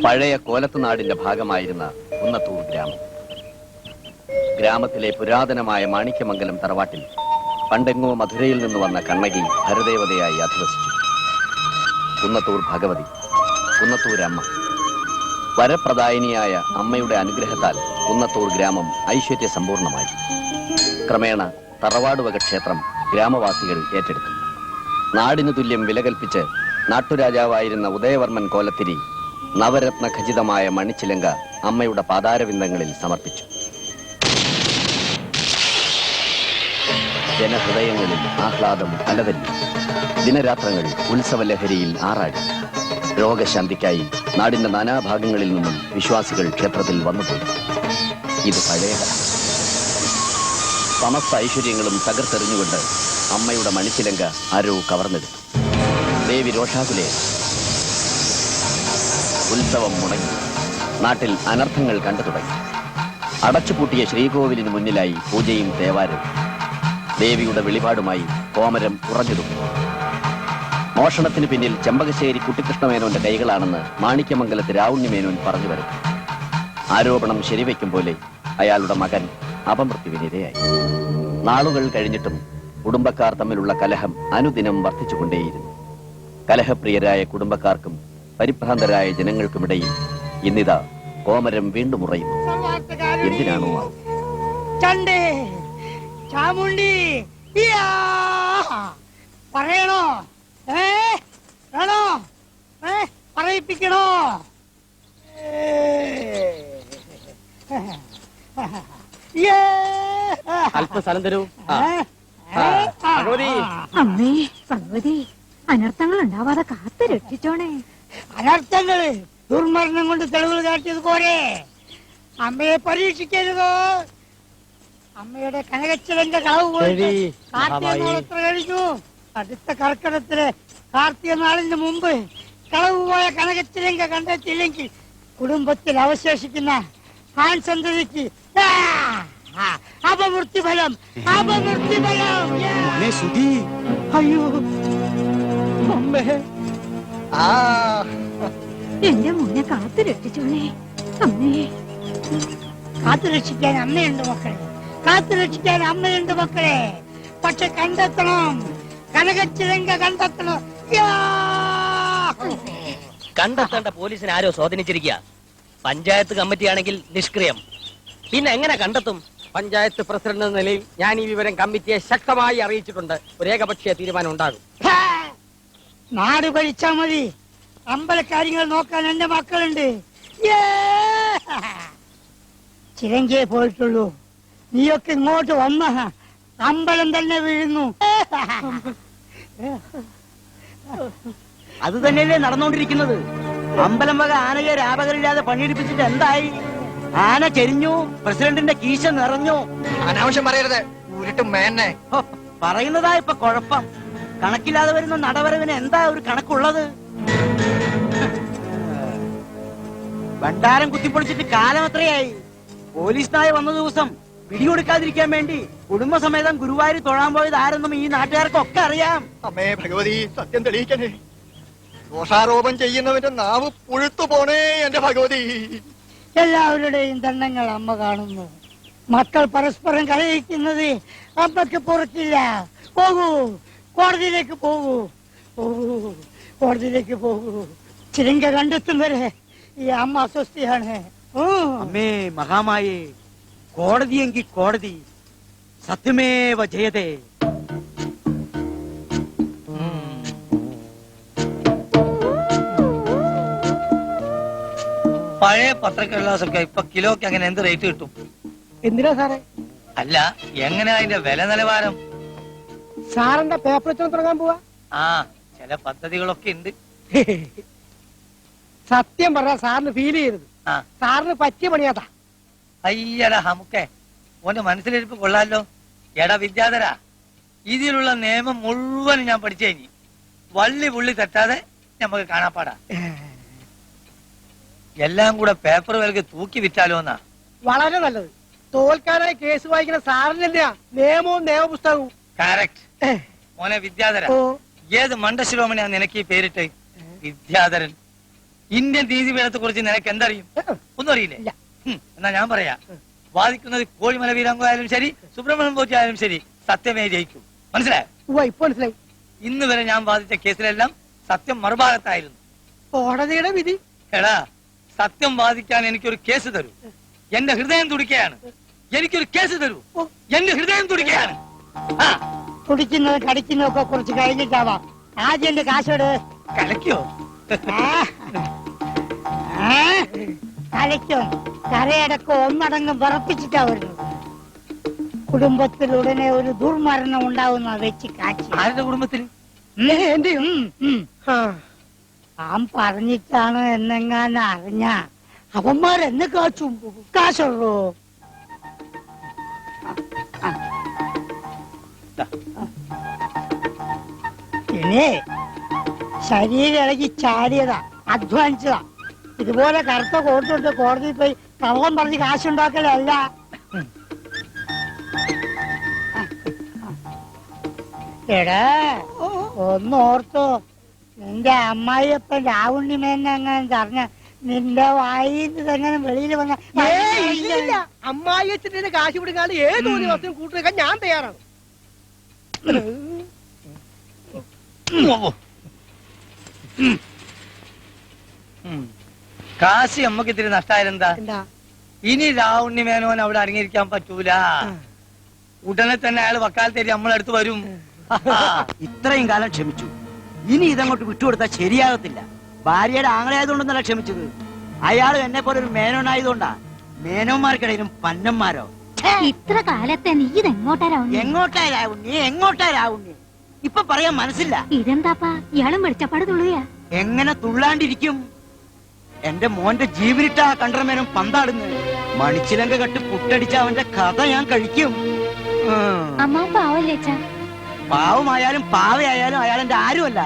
പഴയ കോലത്തുനാടിന്റെ ഭാഗമായിരുന്ന കുന്നത്തൂർ ഗ്രാമം. ഗ്രാമത്തിലെ പുരാതനമായ മാണിക്യമംഗലം തറവാട്ടിൽ പണ്ടെങ്ങോ മധുരയിൽ നിന്ന് വന്ന കണ്ണകി ഭരദേവതയായി അധിവസിച്ചു. കുന്നത്തൂർ ഭഗവതി, കുന്നത്തൂരമ്മ. വരപ്രദായിനിയായ അമ്മയുടെ അനുഗ്രഹത്താൽ കുന്നത്തൂർ ഗ്രാമം ഐശ്വര്യസമ്പൂർണമായി. ക്രമേണ തറവാടുവക ക്ഷേത്രം ഗ്രാമവാസികൾ ഏറ്റെടുത്തു. നാടിനു തുല്യം വില കൽപ്പിച്ച് നാട്ടുരാജാവായിരുന്ന ഉദയവർമ്മൻ കോലത്തിരി നവരത്ന ഖചിതമായ മണിച്ചിലങ്ക അമ്മയുടെ പാതാരവിന്ദങ്ങളിൽ സമർപ്പിച്ചു. ജനഹൃദയങ്ങളിൽ ആഹ്ലാദം അലതല്ലി. ദിനരാത്രങ്ങൾ ഉത്സവലഹരിയിൽ ആറാടി. രോഗശാന്തിക്കായി നാടിന്റെ നാനാഭാഗങ്ങളിൽ നിന്നും വിശ്വാസികൾ ക്ഷേത്രത്തിൽ വന്നുപോയി. ഇത് പഴയ സമസ്ത ഐശ്വര്യങ്ങളും തകർത്തെറിഞ്ഞുകൊണ്ട് അമ്മയുടെ മണിച്ചിലങ്ക ആരോ കവർന്നെടുത്തു. ദേവി രോഷാകുലെ. ഉത്സവം മുടങ്ങി. നാട്ടിൽ അനർത്ഥങ്ങൾ കണ്ടു തുടങ്ങി. അടച്ചുപൂട്ടിയ ശ്രീകോവിലിന് മുന്നിലായി പൂജയും തേവാരവും. ദേവിയുടെ വെളിപാടുമായി കോമരം ഉറഞ്ഞിടുന്നു. മോഷണത്തിന് പിന്നിൽ ചെമ്പകശ്ശേരി കുട്ടിക്കൃഷ്ണമേനോന്റെ കൈകളാണെന്ന് മാണിക്യമംഗലത്ത് രാവുണ്ണിമേനോൻ പറഞ്ഞു വരുന്നു. ആരോപണം ശരിവെക്കും പോലെ അയാളുടെ മകൻ അപമൃത്യുവിനിരയായി. നാളുകൾ കഴിഞ്ഞിട്ടും കുടുംബക്കാർ തമ്മിലുള്ള കലഹം അനുദിനം വർദ്ധിച്ചുകൊണ്ടേയിരുന്നു. കലഹപ്രിയരായ കുടുംബക്കാർക്കും പരിഭ്രാന്തരായ ജനങ്ങൾക്കുമിടയിൽ ഇന്നിതാ കോമരം വീണ്ടും ഉറയുന്നു. എന്തിനാണോ ചാമുണ്ടി പറയണോ? വേണോ? പറയിപ്പിക്കണോ? അല്പസ്ഥലം തരൂ. അമ്മേ ഭഗവതി, അനർത്ഥങ്ങൾ ഉണ്ടാവാതെ കാത്തു രക്ഷിച്ചോണേ. അനർത്ഥങ്ങള് ദുർമരണം കൊണ്ട് തെളിവുകൾ കാട്ടിയത് പോരെ. അമ്മയെ പരീക്ഷിക്കരുതോ. അമ്മയുടെ കനകച്ചിലന്റെ കളവ് പോയിട്ട് കാർത്തിക കഴിഞ്ഞു. അടുത്ത കർക്കിടത്തിലെ കാർത്തിക നാളിന് മുമ്പ് കളവ് പോയ കനകച്ചിലങ്ക കണ്ടെത്തിയില്ലെങ്കിൽ കുടുംബത്തിൽ അവശേഷിക്കുന്ന ആൺ സന്തതിക്ക് അപമൃത്യുഫലം. അപമൃത്യുഫലം. അയ്യോ അമ്മേ, എന്റെ മുന്നേ കാത്തു രക്ഷിച്ചോണേ അമ്മേ. കാത്തു രക്ഷിക്കാൻ അമ്മയുണ്ട് മക്കളെ, കാത്തു രക്ഷിക്കാൻ അമ്മയുണ്ട് മക്കളെ. പക്ഷെ കണ്ടെത്തണം, കനകച്ചിലങ്ക കണ്ടെത്തണം. കണ്ടെത്തേണ്ട പോലീസിനെ ആരോ സ്വാധീനിച്ചിരിക്കുക. പഞ്ചായത്ത് കമ്മിറ്റി ആണെങ്കിൽ നിഷ്ക്രിയം. പിന്നെ എങ്ങനെ കണ്ടെത്തും? പഞ്ചായത്ത് പ്രസിഡന്റ് എന്ന നിലയിൽ ഞാൻ ഈ വിവരം കമ്മിറ്റിയെ ശക്തമായി അറിയിച്ചിട്ടുണ്ട്. ഒരു ഏകപക്ഷീയ തീരുമാനം ഉണ്ടാകും. നാട് ഭരിച്ചാ മതി, അമ്പലക്കാര്യങ്ങൾ നോക്കാൻ എന്റെ മക്കളുണ്ട്. ചിരങ്കിയെ പോയിട്ടുള്ളൂ, നീയൊക്കെ ഇങ്ങോട്ട് വന്ന അമ്പലം തന്നെ വീഴുന്നു. അത് തന്നെയല്ലേ നടന്നുകൊണ്ടിരിക്കുന്നത്. അമ്പലം വക ആനയെ രാപകരില്ലാതെ പണിയെടുപ്പിച്ചിട്ട് എന്തായി? ആന ചെരിഞ്ഞു, പ്രസിഡന്റിന്റെ കീശ നിറഞ്ഞു. അനാവശ്യം പറയരുത്, ഉരുട്ടും മേന്നെ. പറയുന്നതാ ഇപ്പൊ കുഴപ്പം. കണക്കില്ലാതെ വരുന്ന നടവരവിന് എന്താ ഒരു കണക്കുള്ളത്? ഭണ്ഡാരം കുത്തിപ്പൊളിച്ചിട്ട് കാലം എത്രയായി? പോലീസ് നായ വന്ന ദിവസം പിടികൊടുക്കാതിരിക്കാൻ വേണ്ടി കുടുംബസമേതം ഗുരുവായൂർ തൊഴാൻ പോയത് ആരെന്നും ഈ നാട്ടുകാർക്കൊക്കെ അറിയാം. അമ്മേ ഭഗവതി, സത്യം തെളിയിക്കണേ. ദോഷാരോപം ചെയ്യുന്നവന്റെ നാവ് പുഴുത്തു പോണേ എന്റെ ഭഗവതി. എല്ലാവരുടെയും ദണ്ഡങ്ങൾ അമ്മ കാണുന്നു. മക്കൾ പരസ്പരം കലഹിക്കുന്നത് അമ്മക്ക് പുറത്തില്ല. പോകൂ, കോടതിയിലേക്ക് പോകൂ, പോകൂ, കോടതിയിലേക്ക് പോകൂ. ചിരങ്ക കണ്ടെത്തും വരെ ഈ അമ്മ അസ്വസ്ഥയാണ്. അമ്മേ മഹാമായേ, കോടതിയെങ്കിൽ കോടതി, സത്യമേവ ജയതേ. പഴയ പത്രക്കടലാസൊക്കെ ഇപ്പൊ കിലോക്ക് അങ്ങനെ എന്ത് റേറ്റ് കിട്ടും? എന്തിനാ സാറേ? അല്ല, എങ്ങനെ അതിന്റെ വില നിലവാരം? സാറിന്റെ പേപ്പർ തുടങ്ങാൻ പോവാ? ആ, ചില പദ്ധതികളൊക്കെ ഉണ്ട്. സത്യം പറഞ്ഞാ സാറിന് ഫീൽ ചെയ്യരുത്. സാറിന് പറ്റിയ പണിയാതാ. അയ്യടാ ഹമുക്കെ, ഓന്റെ മനസ്സിലിരിപ്പ് കൊള്ളാലോ. എടാ വിദ്യാധര, ഇതിലുള്ള നിയമം മുഴുവൻ ഞാൻ പഠിച്ചു കഴിഞ്ഞു. വള്ളി പുള്ളി തെറ്റാതെ നമുക്ക് കാണാപ്പാടാ. എല്ലാം കൂടെ പേപ്പർ വിലക്ക് തൂക്കി വിറ്റാലോന്നാ. വളരെ നല്ലത്. തോൽക്കാനായി കേസ് വായിക്കുന്ന സാറിനെന്തിനാ നിയമവും നിയമപുസ്തകവും? കറക്റ്റ്. മോനെ വിദ്യാധര, ഏത് മണ്ടശിരോമണിയാ നിനക്ക് ഈ പേരിട്ട്? വിദ്യാധരൻ. ഇന്ത്യൻ നീതിപീഠത്തെ കുറിച്ച് നിനക്ക് എന്തറിയും? ഒന്നും അറിയില്ലേ? ഇല്ല. എന്നാ ഞാൻ പറയാ, വാദിക്കുന്നത് കോഴിമല വീരാങ്കോ ആയാലും ശരി, സുബ്രഹ്മണ്യം പോറ്റി ആയാലും ശരി, സത്യമേ ജയിക്കൂ. മനസ്സിലായോ? ഇപ്പൊ മനസ്സിലായി. ഇന്ന് വരെ ഞാൻ വാദിച്ച കേസിലെല്ലാം സത്യം മറുഭാഗത്തായിരുന്നു. കോടതിയുടെ വിധി. എടാ, സത്യം വാദിക്കാൻ എനിക്കൊരു കേസ് തരൂ. എന്റെ ഹൃദയം തുടിക്കുകയാണ്. എനിക്കൊരു കേസ് തരൂ. എന്റെ ഹൃദയം തുടിക്കുകയാണ്. തുടിക്കുന്നത് കടിക്കുന്നതൊക്കെ കുറച്ച് കഴിഞ്ഞിട്ടാവാം. ആദ്യം എന്റെ കാശോട് കലക്കിയോ? കലയ്ക്കും കരയടക്കം ഒന്നടങ്കം വിറപ്പിച്ചിട്ടാ വരുന്നത്. കുടുംബത്തിൽ ഉടനെ ഒരു ദുർമരണം ഉണ്ടാവുന്ന വെച്ച് കാച്ചി. ആരുടെ കുടുംബത്തിൽ? എന്റെയും താൻ പറഞ്ഞിട്ടാണ് എന്നെങ്ങാനും അറിഞ്ഞ അവന്മാരെന്നെ കാച്ചും. കാശുള്ളൂ. ഇനി ശരീരം ഇളകി ചാടിയതാ, അധ്വാനിച്ചതാ. ഇതുപോലെ കറുത്ത കോട്ടിട്ട് കോടതിയിൽ പോയി കള്ളം പറഞ്ഞ് കാശുണ്ടാക്കലല്ല. എടാ, ഒന്നോർത്തോ, നിന്റെ അമ്മായിയപ്പൻ രാവുണ്ണിമേനെങ്ങനെ പറഞ്ഞ നിന്റെ വായിന്ന് തന്നെ വെളിയിൽ വന്ന അമ്മായിയച്ഛന്റെ കാശ് പിടിക്കാണ്ട് ഏത് ദിവസം കൂട്ടുവെക്കാൻ ഞാൻ തയ്യാറാണ്. കാശി അമ്മക്ക് ഇത്തിരി നഷ്ടായാലെന്താ? എന്താ? ഇനി രാവുണ്ണി മേനോൻ അവിടെ അടങ്ങിയിരിക്കാൻ പറ്റൂല. ഉടനെ തന്നെ അയാൾ വക്കാലത്തേരി നമ്മളടുത്ത് വരും. ഇത്രയും കാലം ക്ഷമിച്ചു, ഇനി ഇതങ്ങോട്ട് വിട്ടുകൊടുത്താൽ ശരിയാകത്തില്ല. ഭാര്യയുടെ ആങ്ങളായതുകൊണ്ടൊന്നല്ല ക്ഷമിച്ചത്, അയാൾ എന്നെ പോലെ ഒരു മേനോനായതുകൊണ്ടാ. മേനോന്മാർക്കിടയിലും പന്നന്മാരോ. ഇത്ര കാലത്തെ നീ ഇതെങ്ങോട്ടാ രാവുണ്ണി? എങ്ങോട്ടാ രാവുണ്ണി? ഇപ്പൊ പറയാൻ മനസ്സില്ല. ഇതെന്താപ്പാ ഇയാളും വെളിച്ചപ്പാട് തുള്ളുകയാ? എങ്ങനെ തുള്ളാണ്ടിരിക്കും? എന്റെ മോന്റെ ജീവനിട്ടാ കണ്ടറമേനം പന്താടുന്നത്. മണിച്ചിലങ്ക കട്ട് പുട്ടടിച്ച അവന്റെ കഥ ഞാൻ കഴിക്കും. അമ്മ പാവല്ലേ അച്ഛാ? പാവമായാലും പാവയായാലും അയാൾ എന്റെ ആരുമല്ല.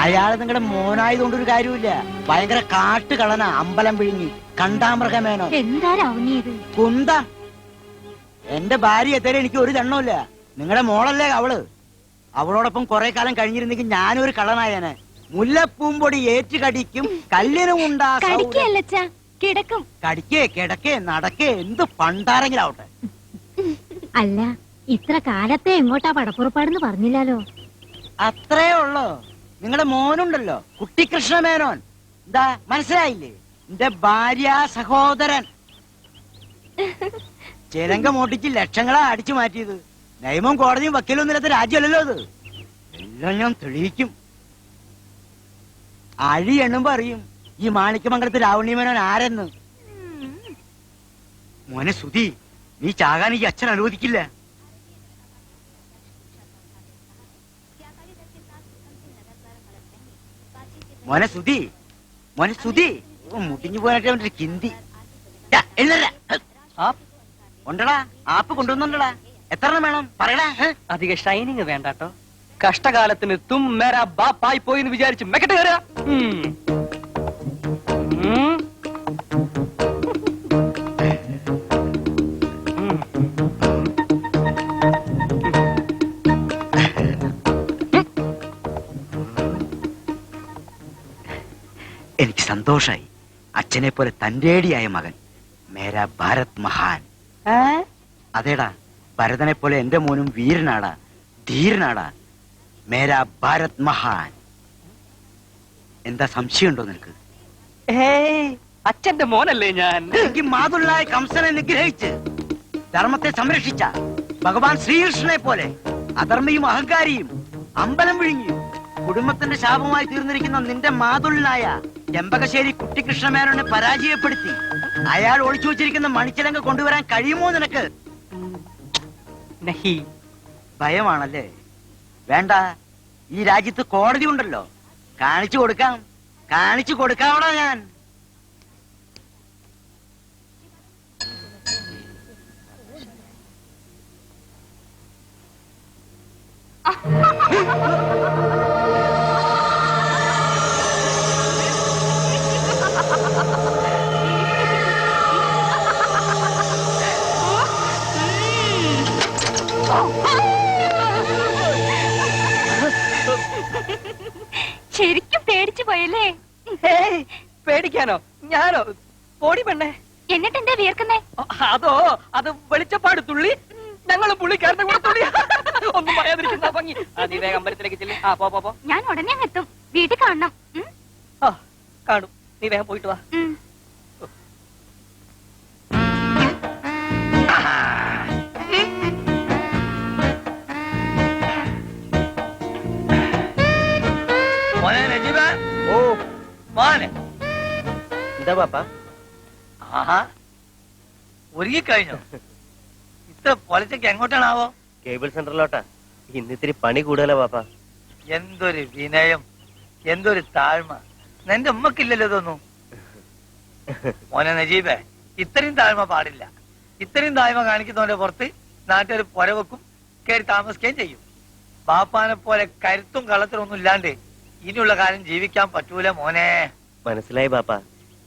അയാള് നിങ്ങളുടെ മോനായതുകൊണ്ടൊരു കാര്യമില്ല. ഭയങ്കര കാട്ടുകളന, അമ്പലം വിഴുങ്ങി കണ്ടാമൃഗമേനോ. എന്താ രാവുണ്ണിയത്? കുന്തം. എന്റെ ഭാര്യ എത്തേലും എനിക്ക് ഒരു ദണ്ണമില്ല. നിങ്ങളുടെ മോളല്ലേ അവള്. അവളോടൊപ്പം കുറെ കാലം കഴിഞ്ഞിരുന്നെങ്കിൽ ഞാനൊരു കള്ളനായനെ. മുല്ലപ്പൂമ്പൊടി ഏറ്റ് കടിക്കും, കല്ലിനും കിടക്കും. കടിക്കേ കിടക്കേ നടക്കേ എന്ത് പണ്ടാരെങ്കിലും ആവട്ടെ. അല്ല, ഇത്ര കാലത്തെ എങ്ങോട്ടാ പടപ്പുറപ്പാടെന്ന് പറഞ്ഞില്ലാലോ? അത്രേ ഉള്ളോ? നിങ്ങളുടെ മോനുണ്ടല്ലോ, കുട്ടിക്കൃഷ്ണമേനോൻ. എന്താ മനസ്സിലായില്ലേ? എന്റെ ഭാര്യ സഹോദരൻ. ചിലങ്ക മോട്ടിച്ച് ലക്ഷങ്ങളാ അടിച്ചു മാറ്റിയത്. നിയമം കോടതിയും വക്കീലൊന്നും ഇല്ലാത്ത രാജ്യമല്ലല്ലോ അത്. എല്ലാം ഞാൻ തെളിയിക്കും. അഴി എണ്ണുമ്പോ അറിയും ഈ മാണിക്യമംഗലത്ത് രാവണിമേനോൻ ആരെന്ന്. മോനെ സുധി, നീ ചാകാൻ ഈ അച്ഛൻ അനുവദിക്കില്ല. മോനെ സുധി, മോനെ സുധി, മുട്ടിഞ്ഞു പോയിട്ട് അവന്റെ കിന്തി. ഉണ്ടടാ, ആപ്പ് കൊണ്ടുവന്നുണ്ടടാ. എത്ര വേണം പറയടാ. അധിക ഷൈനിങ് വേണ്ടാട്ടോ. കഷ്ടകാലത്തിന് തും മേരാ ബാപ്പായി പോയിന്ന് വിചാരിച്ച് മെക്കട്ട് കയറുക. എനിക്ക് സന്തോഷായി. അച്ഛനെ പോലെ തന്റേടിയായ മകൻ. മേരാ ഭാരത് മഹാൻ. അതേടാ, ഭരതനെ പോലെ എന്റെ മോനും വീരനാടാ, ധീരനാടാ. മേരാ ഭാരത് മഹാൻ. എന്താ സംശയമുണ്ടോ നിനക്ക്? അച്ഛന്റെ മോനല്ലേ ഞാൻ? എനിക്ക് മാതുള്ളായ കംസനെ നിഗ്രഹിച്ച് ധർമ്മത്തെ സംരക്ഷിച്ച ഭഗവാൻ ശ്രീകൃഷ്ണനെ പോലെ അധർമ്മിയും അഹങ്കാരിയും അമ്പലം വിഴുങ്ങിയും കുടുംബത്തിന്റെ ശാപമായി തീർന്നിരിക്കുന്ന നിന്റെ മാതുള്ളനായ ചെമ്പകശ്ശേരി കുട്ടിക്കൃഷ്ണമേനോനെ പരാജയപ്പെടുത്തി അയാൾ ഒളിച്ചു വെച്ചിരിക്കുന്ന മണിച്ചിലങ്ക കൊണ്ടുവരാൻ കഴിയുമോ നിനക്ക്? ഭയമാണല്ലേ? വേണ്ട, ഈ രാജ്യത്ത് കോടതി ഉണ്ടല്ലോ, കാണിച്ചു കൊടുക്കാവടാ ഞാൻ. ശരിക്കും പേടിച്ചു പോയല്ലേ? ഹേയ്, പേടിക്കാനോ? ഞാനോ? പോടി പെണ്ണേ. എന്നിട്ട് എന്താ വിയർക്കുന്നേ? അതോ, അത് വെളിച്ചപ്പാട് തുള്ളി ഞങ്ങൾ പുള്ളിക്കാരന്റെ കൂടെ തുള്ളി. ഒന്നും പറയാതിരിക്കുന്ന ഭംഗി. നീ വേഗം അമ്പലത്തിലേക്ക് ചെല്ലി. പോ. ഞാൻ ഉടനെ അങ്ങ് എത്തും. വീട്ടിൽ കാണണം. കാണും. നീ വേഗം പോയിട്ട് വാ. മോനെ നജീബ. ഓ മോനെ. എന്താ പാപ്പ? ആഹാ, ഒരുങ്ങിക്കഴിഞ്ഞോ? ഇത്ര പൊലച്ചക്ക് എങ്ങോട്ടാണാവോ? കേബിൾ സെന്ററിലോട്ടാ. ഇന്നിത്തിരി പണി കൂടുതലാ പാപ്പ. എന്തൊരു വിനയം, എന്തൊരു താഴ്മ. നിന്റെ ഉമ്മക്കില്ലല്ലോ ഇതൊന്നും. മോനെ നജീബേ, ഇത്രയും താഴ്മ പാടില്ല. ഇത്രയും താഴ്മ കാണിക്കുന്നവന്റെ പുറത്ത് നാട്ടുകാർ പുരവെക്കും, കയറി താമസിക്കുകയും ചെയ്യും. ബാപ്പാനെ പോലെ കരുത്തും കളത്തിലും ഒന്നും ഇല്ലാണ്ട് ഇനിയുള്ള കാലം ജീവിക്കാൻ പറ്റൂല മോനെ. മനസ്സിലായി പാപ്പ.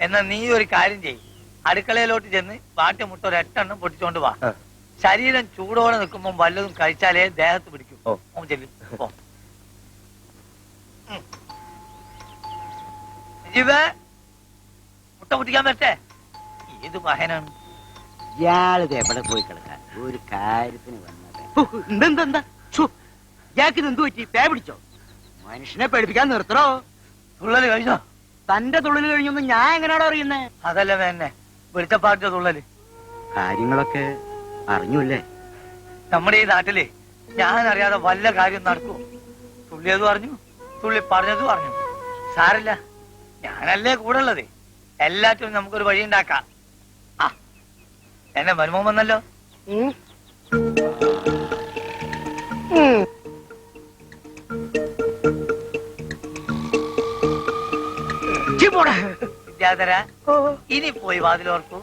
എന്നാ നീ ഒരു കാര്യം ചെയ്യും, അടുക്കളയിലോട്ട് ചെന്ന് വാട്ടി മുട്ട ഒരു 8 എണ്ണം പൊട്ടിച്ചോണ്ട് വാ. ശരീരം ചൂടോടെ നിൽക്കുമ്പോ വല്ലതും കഴിച്ചാലേ ദേഹത്ത് പിടിക്കും. ചെല്ലു. നജീബേ, മുട്ട പൊട്ടിക്കാൻ പറ്റേ? ഏത് വാഹനാണ് ഇയാളിത് എവിടെ പോയി കിടക്കാൻ? ഒരു കാര്യത്തിന് വന്നത് എന്താ? ഇയാൾക്ക് എന്തു പറ്റി? പേ പിടിച്ചോ? മനുഷ്യനെ പേടിപ്പിക്കാൻ നിർത്തണോ? തുള്ളല് കഴിഞ്ഞോ? തന്റെ തുള്ളൽ കഴിഞ്ഞൊന്നും ഞാൻ എങ്ങനെയാണോ അറിയുന്നേ? അതല്ല വേന്നെ, വെളിച്ചപ്പാട്ടിന്റെ തുള്ളല്. കാര്യങ്ങളൊക്കെ അറിഞ്ഞൂല്ലേ? നമ്മുടെ ഈ നാട്ടില് ഞാൻ അറിയാതെ വല്ല കാര്യം നടക്കും. തുള്ളിയത് പറഞ്ഞു, തുള്ളി പറഞ്ഞത് പറഞ്ഞു. സാരില്ല, ഞാനല്ലേ കൂടെ ഉള്ളത്. എല്ലാറ്റിനും നമുക്കൊരു വഴി ഉണ്ടാക്കാം. എന്നെ മരുമോൻ വന്നല്ലോ. വിദ്യാധര, ഇനി പോയി വാതിലോർക്കൂ.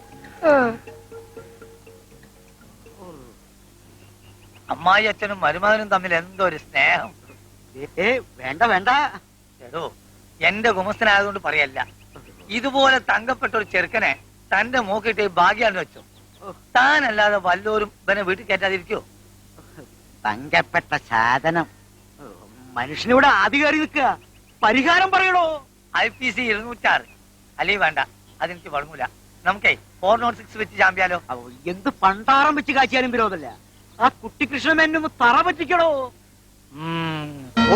അമ്മായി അച്ഛനും മരുമകനും തമ്മിൽ എന്തോ ഒരു സ്നേഹം. വേണ്ട. എടോ, എന്റെ ഗുമസ്തനായതുകൊണ്ട് പറയല്ല. ഇതുപോലെ തങ്കപ്പെട്ട ഒരു ചെറുക്കനെ തന്റെ മൂക്കിട്ട് ഭാഗ്യാന്ന് വെച്ചു. താനല്ലാതെ വല്ലോരും ഇവനെ വീട്ടിൽ കയറ്റാതിരിക്കോ? തങ്കപ്പെട്ട സാധനം. മനുഷ്യനിവിടെ ആദ്യ കയറി നിൽക്കുക. പരിഹാരം പറയണോ? IPC 206. അല്ലെങ്കിൽ വേണ്ട, അതെനിക്ക് വഴങ്ങൂല. നമുക്കേ 406 വെച്ച് ചാമ്പ്യാലോ? എന്ത് പണ്ടാറം വെച്ച് കാച്ചിയാലും വിരോധമല്ല. ആ കുട്ടികൃഷ്ണമേനൊന്ന് തറ പറ്റിക്കണോ?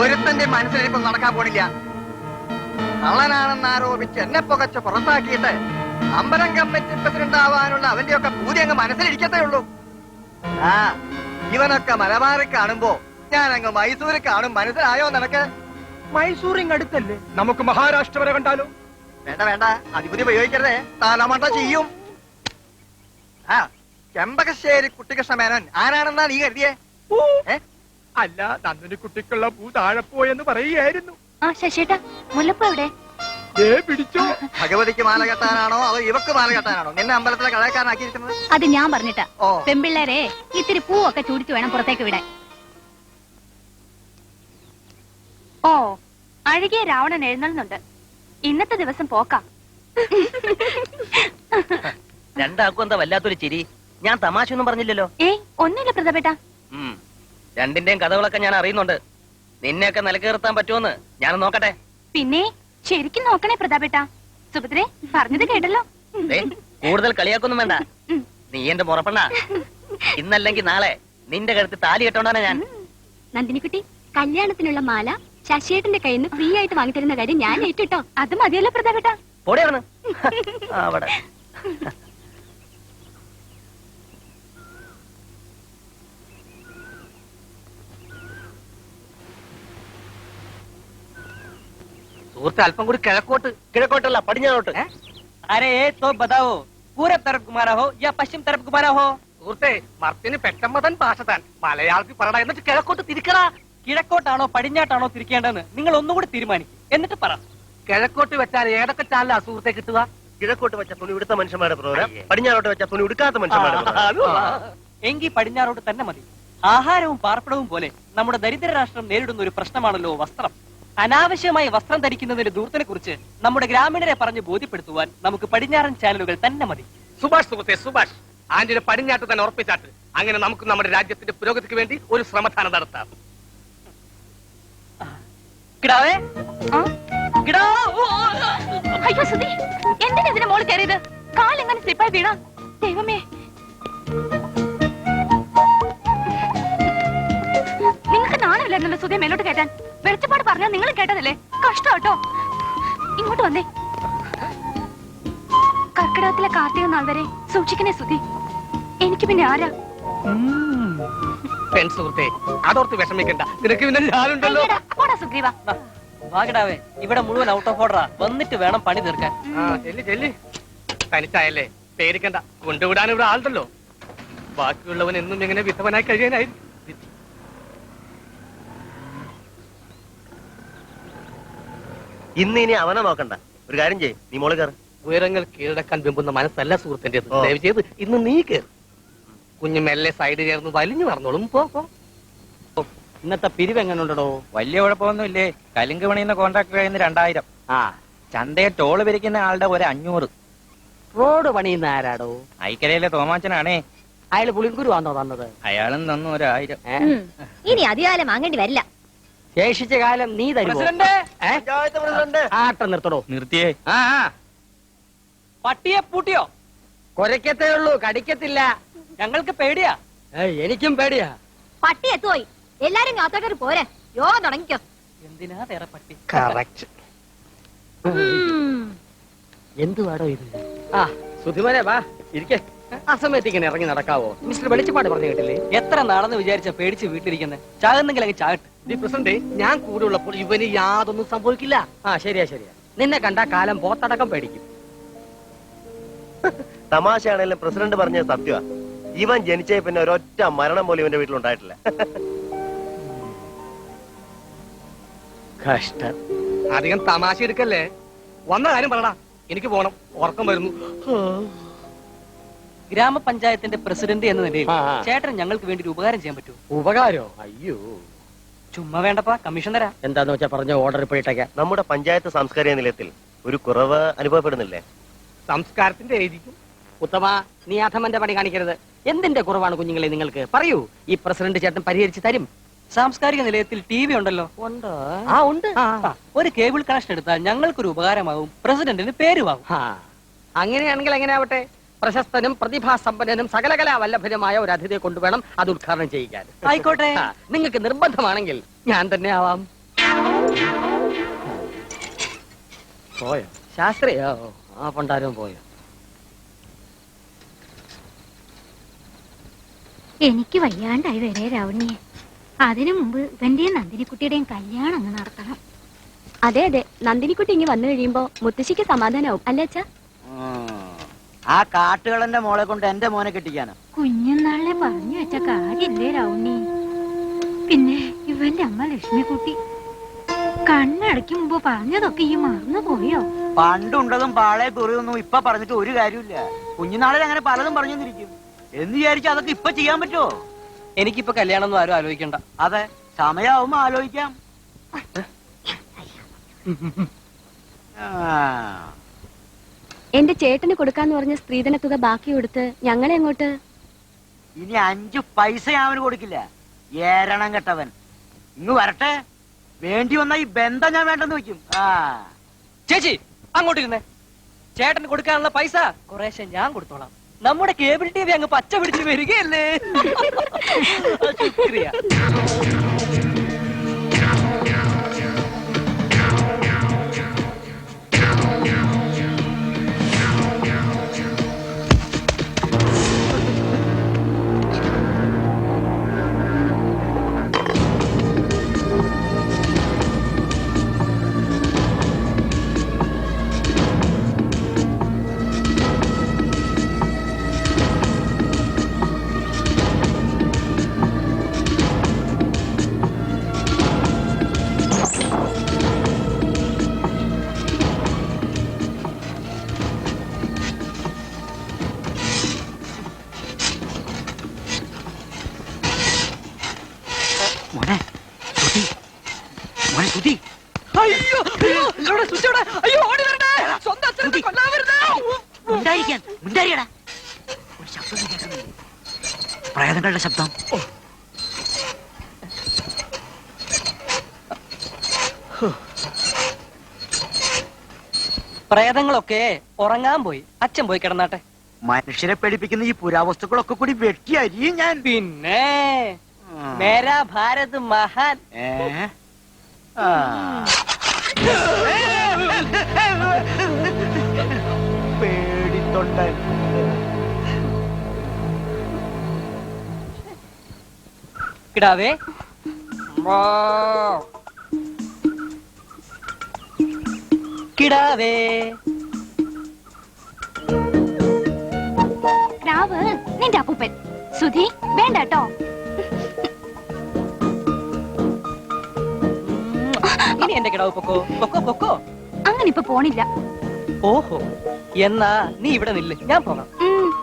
ഒരുത്തന്റെ മനസ്സിലിപ്പം നടക്കാൻ പോണില്ല. കള്ളനാണെന്ന് ആരോപിച്ച് എന്നെ പുകച്ച് പുറത്താക്കിയിട്ട് അമ്പലം കമ്മിറ്റി പ്രസിഡന്റ് ആവാനുള്ള അവന്റെയൊക്കെ പൂതി അങ്ങ് മനസ്സിലിരിക്കത്തേ ഉള്ളൂ. ഇവനൊക്കെ മലബാറിൽ കാണുമ്പോ ഞാൻ അങ്ങ് മൈസൂരിൽ കാണും. മനസ്സിലായോ നിനക്ക്? മൈസൂറിങ് അടുത്തല്ലേ? നമുക്ക് മഹാരാഷ്ട്ര വരെ കണ്ടാലോ? വേണ്ട, അധിപതി ഉപയോഗിക്കരുതേ. തലമണ്ട ചെയ്യും. ചെമ്പകശ്ശേരി കുട്ടികൃഷ്ണമേനോൻ ആരാണെന്നാ നീ കരുതിയേ? അല്ല, നന്ദിനി കുട്ടിക്കുള്ള പൂ താഴെ പോയെന്ന് പറയുകയായിരുന്നു. ശശിയേട്ടാ, മുല്ലപ്പൂ എവിടെ? പിടിച്ചോ. ഭഗവതിക്ക് മാല കെട്ടാനാണോ അതോ ഇവക്ക് മാല കെട്ടാനാണോ നിന്നെ അമ്പലത്തിലെ കളയക്കാരനാക്കിയിരിക്കുന്നത്? അത് ഞാൻ പറഞ്ഞിട്ടാ. പെമ്പിള്ളേരെ ഇത്തിരി പൂവൊക്കെ ചൂടിച്ചു വേണം പുറത്തേക്ക് വിടാൻ. ഓ, അഴുകിയ രാവണൻ എഴുന്നള്ളുന്നുണ്ട്. ഇന്നത്തെ ദിവസം പോക്കാം. രണ്ടാക്കും എന്താ വല്ലാത്തൊരു ചിരി? ഞാൻ തമാശ ഒന്നും പറഞ്ഞില്ലല്ലോ. ഒന്നുമില്ല പ്രതാപേട്ട. രണ്ടിന്റെയും കഥകളൊക്കെ ഞാൻ അറിയുന്നുണ്ട്. നിന്നെയൊക്കെ നിലക്കേർത്താൻ പറ്റുമെന്ന് ഞാൻ നോക്കട്ടെ. പിന്നെ ശരിക്കും നോക്കണേ പ്രതാപേട്ട. സുഭദ്രേ, പറഞ്ഞത് കേട്ടല്ലോ. കൂടുതൽ കളിയാക്കൊന്നും വേണ്ട. നീ എന്റെ മുറപ്പെണ്ണ. ഇന്നല്ലെങ്കിൽ നാളെ നിന്റെ കഴുത്ത് താലി കെട്ടോണ്ടാണ് ഞാൻ. നന്ദിനിക്കുട്ടി, കല്യാണത്തിനുള്ള മാല ശശിയേട്ടന്റെ കയ്യിൽ നിന്ന് ഫ്രീ ആയിട്ട് വാങ്ങിത്തരുന്ന കാര്യം ഞാൻ ഏറ്റിട്ടോ. അത് മതിയല്ലോ പ്രതാപേട്ട. പോടെയാണ് അവിടെ. സുഹൃത്ത്, അല്പം കൂടി കിഴക്കോട്ട്. കിഴക്കോട്ടല്ല, പടിഞ്ഞാറോട്ട്. അരേ തോ ബതാവോ, പൂരബ് തരഫ് കുമാരാ ഹോ യാ പശ്ചിം തരഫ് കുമാരാ ഹോ? സുഹൃത്തെ, മർത്തിന് പെട്ടമ്മതൻ ഭാഷ താൻ മലയാളത്തിൽ പറയണ. എന്നിട്ട് കിഴക്കോട്ട് തിരിക്കടാ. കിഴക്കോട്ടാണോ പടിഞ്ഞാട്ടാണോ തിരിക്കേണ്ടതെന്ന് നിങ്ങൾ ഒന്നുകൂടി തീരുമാനിക്കും. എന്നിട്ട് പറ. കിഴക്കോട്ട് വെച്ചാൽ ഏതൊക്കെ ചാനലാ സുഹൃത്തെ കിട്ടുക? കിഴക്കോട്ട് വെച്ച തുണി ഉടുത്ത മനുഷ്യന്മാരുടെ പ്രോഗ്രാം, പടിഞ്ഞാറോട്ട് വെച്ച തുണി ഉടുക്കാത്ത മനുഷ്യന്മാരുടെ. എങ്കിൽ പടിഞ്ഞാറോട്ട് തന്നെ മതി. ആഹാരവും പാർപ്പിടവും പോലെ നമ്മുടെ ദരിദ്ര രാഷ്ട്രം നേരിടുന്ന ഒരു പ്രശ്നമാണല്ലോ വസ്ത്രം. അനാവശ്യമായി വസ്ത്രം ധരിക്കുന്നതിന്റെ ദൂരത്തിനെ കുറിച്ച് നമ്മുടെ ഗ്രാമീണരെ പറഞ്ഞ് ബോധ്യപ്പെടുത്തുവാൻ നമുക്ക് പടിഞ്ഞാറൻ ചാനലുകൾ തന്നെ മതി. സുഭാഷ് സുഹൃത്തെ, സുഭാഷ് ആന്റിനെ പടിഞ്ഞാട്ട് തന്നെ ഉറപ്പിച്ചാട്ട്. അങ്ങനെ നമുക്ക് നമ്മുടെ രാജ്യത്തിന്റെ പുരോഗതിക്ക് വേണ്ടി ഒരു ശ്രമദാനം നടത്താം. കിടാവേ, അയ്യോ സുധി, എന്തിനാ ഇതിന്റെ മോള് കയറിയത്? കാലെങ്ങനെ സ്ലിപ്പായി വീണ? ദൈവമേ, നിങ്ങൾക്ക് നാണമില്ലായിരുന്നല്ലോ സുധി മേലോട്ട് കയറ്റാൻ. വെളിച്ചപ്പാട് പറഞ്ഞാൽ നിങ്ങൾ കേട്ടതല്ലേ? കഷ്ടം കേട്ടോ. ഇങ്ങോട്ട് വന്നേ. കർക്കിടകത്തിലെ കാർത്തിക നാൾ വരെ സൂക്ഷിക്കണേ സുധി. എനിക്ക് പിന്നെ ആരാ? സുഹൃത്തെ, അതോർത്ത് വിഷമിക്കണ്ട, നിനക്ക് പിന്നെ ഞാനുണ്ടല്ലോ. പോടാ സുഗ്രീവ. വാഗടാവേ, ഇവിടെ മുഴുവൻ ഔട്ട് ഓഫ് ഓർഡറാ. വന്നിട്ട് വേണം പണി തീർക്കാൻ. ചെല്ലി തനിച്ചായല്ലേ, പേടിക്കണ്ട, കൊണ്ടുവിടാൻ ഇവിടെ ആളുണ്ടല്ലോ. ബാക്കിയുള്ളവൻ എന്നും ഇങ്ങനെ വിധവനായി കഴിയാനായിരുന്നു. ഇന്ന് ഇനി അവനെ നോക്കണ്ട, ഒരു കാര്യം ചെയ്യ്, നീ മോള് കയറി. ഉയരങ്ങൾ കീഴടക്കാൻ വെമ്പുന്ന മനസ്സല്ല സുഹൃത്തിന്റെ. ദയവ് ചെയ്ത് ഇന്ന് നീ കയറി. കുഞ്ഞു മെല്ലെ സൈഡ് ചേർന്ന് വലിഞ്ഞു നടന്നോളും. പോ. ഇന്നത്തെ പിരിവ് എങ്ങനെ ഉണ്ടോ? വലിയ കുഴപ്പമൊന്നുമില്ലേ. കലിങ്ക് പണിയുന്ന കോൺട്രാക്ടർ കഴിയുന്ന 2000. ആ, ചന്തയെ ടോള് പിരിക്കുന്ന ആളുടെ ഒരു 500. റോഡ് പണിയുന്ന ആരാടോ? ഐക്കരയിലെ തോമാച്ചനാണേ. അയാള് പുളിങ്കുരു ആണോ തന്നത്? അയാളും തന്നു 1000. ഇനി അധികാലം വാങ്ങേണ്ടി വരില്ല. ശേഷിച്ച കാലം നീ തരുമോ? പഞ്ചായത്ത് പ്രസിഡന്റ്. ആട്ടം നിർത്തടോ. നിർത്തിയേ. പട്ടിയെ പൂട്ടിയോ? കൊരക്കത്തേ ഉള്ളൂ, കടിക്കത്തില്ല. ഞങ്ങൾക്ക് പേടിയാ. എനിക്കും പേടിയാ. പട്ടി എത്തുപോയി. എല്ലാരും കാത്തോട്ടൊരു പോരെ, യോഗം തുടങ്ങിക്കോ. എന്തിനാ വേറെ പട്ടി? കറക്റ്റ്. എന്തുവാടോ ഇത്? ആ, സുധിമനെ വാ, ഇരിക്കേ. ആ സമയത്ത് ഇങ്ങനെ ഇറങ്ങി നടക്കാവോ? മിസ്റ്റർ വെളിച്ചപ്പാട് പറഞ്ഞു കേട്ടില്ലേ? എത്ര നാളെന്ന് വിചാരിച്ച പേടിച്ച് വീട്ടിലിരിക്കുന്നത്? ചാകുന്നെങ്കിൽ അങ്ങ് ചാകട്ടെ. പ്രസിഡന്റ്, ഞാൻ കൂടെ ഉള്ളപ്പോൾ ഇവന് യാതൊന്നും സംഭവിക്കില്ല. ആ, ശരിയാ. നിന്നെ കണ്ട കാലം പോത്തടക്കം പേടിക്കും. തമാശയാണെങ്കിലും പ്രസിഡന്റ് പറഞ്ഞത് സത്യമാ. ഇവൻ ജനിച്ചേ പിന്നെ ഒരൊറ്റ മരണം പോലും ഇവന്റെ വീട്ടിലുണ്ടായിട്ടില്ല. കഷ്ടം. അധികം തമാശ എടുക്കല്ലേ. വന്ന കാര്യം പറടാ, എനിക്ക് പോണം, ഉറക്കം വരുന്നു. ഗ്രാമപഞ്ചായത്തിന്റെ പ്രസിഡന്റ് എന്ന നിലയിൽ ചേട്ടൻ ഞങ്ങൾക്ക് വേണ്ടി ഒരു ഉപകാരം ചെയ്യാൻ പറ്റൂ? ഉപകാരോ? അയ്യോ, ചുമ്മാ വേണ്ടപ്പാ, കമ്മീഷൻ തരാം. എന്താന്ന് വെച്ചാ പറഞ്ഞ ഓർഡർ ഇപ്പോഴത്തേക്ക്. നമ്മുടെ പഞ്ചായത്ത് സാംസ്കാരിക നിലയത്തിൽ ഒരു കുറവ് അനുഭവപ്പെടുന്നില്ലേ? സംസ്കാരത്തിന്റെ ആയിരിക്കും. ഉത്തമ, നീ അധമന്റെ പണി കാണിക്കരുത്. എന്തിന്റെ കുറവാണ് കുഞ്ഞുങ്ങളെ നിങ്ങൾക്ക്? പറയൂ, ഈ പ്രസിഡന്റ് ചേട്ടൻ പരിഹരിച്ച് തരും. സാംസ്കാരിക നിലയത്തിൽ TV ഉണ്ടല്ലോ? ഉണ്ട്. ഒരു കേബിൾ കണക്ഷൻ എടുത്താൽ ഞങ്ങൾക്കൊരു ഉപകാരമാവും, പ്രസിഡന്റിന് പേരുമാവും. അങ്ങനെയാണെങ്കിൽ എങ്ങനെയാവട്ടെ? പ്രശസ്തനും പ്രതിഭാസമ്പന്നനും സകലകലാ വല്ലഭനുമായ ഒരു അതിഥിയെ കൊണ്ടുവേണം അത് ഉദ്ഘാടനം ചെയ്യിക്കാൻ. ആയിക്കോട്ടെ, നിങ്ങൾക്ക് നിർബന്ധമാണെങ്കിൽ ഞാൻ തന്നെ ആവാം. പോയോ ശാസ്ത്രിയോ? ആ പണ്ടാരും പോയോ? എനിക്ക് വയ്യാണ്ടായി വരെ രാവണിയെ. അതിനു മുമ്പ് ഇവന്റെയും നന്ദിനിക്കുട്ടിയുടെയും കല്യാണം അങ്ങ് നടത്തണം. അതെ, നന്ദിനിക്കുട്ടി ഇങ്ങ് വന്നു കഴിയുമ്പോ മുത്തശ്ശിക്ക് സമാധാനാവും അല്ലേ അച്ഛാ? ആ കാട്ടുകളന്റെ മോളെ കൊണ്ട് എന്റെ മോനെ കെട്ടിക്കാനോ? കുഞ്ഞുനാളിലെ പറഞ്ഞു വെച്ച കാര്യല്ലേ രാവണി. പിന്നെ ഇവന്റെ അമ്മ ലക്ഷ്മിക്കുട്ടി കണ്ണടയ്ക്ക് മുമ്പ് പറഞ്ഞതൊക്കെ ഈ മറന്നു പോയോ? പണ്ടുണ്ടതും പാളയെ കുറിയൊന്നും ഇപ്പൊ പറഞ്ഞിട്ട് ഒരു കാര്യമില്ല. കുഞ്ഞുനാളിൽ അങ്ങനെ പലതും പറഞ്ഞിരിക്കും എന്ന് വിചാരിച്ചു അതൊക്കെ ഇപ്പൊ ചെയ്യാൻ പറ്റുമോ? എനിക്കിപ്പോ കല്യാണം ഒന്നും ആരും ആലോചിക്കണ്ട. അതെ, സമയാവുമ്പോ ആലോചിക്കാം. എന്റെ ചേട്ടന് കൊടുക്കാന്ന് പറഞ്ഞ സ്ത്രീധന തുക ബാക്കി കൊടുത്ത് ഞങ്ങളെ അങ്ങോട്ട്. ഇനി 5 പൈസ അവന് കൊടുക്കില്ല. ഏരണം കെട്ടവൻ. ഇങ്ങ് വരട്ടെ, വേണ്ടി വന്ന ഈ ബന്ധം ഞാൻ വേണ്ടെന്ന് വെക്കും. ചേച്ചി അങ്ങോട്ടിരുന്നേ. ചേട്ടന് കൊടുക്കാനുള്ള പൈസ കുറേശ്ശെ ഞാൻ കൊടുത്തോളാം. നമ്മുടെ കേബിൾ TV അങ്ങ് പച്ച പിടിച്ച് വരികയല്ലേ. ശുക്രിയ. പ്രേതങ്ങളുടെ ശബ്ദം. പ്രേതങ്ങളൊക്കെ ഉറങ്ങാൻ പോയി. അച്ഛൻ പോയി കിടന്നാട്ടെ. മനുഷ്യരെ പേടിപ്പിക്കുന്ന ഈ പുരാവസ്തുക്കളൊക്കെ കൂടി വെട്ടി അരിയും ഞാൻ. പിന്നെ മേരാ ഭാരത് മഹാൻ. പേടിത്തൊണ്ടൻ. കിടാവേ കിടാവേ. രാവ് നിന്റെ അപ്പൂപ്പൻ. സുധി വേണ്ട കേട്ടോ. ഇനി എന്റെ കിടാവ് പൊക്കോ പൊക്കോ പൊക്കോ. അങ്ങനെ ഇപ്പൊ പോണില്ല. ഓഹോ, എന്നാ നീ ഇവിടെ നില്ല്, ഞാൻ പോകാം.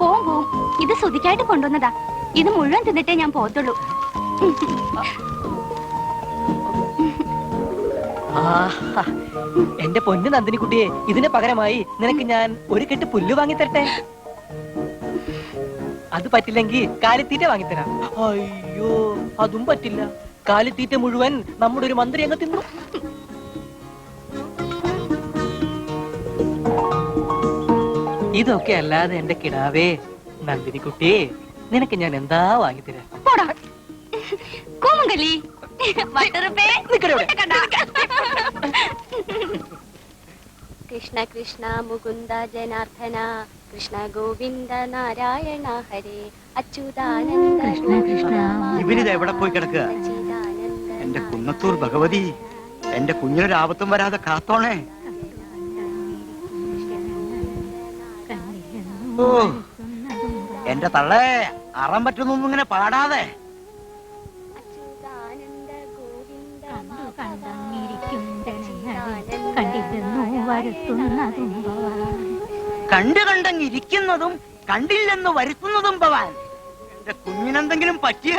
പോവും. ഇത് സുധിക്കായിട്ട് കൊണ്ടുവന്നതാ. ഇത് മുഴുവൻ തിന്നിട്ടേ ഞാൻ പോകത്തുള്ളൂ. ആഹാ, എന്റെ പൊന്നു നന്ദിനിക്കുട്ടിയെ, ഇതിന് പകരമായി നിനക്ക് ഞാൻ ഒരു കെട്ട് പുല്ല് വാങ്ങിത്തരട്ടെ. അത് പറ്റില്ലെങ്കിൽ കാലിത്തീറ്റ വാങ്ങിത്തരാം. അയ്യോ, അതും പറ്റില്ല. കാലിത്തീറ്റ മുഴുവൻ നമ്മുടെ ഒരു മന്ത്രി അങ്ങ് തിന്നു. ഇതൊക്കെ അല്ലാതെ എന്റെ കിടാവേ നന്ദിനിക്കുട്ടിയെ, നിനക്ക് ഞാൻ എന്താ വാങ്ങിത്തരാം? കൃഷ്ണ കൃഷ്ണ മുകുന്ദ ജനാർദ്ദന കൃഷ്ണ ഗോവിന്ദ നാരായണ ഹരേ അച്യുതാനന്ദ കൃഷ്ണ കൃഷ്ണ. ഇവനിത് എവിടെ പോയി കിടക്കുക? എന്റെ കുന്നത്തൂർ ഭഗവതി, എന്റെ കുഞ്ഞിനൊരാപത്തും വരാതെ കാത്തോണേ. ഓ, എന്റെ തള്ളേ, അറം പറ്റുന്നൊന്നും ഇങ്ങനെ പാടാതെ. കണ്ടു കണ്ടങ്ങിരിക്കുന്നതും കണ്ടില്ലെന്ന് വരുത്തുന്നതും ഭവാൻ. എന്റെ കുഞ്ഞിനെന്തെങ്കിലും പറ്റിയ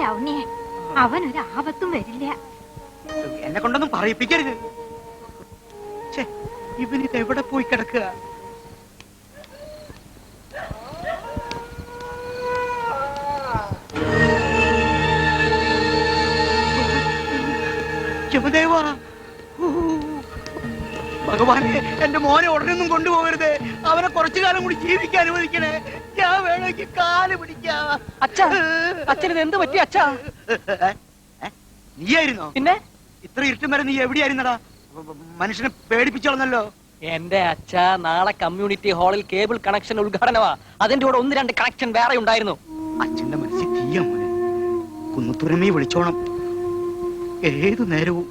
രാവണിയെ, അവനൊരു ആപത്തും വരില്ല. എന്നെ കൊണ്ടൊന്നും പറയിപ്പിക്കരുത്. ഇവനിത് എവിടെ പോയി കിടക്കുക? യമദേവാ, ഭഗവാനെ, എന്റെ മോനെ ഉടനെയൊന്നും കൊണ്ടുപോകരുത്. അവനെ കുറച്ചു കാലം കൂടി ജീവിക്കാൻ അനുവദിക്കണേ. ഞാൻ വേണമെങ്കിൽ കാല് പിടിക്കാം. അച്ഛാ, അച്ഛന് എന്ത് പറ്റി അച്ഛാ? നീയായിരുന്നോ? പിന്നെ ഇത്ര ഇരുട്ടും വരെ നീ എവിടെയായിരുന്നടാ? മനുഷ്യനെ പേടിപ്പിച്ചോളന്നല്ലോ. എന്റെ അച്ഛ, നാളെ കമ്മ്യൂണിറ്റി ഹാളിൽ കേബിൾ കണക്ഷൻ ഉദ്ഘാടനമാ. അതിന്റെ കൂടെ 1-2 കണക്ഷൻ വേറെ ഉണ്ടായിരുന്നു. അച്ഛന്റെ മനസ്സിൽ തീയാ മോനെ. കുന്നത്തുരമേ വിളിച്ചോണം ഏതു നേരവും.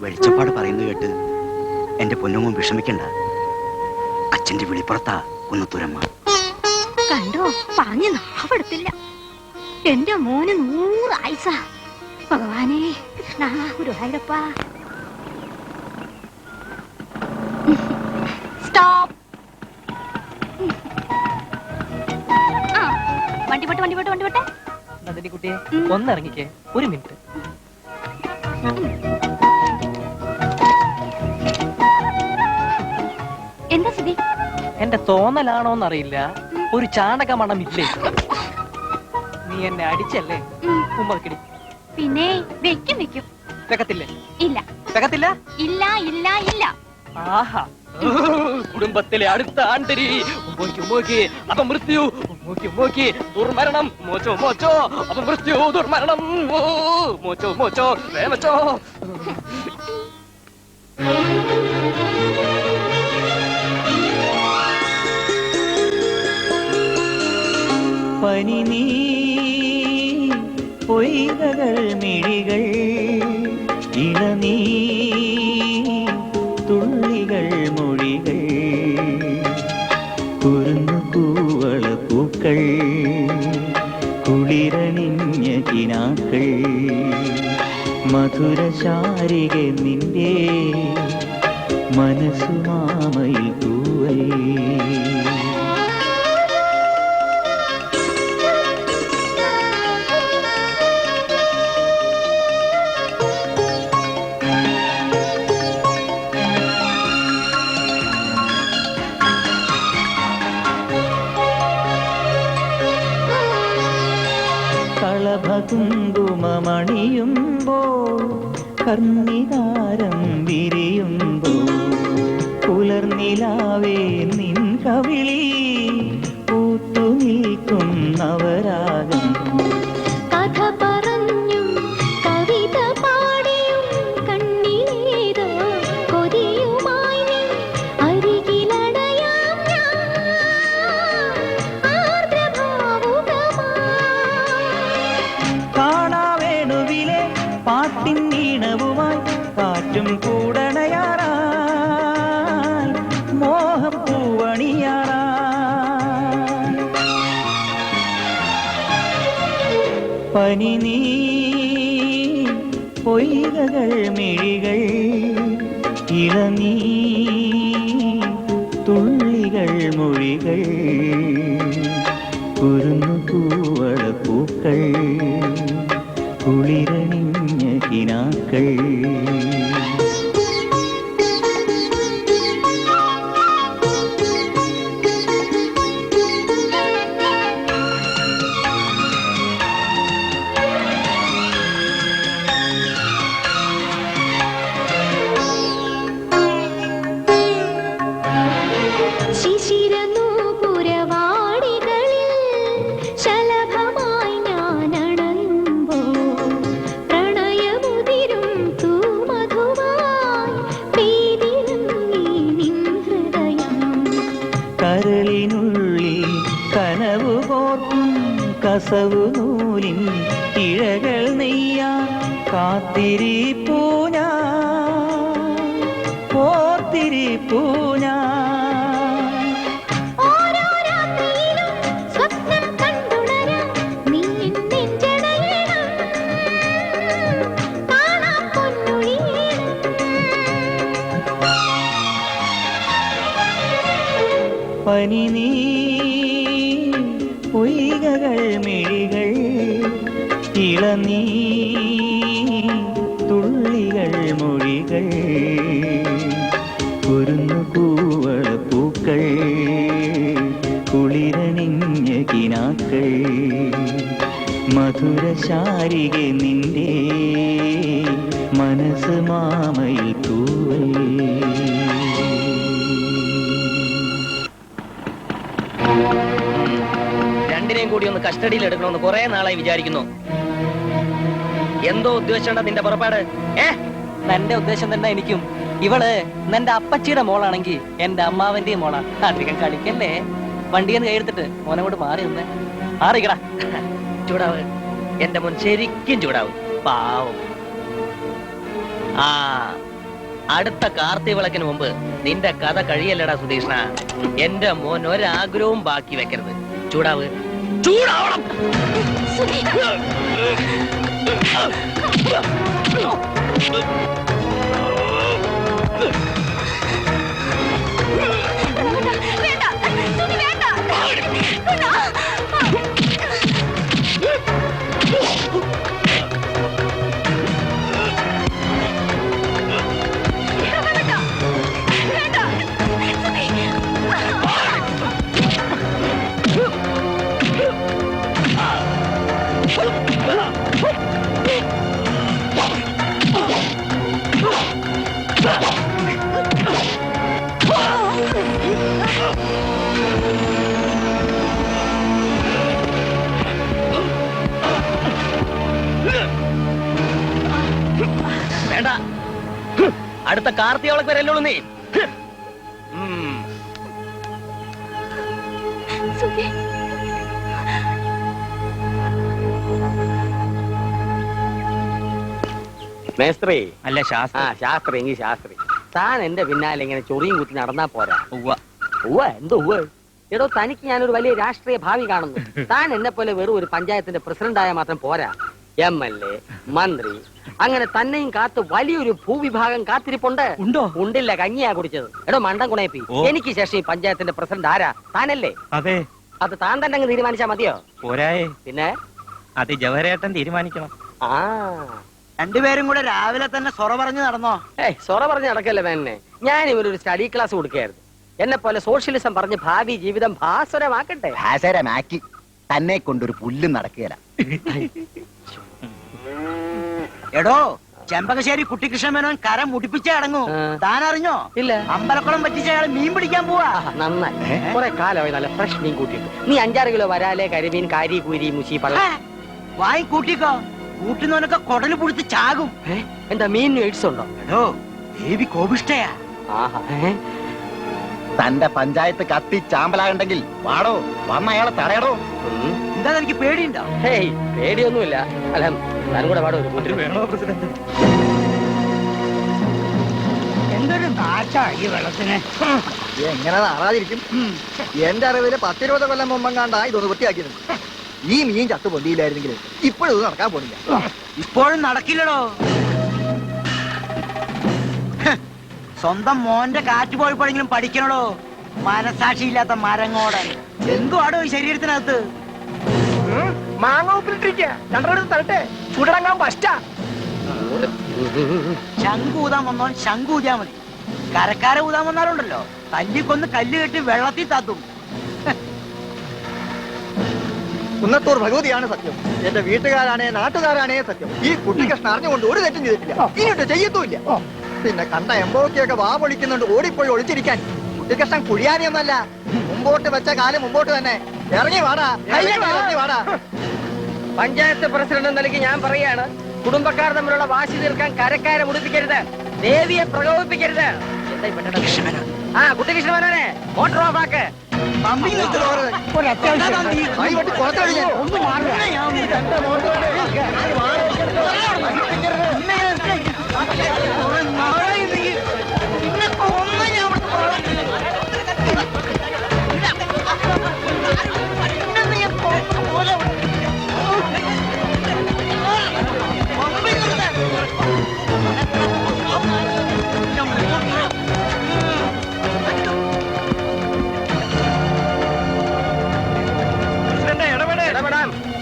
വെളിച്ചപ്പാട് പറയുന്നത് കേട്ട് എന്റെ പൊന്നമ്മ വിഷമിക്കണ്ട. അച്ഛന്റെ വിളിപ്പുറത്താ കുന്നത്തുരമ്മ. കണ്ടോ, പറഞ്ഞു നാവെടുത്തില്ല. എന്റെ മോന് 100 ആയുസ. ഭഗവാനേ കൃഷ്ണ ഗുരുവായൂരപ്പ. സ്റ്റോപ്പ്. വണ്ടി പോട്ടെ വണ്ടി പോട്ടെ വണ്ടി പോട്ടെ. നന്ദിനിക്കുട്ടിയെ, ഒന്നിറങ്ങിക്കേ, 1 മിനിറ്റ്. എന്താ സ്ഥിതി? എന്റെ തോന്നലാണോന്നറിയില്ല, ഒരു ചാണക മണമില്ലേ? നീ എന്നെ അടിച്ചല്ലേ? ഉമ്മക്കിടി. പിന്നെ വെക്കും വെക്കും. വെക്കത്തില്ലേ? ഇല്ല. വെക്കത്തില്ല? ഇല്ല ഇല്ല ഇല്ല. ആഹാ, കുടുംബത്തിലെ അടുത്ത ആണ്ടരി. അപമൃത്യു, ദുർമരണം, മോച്ചോ മോച്ചോ, അപമൃത്യു, ദുർമരണം, മോച്ചോ മോച്ചോ, വേമച്ചോ. പനിനീ പൊയ്കകൾ മിഴികൾ ഇളനീ തുള്ളികൾ മൊഴികൾ കുരുന്നു കൂവള പൂക്കൾ കുളിരണിഞ്ഞ കിനാക്കൾ മധുരശാരിക നിന്റെ മനസ്സുമാമയിൽ തൂവൽ. കളഭകുങ്കുമണിയുമ്പോൾ കർണികാരം വിരിയുമ്പോൾ പുലർനിലാവേ നിൻ കവിളി പൂത്തു നിൽക്കും നവരാഗം കഥ പറഞ്ഞും കവിത പാടിയും കണ്ണിലേതോ കൊതിയുമായി നീ അരികിലടയാം ഞാൻ ആർദ്രഭാവുകമായി. കാണാവേണുവിലെ പാട്ടിൻ ഈണവുമായി കാറ്റും കൂടണയാറായി മോഹം പൂവണിയാറായി പനി നീ പൊയ്കകൾ മിഴികൾ ഇളനീ തുള്ളികൾ മൊഴികൾ കുരുന്നു പൂവള പൂക്കൾ കുളിരണിഞ്ഞ കിനാക്കൾ ശിശിരനൂപുരവാടികളിൽ ശലഭമായി ഞാനണയുമ്പോൾ പ്രണയമുതിരും തൂമധുവായി പെയ്തിറങ്ങി നിൻ ഹൃദയം. കരളിനുള്ളിൽ കനവു കോർക്കും കസവു നൂലിൻ ഇഴകൾ നെയ്യാൻ കാത്തിരിപ്പൂ ഞാൻ ഓർത്തിരിപ്പൂ ഞാൻ ഓരോ രാത്രിയിലും സ്വപ്നം കണ്ടുണരാൻ നീ എൻ നെഞ്ചടയണം. കാണാം പൊന്നൊഴിയണം. പനി നീ പൊയ്കകൾ മിഴികൾ ഇളനീ തുള്ളികൾ മൊഴികൾ കുരുന്നു പൂവള പൂക്കൾ കുളിരണിഞ്ഞ കിനാക്കൾ മധുരശാരിക നിന്റെ മനസ്സ് മാമയിൽ തൂവൽ രണ്ടിനെയും കൂടി ഒന്ന് കസ്റ്റഡിയിൽ എടുക്കണമെന്ന് കുറെ നാളായി വിചാരിക്കുന്നു. എന്തോ ഉദ്ദേശിച്ചണ്ട നിന്റെ പുറപ്പാട്? എന്റെ ഉദ്ദേശം തന്നെ എനിക്കും. ഇവള് നിന്റെ അപ്പച്ചിയുടെ മോളാണെങ്കിൽ എന്റെ അമ്മാവന്റെയും മോളാ. അധികം കളിക്കല്ലേ. വണ്ടിയെന്ന് കൈയെടുത്തിട്ട് മോനെ കൊണ്ട് മാറി നിന്നേ. മാറിക്കടാ. ചൂടാവ് എന്റെ മുൻ ശരിക്കും ചൂടാവ്. പാവം. ആ അടുത്ത കാർത്തി വിളക്കിന് മുമ്പ് നിന്റെ കഥ കഴിയല്ലടാ സുധീഷ്ണ. എന്റെ മോൻ ഒരാഗ്രഹവും ബാക്കി വെക്കരുത്. ചൂടാവ്. ചൂടാവണം. വേണ്ട, സുധി വേണ്ട. വേണ്ട. അടുത്ത കാർത്തികവളക്ക് വരല്ലോ നീ. മേസ്ത്രി അല്ല ശാസ്ത്രി. ശാസ്ത്രി എങ്കിൽ ശാസ്ത്രി. താൻ എന്റെ പിന്നാലെ ഇങ്ങനെ ചൊറിയും കുത്തി നടന്നാ പോരാ. ഉവ്വ. എന്തോ എടോ, തനിക്ക് ഞാനൊരു വലിയ രാഷ്ട്രീയ ഭാവി കാണുന്നു. താൻ എന്നെ പോലെ വെറും ഒരു പഞ്ചായത്തിന്റെ പ്രസിഡന്റായ മാത്രം പോരാ. MLA, മന്ത്രി, അങ്ങനെ തന്നെയും കാത്ത് വലിയൊരു ഭൂവിഭാഗം കാത്തിരിപ്പുണ്ട്. ഉണ്ടോ? ഉണ്ടില്ല, കഞ്ഞിയാ കുടിച്ചത്. എടോ മണ്ടൻ കുണയപ്പി, എനിക്ക് ശേഷം ഈ പഞ്ചായത്തിന്റെ പ്രസിഡന്റ് ആരാ? താനല്ലേ? അതെ. അത് താൻ തന്നെ അങ്ങ് തീരുമാനിച്ചാ മതിയോ? പോരായേ, പിന്നെ അത് ജവഹരേട്ടൻ തീരുമാനിക്കണം. ആ രണ്ടുപേരും കൂടെ രാവിലെ തന്നെ സൊറ പറഞ്ഞു നടന്നോ? സൊറ പറഞ്ഞ് നടക്കല്ലേ തന്നെ. ഞാൻ ഇവരൊരു സ്റ്റഡി ക്ലാസ് കൊടുക്കുകയായിരുന്നു. എന്നെ പോലെ സോഷ്യലിസം പറഞ്ഞ് ഭാവി ജീവിതം ഭാസുരമാക്കട്ടെ. ഭാസുരമാക്കി. തന്നെ കൊണ്ടൊരു പുല്ലും നടക്കുകയില്ല. എടോ ചെമ്പകശ്ശേരി കുട്ടിക്കൃഷ്ണ മേനോൻ കര മുടിപ്പിച്ചേ അടങ്ങൂ. താൻ അറിഞ്ഞോ? ഇല്ല. അമ്പലക്കുളം പറ്റിച്ച അയാൾ മീൻ പിടിക്കാൻ പോവാ. നന്നായി കുറെ കാലമായി നല്ല ഫ്രഷ് മീൻ കൂട്ടിയിട്ട്. നീ 5-6 കിലോ വരാലെ കരിമീൻ കാരി കൂരി മുച്ചി പള്ള വാങ്ങി കൂട്ടിക്കോ. കൂട്ടുന്നവനൊക്കെ കൊടല് പുടിച്ച് ചാകും. എന്താ മീൻ എയ്ഡ്സ് ഉണ്ടോ? എടോ ദേവി കോപിഷ്ടയാ. തന്റെ പഞ്ചായത്ത് കത്തി ചാമ്പലാകണ്ടെങ്കിൽ വാടോ, വന്ന അയാളെ തടയടോ. എന്താ എനിക്ക് പേടിയുണ്ടോ? ഹേയ് പേടിയൊന്നുമില്ല. അല്ല ഞാനും കൂടെ പാടോ വേണോ പ്രസിഡന്റ്? എന്തൊരു നാശാ ഈ വെള്ളത്തിന്. എങ്ങനെ നാറാതിരിക്കും? എന്റെ അറിവില് 10-20 കൊല്ലം മുമ്പെങ്ങാണ്ടാ ഇതൊന്ന് വൃത്തിയാക്കിയിരുന്നു. ഈ മീൻ ചത്തു പൊന്തിയില്ലായിരുന്നെങ്കിൽ ഇപ്പോഴും ഇത് നടക്കാൻ പോണില്ല. ഇപ്പോഴും നടക്കില്ലടോ. സ്വന്തം മോന്റെ കാറ്റ് പോയപ്പോഴെങ്കിലും പഠിക്കണടോ. മനസാക്ഷിയില്ലാത്ത മരങ്ങോടൻ. എന്തുവാടോ ഈ ശരീരത്തിനകത്ത്? മാങ്ങ ഉപ്പിലിട്ടിരിക്കുക. രണ്ടെടുത്ത് തരട്ടെ, ചൂടടങ്ങാൻ പറ്റാ. ശംഖൂതാൻ വന്നോൻ ശംഖൂതിയാ മതി. കരക്കാരെ ഊതാൻ വന്നാലുണ്ടല്ലോ തല്ലിക്കൊന്ന് കല്ല് കെട്ടി വെള്ളത്തിൽ താത്തും. കുന്നത്തൂർ ഭഗവതിയാണ് സത്യം. എന്റെ വീട്ടുകാരാണേ നാട്ടുകാരാണേ സത്യം. ഈ കുട്ടിക്കൃഷ്ണൻ അറിഞ്ഞുകൊണ്ട് ഒരു തെറ്റും ചെയ്തിട്ടില്ല, ഇനിയിട്ട് ചെയ്യത്തുമില്ല. പിന്നെ കണ്ട എംബോക്കിയൊക്കെ വാ പൊളിക്കുന്നുണ്ട് ഓടിപ്പോയി ഒളിച്ചിരിക്കാൻ. കുട്ടിക്കൃഷ്ണൻ കുഴിയാനിയൊന്നല്ല. മുമ്പോട്ട് വെച്ച കാലം മുമ്പോട്ട് തന്നെ. ഇറങ്ങി വാടാ, ഇറങ്ങി വാടാ. പഞ്ചായത്ത് പ്രസിഡന്റ് എന്ന നിലയ്ക്ക് ഞാൻ പറയാണ്, കുടുംബക്കാർ തമ്മിലുള്ള വാശി തീർക്കാൻ കരക്കാരെ മുടിപ്പിക്കരുത്, ദേവിയെ പ്രകോപിപ്പിക്കരുത്. ആ കുട്ടികൃഷ്ണനെ മോട്ടോർ ഓഫ് ആക്ക്. ഒരു അത്യാവശ്യം ഒന്ന് മാറുക.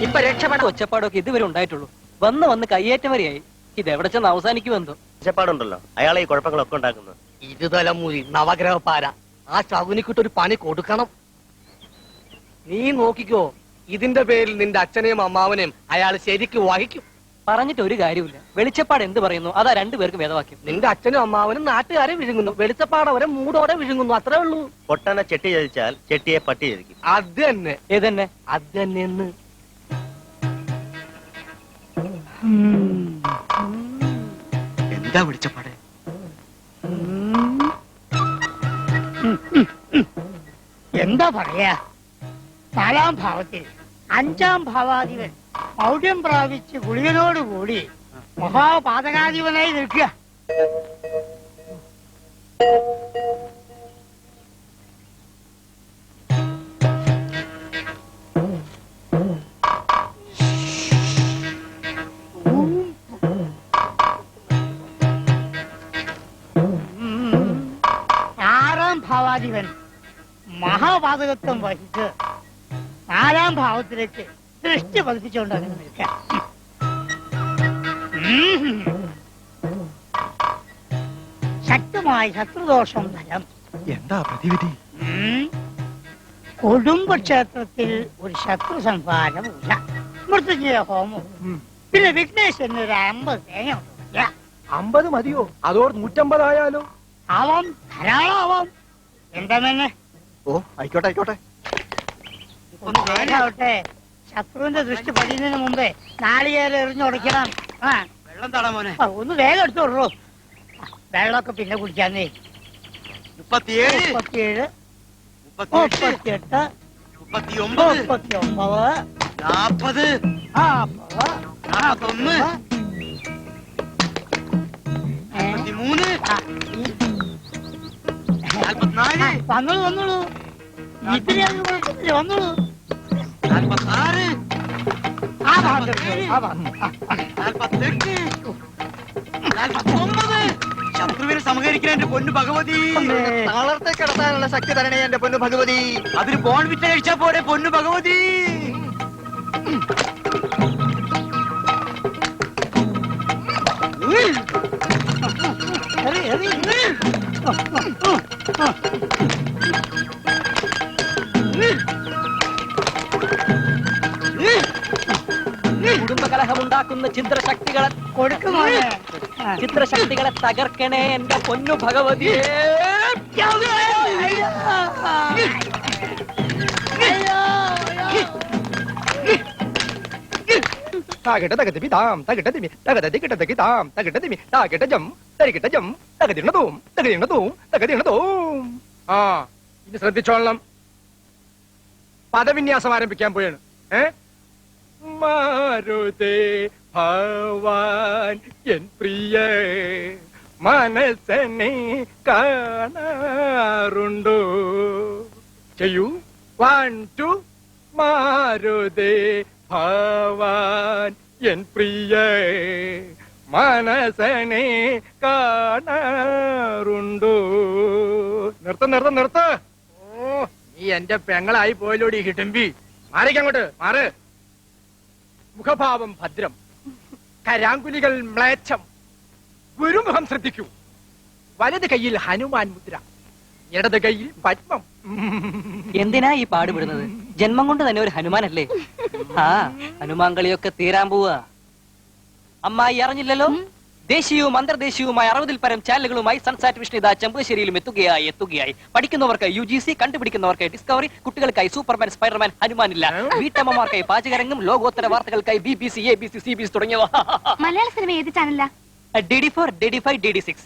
ഇപ്പൊ രക്ഷപ്പെട്ട ഒച്ചപ്പാടൊക്കെ ഇതുവരെ ഉണ്ടായിട്ടുള്ളൂ. വന്ന് കയ്യേറ്റം വരെയായി. ഇതെവിടെ ചെന്ന് അവസാനിക്കുമെന്തോ. ഒച്ചപ്പാടുണ്ടല്ലോ, അയാളെ ഈ കുഴപ്പങ്ങളൊക്കെ ഉണ്ടാക്കുന്നത്. ഇരുതലമുരി നവഗ്രഹപ്പാര. ആ ശകുനിക്കിട്ടൊരു പണി കൊടുക്കണം. നീ നോക്കിക്കോ, ഇതിന്റെ പേരിൽ നിന്റെ അച്ഛനെയും അമ്മാവനെയും അയാൾ ശരിക്ക് വഹിക്കും. പറഞ്ഞിട്ട് ഒരു കാര്യമില്ല. വെളിച്ചപ്പാട് എന്ത് പറയുന്നു അതാ രണ്ടുപേർക്കും വേദവാക്യം. നിന്റെ അച്ഛനും അമ്മാവനും നാട്ടുകാരെ വിഴുങ്ങുന്നു, വെളിച്ചപ്പാടവരെ മൂടോടെ വിഴുങ്ങുന്നു. അത്രേ ഉള്ളൂ. പൊട്ടനെ ചെട്ടി ചതിച്ചാൽ ചെട്ടിയെ പട്ടി ചതിക്കും. അത് തന്നെ, ഏതന്നെ അത് തന്നെ. എന്താ വിളിച്ചപ്പാടെ? എന്താ പറയാ, 4-ാം ഭാവത്തിൽ 5-ാം ഭാവാധിപൻ മൗഢ്യം പ്രാപിച്ച് ഗുളികനോടുകൂടി മഹാപാതകാധിപനായി നിൽക്കുക. ഭാവാധിപൻ മഹാപാതകത്വം വഹിച്ച് 4-ാം ഭാവത്തിലേക്ക് ദൃഷ്ടി പതിപ്പിച്ചുകൊണ്ട് അങ്ങനെ നിൽക്കാം. ശക്തമായ ശത്രുദോഷം ഫലം. എന്താ പ്രതിവിധി? കുടുംബക്ഷേത്രത്തിൽ ഒരു ശത്രു സംഹാര പൂജ, മൃത്യുഞ്ജയ ഹോമം, പിന്നെ വിഘ്നേശ്വരന് ഒരു 50 തേങ്ങ കൊടുക്കുക. 50 മതിയോ? അതോ 150 ആയാലോ? ആവാം, ധാരാളം ആവാം. എന്താ തന്നെ? ഓ ആയിക്കോട്ടെ ആയിക്കോട്ടെ. ഒന്ന് വേഗാവട്ടെ. ശത്രുവിന്റെ ദൃഷ്ടി പതിയുന്നതിന് മുമ്പേ നാളികേരം എറിഞ്ഞുടയ്ക്കണം. ആ വെള്ളം തടാ മോനെ. ഒന്ന് വേഗം എടുത്തോളൂ. വെള്ളമൊക്കെ പിന്നെ കുടിക്കാന്നേ. 37, 37, 38, 38, 39, 39, 40, 41, 43, 44, വന്നോളൂ. ഇത്തിരി അത് കുഴപ്പമില്ല, വന്നോളൂ. 46, ആ ഭാഗം, ആ ഭാഗം. 48, 49. ശത്രുവിനെ സമകരിക്കാൻ എന്റെ പൊന്നു ഭഗവതി. താളത്തെ കിടത്താനുള്ള ശക്തി തരണേ എന്റെ പൊന്നു ഭഗവതി. അതിന് ബോൺ വിറ്റ കഴിച്ചാ പോരെ പൊന്നു ഭഗവതി. എറി, എറി. കുടുംബകലഹമുണ്ടാക്കുന്ന ചിത്രശക്തികളെ കൊടുക്കുമോനെ ചിത്രശക്തികളെ തകർക്കണേ എന്റെ പൊന്നു ഭഗവതിയെ. താകിട്ട തകതി പിതാം തകിട്ട തിമി തകത തികിട്ട തകിതാം തകിട്ട തിമി താകിട്ട ജം തരികിട്ട ജം തകതിണതോം തകതിണതോം തകതിണതോം. ആ ഇനി ശ്രദ്ധിച്ചോളണം. പദവിന്യാസം ആരംഭിക്കാൻ പോയാണ്. മാരുതേ ഭവാൻ എൻ പ്രിയ മനസ്സനെ കാണാറുണ്ടോ? ചെയ്യൂ. 1 2 മാരുതേ ഭവാൻ എൻ പ്രിയ മനസ്സനെ കാണാറുണ്ടോ? നിർത്ത. ഓ നീ എന്റെ പെങ്ങളായി പോയല്ലോടി കിട്ടുമ്പി. മാറിക്കങ്ങോട്ട് മാറ്. മുഖഭാവം ഭദ്രം, കരാങ്കുലികൾ മ്ലേച്ഛം. ഗുരുമുഖം ശ്രദ്ധിക്കൂ. വലത് കൈയിൽ ഹനുമാൻ മുദ്ര, ഇടത് കൈയിൽ പത്മം. എന്തിനാ ഈ പാടുപെടുന്നത്? ജന്മം കൊണ്ട് തന്നെ ഒരു ഹനുമാനല്ലേ? ആ ഹനുമാൻ കളിയൊക്കെ തീരാൻ പോവാ. അമ്മായി അറിഞ്ഞില്ലല്ലോ? ദേശീയവും അന്തർദേശീയവുമായ 60-ൽ പരം ചാനലുകളുമായി സൺസാറ്റ് വിഷ്ണു ഇതാ ചെമ്പശ്ശേരിയിലും എത്തുകയായി. പഠിക്കുന്നവർക്ക് UGC, കണ്ടുപിടിക്കുന്നവർക്ക് ഡിസ്കവറി, കുട്ടികൾക്കായി സൂപ്പർമാൻ, സ്പൈഡർമാൻ, ഹനുമാൻ ഇല്ല. വീട്ടമ്മമാർക്കായി പാചകരംഗം, ലോകോത്തര വാർത്തകൾക്കായി BBC, ABC, CBS തുടങ്ങിയവ. മലയാള സിനിമ ഏത് ചാനലാ? DD4, DD5, DD6.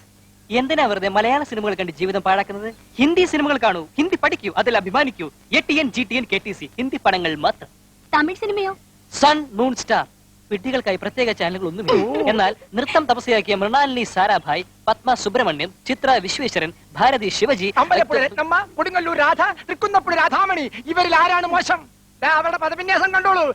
എന്തിനാ വെറുതെ മലയാള സിനിമകൾ കണ്ട് ജീവിതം പാഴാക്കുന്നത്? ഹിന്ദി സിനിമകൾ കാണൂ, ഹിന്ദി പഠിക്കൂ, അതിൽ അഭിമാനിക്കൂ. ATN, GTN, KTC ഹിന്ദി പടങ്ങൾ മാത്രം. തമിഴ് സിനിമയോ? Sun, moon, star. വിഡ്ഢികൾക്കായി പ്രത്യേക ചാനലുകൾ ഒന്നുമില്ല. എന്നാൽ നൃത്തം തപസ്യയാക്കിയ മൃണാലിനി സാരാഭായ്, പത്മ സുബ്രഹ്മണ്യം, ചിത്ര വിശ്വേശ്വരൻ, ഭാരതി ശിവജി, അമ്പലപ്പുഴ രത്നമ്മ, കൊടുങ്ങല്ലൂർ രാധ, തൃക്കുന്നപ്പുഴ രാധാമണി, ഇവരിൽ ആരാണ് മോശം? അവരുടെ പദവിന്യാസം കണ്ടോളൂ.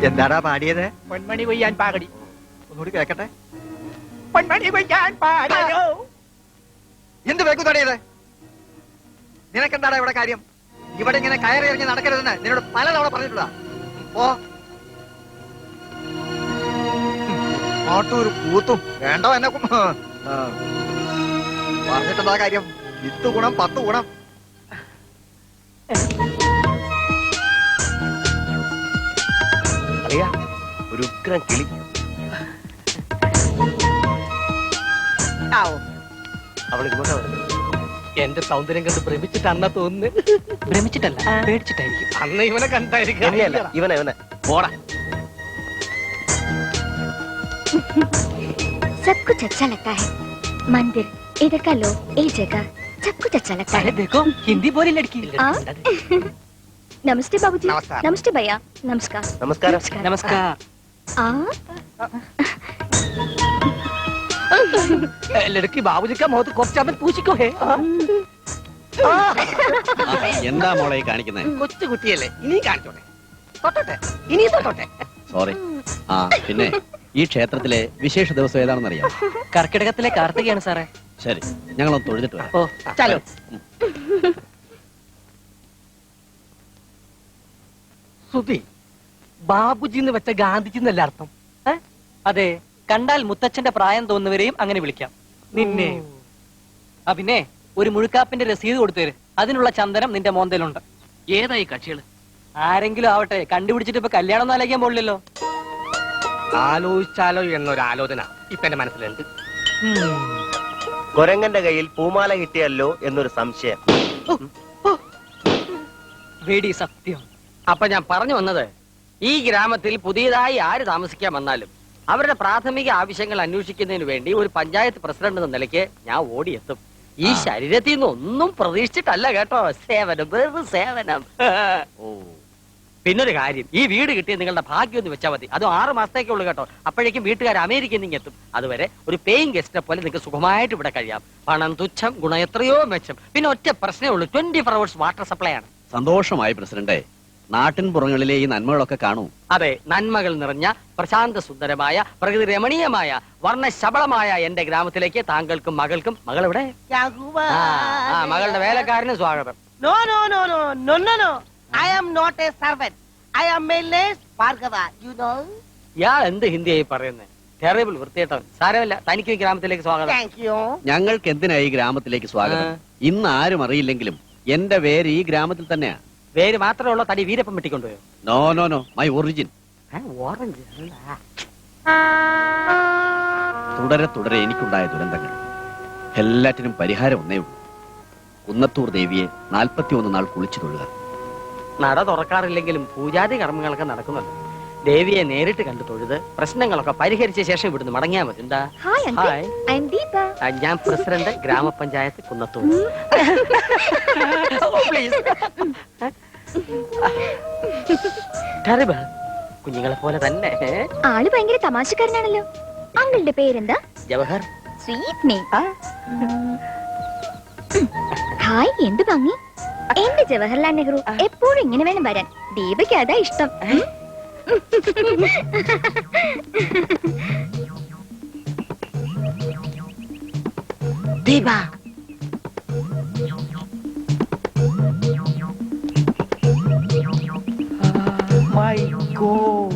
എന്താടാ പാടിയത്? പൊന്മണി കൊയ്യാൻ പാകടി. ഒന്നുകൂടി കേക്കട്ടെ. പൊന്മണി കൊയ്യാൻ പാടോ. എന്ത് വേക്കു തടയത്? നിനക്കെന്താടാ ഇവിടെ കാര്യം? ഇവിടെ ഇങ്ങനെ കയറി ഇറങ്ങി നടക്കരുതെന്ന് നിന്നോട് പലതവണ പറഞ്ഞിട്ടുള്ളതാ. ഓ ആട്ടൂര് കൂത്തും വേണ്ടോ എന്നെ പറഞ്ഞിട്ടെന്താ കാര്യം? 10 ഗുണം 10 ഗുണം. അറിയാ ഒരു ഉഗ്രം കിളി. അവൾ ഇങ്ങോട്ടാ വരുന്നത്. എന്റെ സൗന്ദര്യം കണ്ട് ഭ്രമിച്ചിട്ടാണെന്നാ തോന്നുന്നു. ഭ്രമിച്ചിട്ടല്ല, പേടിച്ചിട്ടായിരിക്കും. അന്ന് ഇവനെ കണ്ടായിരിക്കും. ഇവനെ പോടാ. सब कुछ अच्छा लगता है. मंदिर, इधर का लोग, ये जगह, सब कुछ अच्छा लगता है. देखो हिंदी बोली लड़की. नमस्ते बाबूजी. नमस्कार. नमस्ते भैया. नमस्कार. നമസ്കാരം. नमस्कार. ലड़की बाबूजी का मुंह तो कोप चावल पूछ को है. എന്താ മോളെ കാണിക്കുന്നത്? കൊച്ചു കുട്ടിയല്ലേ, ഇനി കാണിച്ചോട്ടെ. തൊട്ടോട്ടെ, ഇനി തൊട്ടോട്ടെ. സോറി. ആ പിന്നെ ഈ ക്ഷേത്രത്തിലെ വിശേഷ ദിവസം ഏതാണെന്ന് അറിയാം? കർക്കിടകത്തിലെ കാർത്തികയാണ് സാറേ. ശരി, ഞങ്ങളൊന്ന് തൊഴുതിട്ട് വരാം. ഓ ചലോ. സുധി, ബാബുജി എന്ന് വെച്ച ഗാന്ധിജി എന്നല്ല അർത്ഥം? അതെ, കണ്ടാൽ മുത്തച്ഛന്റെ പ്രായം തോന്നുന്നവരെയും അങ്ങനെ വിളിക്കാം. നിന്നെ പിന്നെ ഒരു മുഴുക്കാപ്പിന്റെ രസീത് കൊടുത്തേര്. അതിനുള്ള ചന്ദനം നിന്റെ മോന്തയിലുണ്ട്. ഏതായി കക്ഷികള്? ആരെങ്കിലും ആവട്ടെ, കണ്ടുപിടിച്ചിട്ട് ഇപ്പൊ കല്യാണം ഒന്നും ആലോചിക്കാൻ പോലില്ലല്ലോ. ആലോചിച്ചാലോ എന്നൊരാലോചന ഇപ്പൊ എന്റെ മനസ്സിലുണ്ട്. കൊരങ്ങന്റെ കയ്യിൽ പൂമാല കിട്ടിയല്ലോ എന്നൊരു സംശയം. വേടി സത്യം. അപ്പൊ ഞാൻ പറഞ്ഞു വന്നത്, ഈ ഗ്രാമത്തിൽ പുതിയതായി ആര് താമസിക്കാൻ വന്നാലും അവരുടെ പ്രാഥമിക ആവശ്യങ്ങൾ അന്വേഷിക്കുന്നതിന് വേണ്ടി ഒരു പഞ്ചായത്ത് പ്രസിഡന്റ് എന്ന നിലയ്ക്ക് ഞാൻ ഓടിയെത്തും. ഈ ശരീരത്തിൽ നിന്ന് ഒന്നും പ്രതീക്ഷിച്ചിട്ടല്ല കേട്ടോ. സേവനം, വെറും സേവനം. ഓ പിന്നൊരു കാര്യം, ഈ വീട് കിട്ടിയ നിങ്ങളുടെ ഭാഗ്യം ഒന്ന് വെച്ചാൽ മതി. അതും 6 മാസത്തേക്കുള്ളൂ കേട്ടോ. അപ്പോഴേക്കും വീട്ടുകാർ അമേരിക്കയിൽ നിന്ന് എത്തും. അതുവരെ ഒരു പേയിങ് ഗസ്റ്റിനെ പോലെ നിങ്ങൾക്ക് സുഖമായിട്ട് ഇവിടെ കഴിയാം. പണം തുച്ഛം, ഗുണം എത്രയോ മെച്ചം. പിന്നെ ഒറ്റ പ്രശ്നമേ ഉള്ളൂ, 24 hours വാട്ടർ സപ്ലൈ ആണ്. സന്തോഷമായി പ്രസിഡന്റെ. നാട്ടിൻ പുറങ്ങളിലെ ഈ നന്മകളൊക്കെ കാണൂ. അതെ, നന്മകൾ നിറഞ്ഞ പ്രശാന്ത സുന്ദരമായ പ്രകൃതി രമണീയമായ വർണ്ണശബളമായ എന്റെ ഗ്രാമത്തിലേക്ക് താങ്കൾക്കും മകൾക്കും, മകളെവിടെ? മകളുടെ വേലക്കാരന് സ്വാഗതം. No, no, no, no, no, no, no. I am not a servant. I am a nurse, Bhargava. You know? ഇയാൾ എന്ത് ഹിന്ദിയായി പറയുന്നത്? ടെറിബിൾ വൃത്തിയേട്ടവൻ. സാരമില്ല, തനിക്ക് ഈ ഗ്രാമത്തിലേക്ക് സ്വാഗതം. Thank you. ഞങ്ങൾക്ക് എന്തിനാ ഈ ഗ്രാമത്തിലേക്ക് സ്വാഗതം? ഇന്ന് ആരും അറിയില്ലെങ്കിലും എന്റെ പേര് ഈ ഗ്രാമത്തിൽ തന്നെയാ. പേര് മാത്രമേ ഉള്ളൂ, തടി വീരപ്പം വെട്ടിക്കൊണ്ടുപോയോ? No no no, my origin. Orange തുടരെ തുടരെ എനിക്കുണ്ടായ ദുരന്തങ്ങൾ എല്ലാറ്റിനും പരിഹാരം ഒന്നേ ഉള്ളൂ. കുന്നത്തൂർ ദേവിയെ 41 നാൾ കുളിച്ചു തൊഴുക. നട തുറക്കാറില്ലെങ്കിലും പൂജാതി കർമ്മങ്ങളൊക്കെ നടക്കുന്നുണ്ട്. ദേവിയെ നേരിട്ട് കണ്ടു തൊഴുത് പ്രശ്നങ്ങളൊക്കെ പരിഹരിച്ച ശേഷം ഇവിടുന്ന് മടങ്ങിയാ മതി. എന്താ? Hi uncle, hi. I am Deepa. ഞാൻ പ്രസിഡന്റ്, ഗ്രാമപഞ്ചായത്ത് കുന്നത്തൂർ. ടെറിബിൾ, കുഞ്ഞുങ്ങളെ പോലെ തന്നെ. ആള് ഭയങ്കര തമാശക്കാരനാണല്ലോ. അങ്കിളുടെ പേരെന്താ? ജവഹർ. Sweet name. ഹായ്, എന്ത് ഭംഗി. എന്റെ ജവഹർലാൽ നെഹ്റു എപ്പോഴും ഇങ്ങനെ വേണം വരാൻ. ദീപയ്ക്ക് അതാ ഇഷ്ടം. Deepa, My God.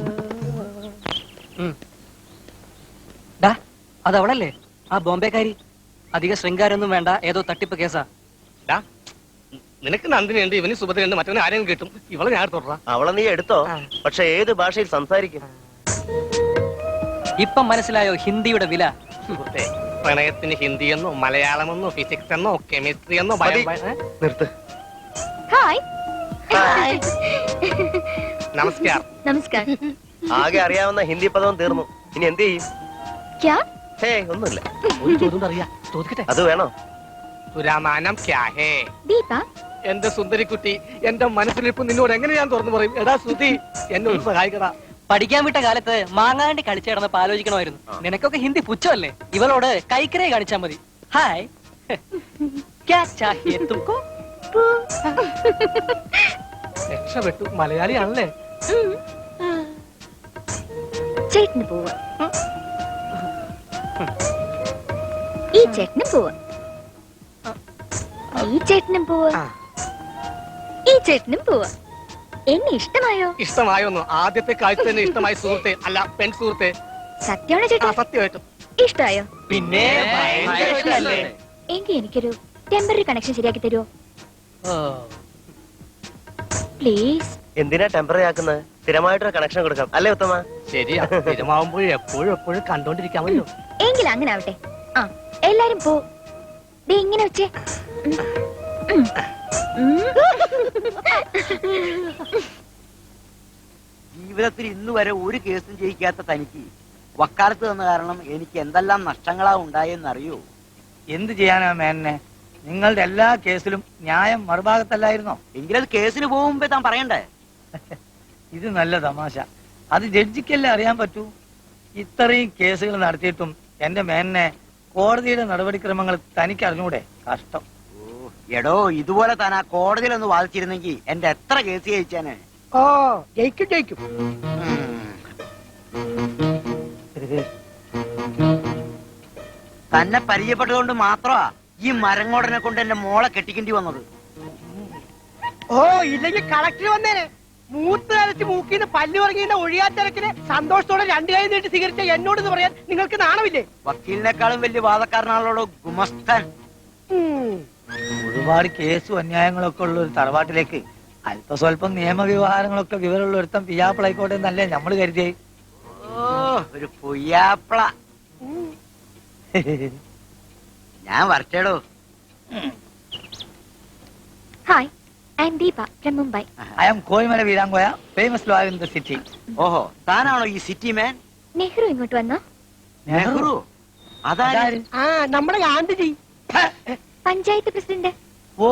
അത് അവളല്ലേ, ആ ബോംബെക്കാരി? അധിക ശൃംഗാരൊന്നും വേണ്ട, ഏതോ തട്ടിപ്പ് കേസാ. നിനക്ക് നന്ദിനിയുണ്ട്, ഇവന് സുഭദ്രയുണ്ട്, മറ്റവന് ആരെയും കിട്ടും. ഇവളെ ഞാൻ തുടരാ. അവളെ നീ എടുത്തോ, പക്ഷെ ഏത് ഭാഷയിൽ സംസാരിക്കും? ഇപ്പം മനസ്സിലായോ ഹിന്ദിയുടെ വില? സുഹൃത്തെ, പ്രണയത്തിന് ഹിന്ദിയെന്നോ മലയാളമെന്നോ ഫിസിക്സ് എന്നോ കെമിസ്ട്രി എന്നോ മതി. നിർത്ത്. ഹായ്. നമസ്കാരം. നമസ്കാരം. ആകെ അറിയാവുന്ന ഹിന്ദി പദവും തീർന്നു. ഇനി എന്ത് ചെയ്യും? ക്യാ? ഹേ, ഒന്നുമില്ല. ഒരു ചോദ്യം അറിയാം, ചോദിക്കട്ടെ? അത് വേണോ? തുരാമാനം ക്യാ ഹേ? ദീപ, എന്റെ സുന്ദരിക്കുട്ടി, എന്റെ മനസ്സിലിപ്പ് നിന്നോട് എങ്ങനെ ഞാൻ തുറന്നു പറയും? എടാ ശ്രുതി, എന്നെ ഒന്ന് സഹായിക്കടാ. പഠിക്കാൻ വിട്ട കാലത്ത് മാങ്ങാണ്ടി കളിച്ചു കിടന്നപ്പോ ആലോചിക്കണമായിരുന്നു. നിനക്കൊക്കെ ഹിന്ദി പുച്ഛമല്ലേ? ഇവളോട് കൈക്കരേ കാണിച്ചാ മതി. ഹായ്, ക്യാ ചാഹിയേ തുംകോ? രക്ഷപ്പെട്ടു, മലയാളിയാണല്ലേ? ചേട്ടന് പോവാ. ഈ ചേട്ടനും പോവാ. ഈ ചേട്ടനും പോവാ. ഈ ചേട്ടനും പോവാ. എന്നെ ഇഷ്ടമായോ? ഇഷ്ടമായോന്നു? ആദ്യത്തെ കാഴ്ച തന്നെ ഇഷ്ടമായി സുഹൃത്തെ, അല്ല പെൺ സുഹൃത്തെ. സത്യമാണോ ചേട്ടാ? സത്യമായിട്ടും. ഇഷ്ടമായോ? പിന്നെ ഭയങ്കര ഇഷ്ടമല്ലേ? എങ്കിൽ എനിക്കൊരു ടെമ്പററി കണക്ഷൻ ശരിയാക്കി തരുമോ പ്ലീസ്? എന്തിനാ ടെമ്പററി ആക്കുന്നത്? സ്ഥിരമായിട്ടൊരു കണക്ഷൻ കൊടുക്കാം, അല്ലേ ഉത്തമ? ശരിയാ, സ്ഥിരമാവുമ്പോൾ എപ്പോഴും എപ്പോഴും കണ്ടോണ്ടിരിക്കാമല്ലോ. എങ്കിൽ അങ്ങനെ ആവട്ടെ. ആ, എല്ലാരും പോ. ദേ ഇങ്ങനെ വെച്ചേ. ജീവിതത്തിൽ ഇന്ന് വരെ ഒരു കേസും ജയിക്കാത്ത തനിക്ക് വക്കാലത്ത് തന്ന കാരണം എനിക്ക് എന്തെല്ലാം നഷ്ടങ്ങളാ ഉണ്ടായെന്നറിയോ? എന്ത് ചെയ്യാനാ മേനെ? നിങ്ങളുടെ എല്ലാ കേസിലും ന്യായം മറുഭാഗത്തല്ലായിരുന്നോ? എങ്കിലത് കേസിന് പോകുമ്പോ താൻ പറയണ്ടേ? ഇത് നല്ല തമാശ. അത് ജഡ്ജിക്കല്ലേ അറിയാൻ പറ്റൂ. ഇത്രയും കേസുകൾ നടത്തിയിട്ടും എന്റെ മേനെ കോടതിയുടെ നടപടിക്രമങ്ങൾ തനിക്ക് അറിഞ്ഞൂടെ? കഷ്ടം. എടോ, ഇതുപോലെ താൻ ആ കോടതിയിലൊന്ന് വാദിച്ചിരുന്നെങ്കിൽ എന്റെ എത്ര കേസ് ജയിച്ചാന്. ഓ, ജയിക്കും ജയിക്കും. തന്നെ പരിചയപ്പെട്ടതുകൊണ്ട് മാത്രമാ ഈ മരങ്ങോടനെ കൊണ്ട് എന്റെ മോളെ കെട്ടിക്കേണ്ടി വന്നത്. ഓ, ഇല്ലെങ്കിൽ കളക്ടർ വന്നേനെ. മൂത്ത് അരച്ച് മൂക്കിന്ന് പല്ലു ഇറങ്ങിയ ഒഴിയാത്തിരക്കിന് സന്തോഷത്തോടെ രണ്ടു കൈ നീട്ടി സ്വീകരിച്ച എന്നോട് പറയാൻ നിങ്ങൾക്ക് നാണമില്ലേ? വക്കീലിനേക്കാളും വലിയ വാദക്കാരനാണല്ലോ ഗുമസ്തൻ. ഒരുപാട് കേസും അന്യായങ്ങളൊക്കെ ഉള്ള ഒരു തറവാട്ടിലേക്ക് അല്പസ്വല്പം നിയമവ്യവഹാരങ്ങളൊക്കെ വിവരമുള്ള ഒരുത്തം പിയാപ്പിളായിക്കോട്ടെ എന്നല്ലേ നമ്മൾ കരുതിയേ. ഓ, ഒരു പുയ്യാപ്പിള. ഞാൻ വരച്ചേടോ. Hi, I am Deepa from Mumbai. I am Koyimala Veerankoya, famous lawyer in the city. ഓഹോ, താനാണോ ഈ സിറ്റി മാൻ? നെഹ്റു ഇങ്ങോട്ട് വന്നോ? നെഹ്റു? അതാര്? ആ, നമ്മുടെ ഗാന്ധിജി. പഞ്ചായത്ത് പ്രസിഡന്റ്. ഓ,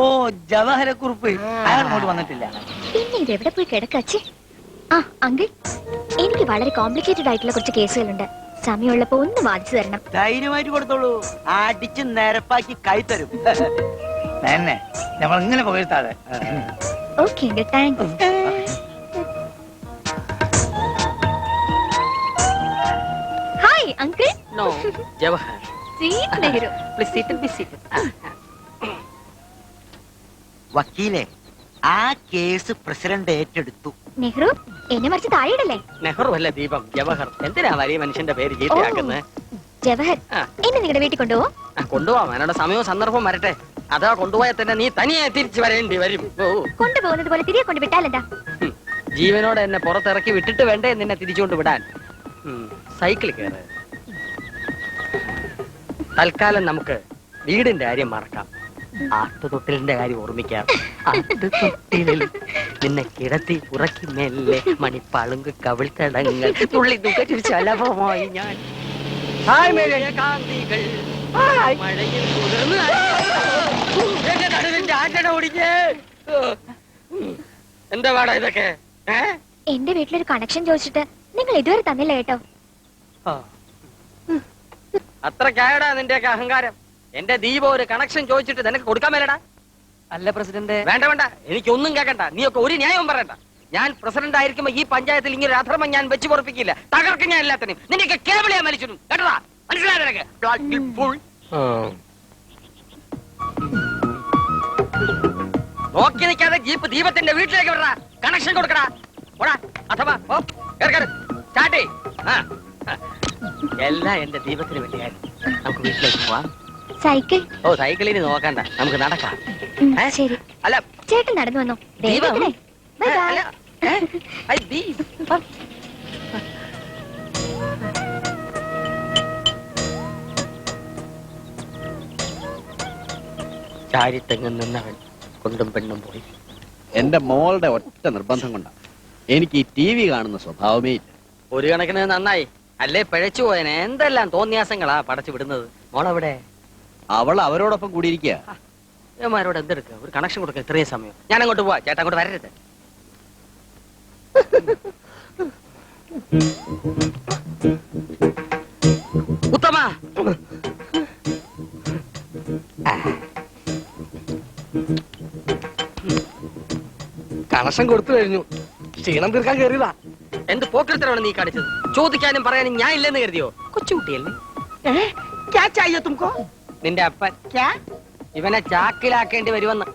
ജവഹരക്കുറുപ്പ്. അയാൾ ഇങ്ങോട്ട് വന്നിട്ടില്ല. പിന്നെ ഇത് എവിടെ പോയി കിടക്കാച്ചേ? ആ അങ്കിൾ, എനിക്ക് വളരെ കോംപ്ലിക്കേറ്റഡ് ആയിട്ടുള്ള കുറച്ച് കേസുകളുണ്ട്. സമയമുള്ളപ്പോ ഒന്ന് വാദിച്ചു തരണം. ധൈര്യമായിട്ട് കൊടുത്തോളൂ, അടിച്ച് നിരപ്പാക്കി കൈ തരും. എന്നെ നമ്മൾ ഇങ്ങനെ പുകഴ്ത്താതെ. Okay uncle, thanks. Hi uncle. No, Jawahar. Sweet Nehru. Please sit and be seated. വക്കീലെ, ആ കേസ് പ്രസിഡന്റ് ഏറ്റെടുത്തു. നെഹ്റു എന്നെ മറിച്ച് താഴെയിടല്ലേ? നെഹ്റു അല്ല ദീപം, ജവഹർ. എന്തിനാ വലിയ മനുഷ്യന്റെ പേര് ചീത്തയാക്കുന്നത്? ജവഹർ, ആ. എന്നെ നിങ്ങളുടെ വീട്ടിൽ കൊണ്ടുപോവോ? കൊണ്ടുപോവാം, അതിനുള്ള സമയവും സന്ദർഭവും വരട്ടെ. അതാ കൊണ്ടുപോയാൽ തന്നെ നീ തനിയെ തിരിച്ചു വരേണ്ടി വരും. കൊണ്ടുപോകുന്നത് പോലെ തിരികെ കൊണ്ട് വിട്ടാലെന്താ? ജീവനോടെ എന്നെ പുറത്തിറക്കി വിട്ടിട്ട് വേണ്ടേ നിന്നെ തിരിച്ചുകൊണ്ട് വിടാൻ? സൈക്കിൾ കയറ്. തൽക്കാലം നമുക്ക് വീടിന്റെ കാര്യം മറക്കാം. ആട്ടുതൊട്ടിലിന്റെ കാര്യം ഓർമ്മിക്കാം. ആട്ടുതൊട്ടിലിൽ നിന്നെ കിടത്തി ഉറക്കി മെല്ലെ മണിപ്പളുങ്ക് കവിൾത്തടങ്ങൾ തുള്ളി തുകച്ചു ശലഭമായി ഞാൻ കാന്തികൾ മഴയിൽ കുതിർന്ന് എന്റെ നടുവിന്റെ ആറ്റണ ഓടിക്കേ. എന്താ പാടാ ഇതൊക്കെ? എന്റെ വീട്ടിലൊരു കണക്ഷൻ ചോദിച്ചിട്ട് നിങ്ങൾ ഇതുവരെ തന്നില്ല കേട്ടോ. അത്ര കേടാ നിന്റെയൊക്കെ അഹങ്കാരം. എന്റെ ദീപ ഒരു കണക്ഷൻ ചോദിച്ചിട്ട് നിനക്ക് കൊടുക്കാൻ മേലടാ. അല്ല പ്രസിഡന്റ്. വേണ്ട വേണ്ട, എനിക്കൊന്നും കേൾക്കണ്ട. നീയൊക്കെ ഒരു ന്യായവും പറയണ്ട. ഞാൻ പ്രസിഡന്റ് ആയിരിക്കുമ്പോ ഈ പഞ്ചായത്തിൽ ഇങ്ങനെ ഒരു അധർമ്മം ഞാൻ വെച്ച് പൊറപ്പിക്കില്ല. തകർക്കും ഞാൻ എല്ലാത്തിനും. നിന്നെയൊക്കെ കേബിളിയാ മരിച്ചിടും കേട്ടതാ. മനസ്സിലായ നിനക്ക്? നോക്കി നിൽക്കാതെ ജീപ്പ് ദീപത്തിന്റെ വീട്ടിലേക്ക് വിടടാ. കണക്ഷൻ കൊടുക്കടാ. ഓടാ അഥവാ സ്റ്റാർട്ട്. എല്ലാം എന്റെ ദീപത്തിന് വേണ്ടിയായിരുന്നു. നമുക്ക് വീട്ടിലേക്ക് പോവാം. സൈക്കിൾ? ഓ, സൈക്കിളിന് നോക്കണ്ട, നമുക്ക് നടക്കാം. ശരി. അല്ല, ചേട്ടൻ നടന്നു വന്നോ? ദീപം. Bye bye. ചാരി തെങ്ങും നിന്നവൻ കൊണ്ടും പെണ്ണും പോയി. എന്റെ മോളുടെ ഒറ്റ നിർബന്ധം കൊണ്ടാ എനിക്ക് ഈ ടി വി കാണുന്ന സ്വഭാവമേ ഇല്ല. ഒരു കണക്കിന് നന്നായി. അല്ലേ പിഴച്ചു പോയനെ. എന്തെല്ലാം തോന്നിയാസങ്ങളാ പടച്ചു വിടുന്നത്. മോളെവിടെ? അവൾ അവരോടൊപ്പം കൂടിയിരിക്കുക. ഇവന്മാരോട് എന്തെടുക്കുക? ഒരു കണക്ഷൻ കൊടുക്കുക. ഇത്രയും സമയം ഞാൻ അങ്ങോട്ട് പോവാ. ചേട്ടാ അങ്ങോട്ട് വരരുത്. ഉത്തമ, കണക്ഷൻ കൊടുത്തു കഴിഞ്ഞു. ക്ഷീണം തീർക്കാൻ കയറിയതാ. എന്ത് പോക്കിരുത്തരാണ് നീ കാണിച്ചത്? ചോദിക്കാനും പറയാനും ഞാൻ ഇല്ലെന്ന് കരുതിയോ? കൊച്ചുകുട്ടിയല്ലേ? നിന്റെ അപ്പൻ ഇവനെ ചാക്കിലാക്കേണ്ടി വരുമെന്ന്.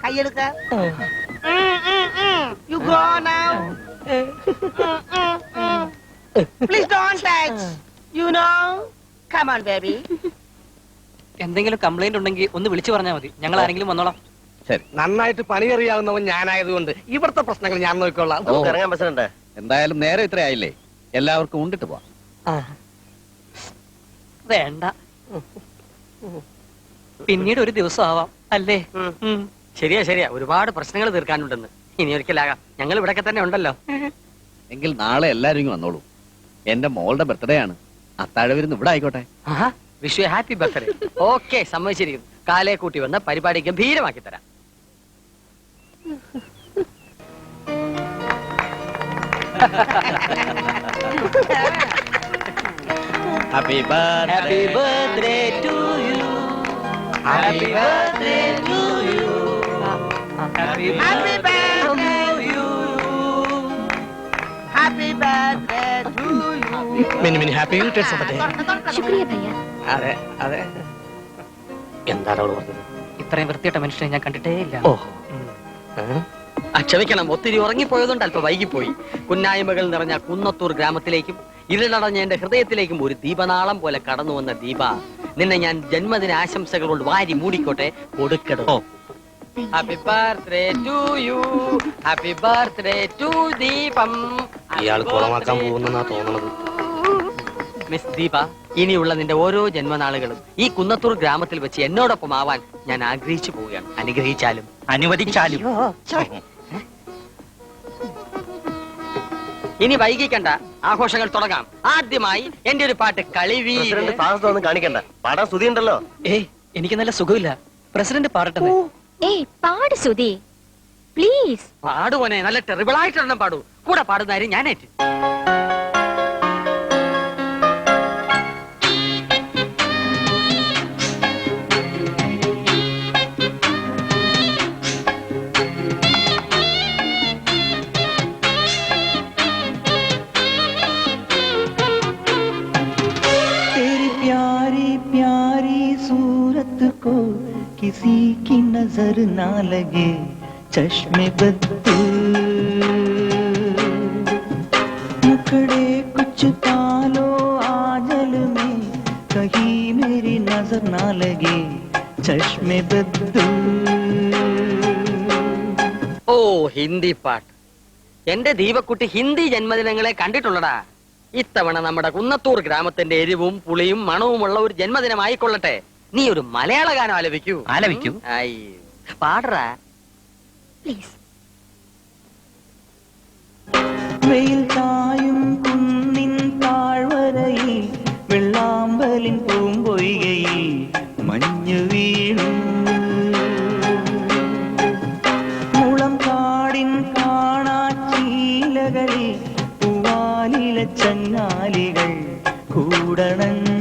കൈയെടുക്ക. എന്തെങ്കിലും കംപ്ലൈന്റ് ഉണ്ടെങ്കിൽ ഒന്ന് വിളിച്ചു പറഞ്ഞാൽ മതി. ഞങ്ങൾ ആരെങ്കിലും വന്നോളാം. ശരി. നന്നായിട്ട് പണി അറിയാവുന്നവൻ ഞാനായതുകൊണ്ട് ഇവിടുത്തെ പ്രശ്നങ്ങൾ ഞാൻ നോക്കിക്കൊള്ളാം. ഇറങ്ങാൻ പ്രസിഡന്റ്. എന്തായാലും നേരെ ഇത്ര ആയില്ലേ, എല്ലാവർക്കും ഉണ്ടിട്ട് പോവാം. വേണ്ട, പിന്നീട് ഒരു ദിവസം ആവാം അല്ലേ? ശരിയാ ശരിയാ, ഒരുപാട് പ്രശ്നങ്ങൾ തീർക്കാനുണ്ടെന്ന്. ഇനി ഒരിക്കലാകാം. ഞങ്ങൾ ഇവിടൊക്കെ തന്നെ ഉണ്ടല്ലോ. എങ്കിൽ നാളെ എല്ലാരും ഇങ്ങ് വന്നോളൂ. എന്റെ മോളുടെ ബർത്ത്ഡേ ആണ്. അത്താഴ വിരുന്ന് ഇവിടെ ആയിക്കോട്ടെ. Wish you happy birthday. Okay, സമ്മതിച്ചിരിക്കുന്നു. കാലയെ കൂട്ടി വന്ന പരിപാടി ഗംഭീരമാക്കി തരാം. Happy birthday to you. Happy birthday to you. Happy birthday to you. Happy birthday to you. Many many happy returns of the day. ശുക്രിയ ഭയ്യ. അതെ അതെ. എന്താണ് അവള് പറഞ്ഞത്? ഇത്രയും വൃത്തിയിട്ട മനുഷ്യനെ ഞാൻ കണ്ടിട്ടേ ഇല്ല. ഓഹോ, ക്ഷമിക്കണം. ഒത്തിരി ഉറങ്ങിപ്പോയതുകൊണ്ട് അല്പം വൈകിപ്പോയി. കുന്നായ്മകൾ നിറഞ്ഞ കുന്നത്തൂർ ഗ്രാമത്തിലേക്കും ഇരുളടഞ്ഞ എന്റെ ഹൃദയത്തിലേക്കും ഒരു ദീപനാളം പോലെ കടന്നു വന്ന ദീപ, നിന്നെ ഞാൻ ജന്മദിന ആശംസകൾ കൊണ്ട് വാരി മൂടിക്കോട്ടെ. കൊടുക്കടോ. Happy birthday to you. Happy birthday to Deepam. ഇയാൾ കുളമാക്കാൻ പോകുന്നെന്നാ തോന്നുന്നത്. മിസ് ദീപ, ഇനിയുള്ള നിന്റെ ഓരോ ജന്മനാളുകളും ഈ കുന്നത്തൂർ ഗ്രാമത്തിൽ വെച്ച് എന്നോടൊപ്പം ആവാൻ ഞാൻ ആഗ്രഹിച്ചു പോവുകയാണ്. അനുഗ്രഹിച്ചാലും അനുവദിച്ചാലും. ഇനി വൈകിക്കണ്ട, ആഘോഷങ്ങൾ തുടങ്ങാം. ആദ്യമായി എന്റെ ഒരു പാട്ട് കളിവീ. സാഹസമൊന്നും കാണിക്കണ്ട. പാടാൻ സ്തുതി ഉണ്ടല്ലോ. ഏയ്, എനിക്ക് നല്ല സുഖമില്ല. പ്രസിഡന്റ് പാടട്ടെ. ഏയ് പാട് സുധി പ്ലീസ്. പാടുവനെ, നല്ല ടെറിബിളായിട്ടൊരെണ്ണം പാടൂ. കൂടെ പാടുന്നാരും ഞാനേറ്റ്. प्यारी मोहब्बत को किसी की नजर ना लगे चश्मे बद्दू मुखड़े कुछ पालो आंचल में कहीं मेरी नजर ना लगे चश्मे बद्दू ഓ ഹിന്ദി പാട്ട്. എന്റെ ദീപക്കുട്ടി ഹിന്ദി ജന്മദിനങ്ങളെ കണ്ടിട്ടുള്ളടാ. ഇത്തവണ നമ്മുടെ കുന്നത്തൂർ ഗ്രാമത്തിന്റെ എരിവും പുളിയും മണവുമുള്ള ഒരു ജന്മദിനമായിക്കൊള്ളട്ടെ. നീ ഒരു മലയാള ഗാനം ആലപിക്കൂ. ആലപിക്കൂ. പാടറാ പ്ലീസ്. വെയിൽ ചായും കുന്നിൻ താഴ്വരയിൽ വെള്ളാമ്പലിൻ പൂമ്പൊയ്കയിൽ മഞ്ഞു വീണു മുളം കാടിൻ കാണാച്ചീലകളിൽ പൂവാലില ചങ്ങാലികൾ കൂടണഞ്ഞു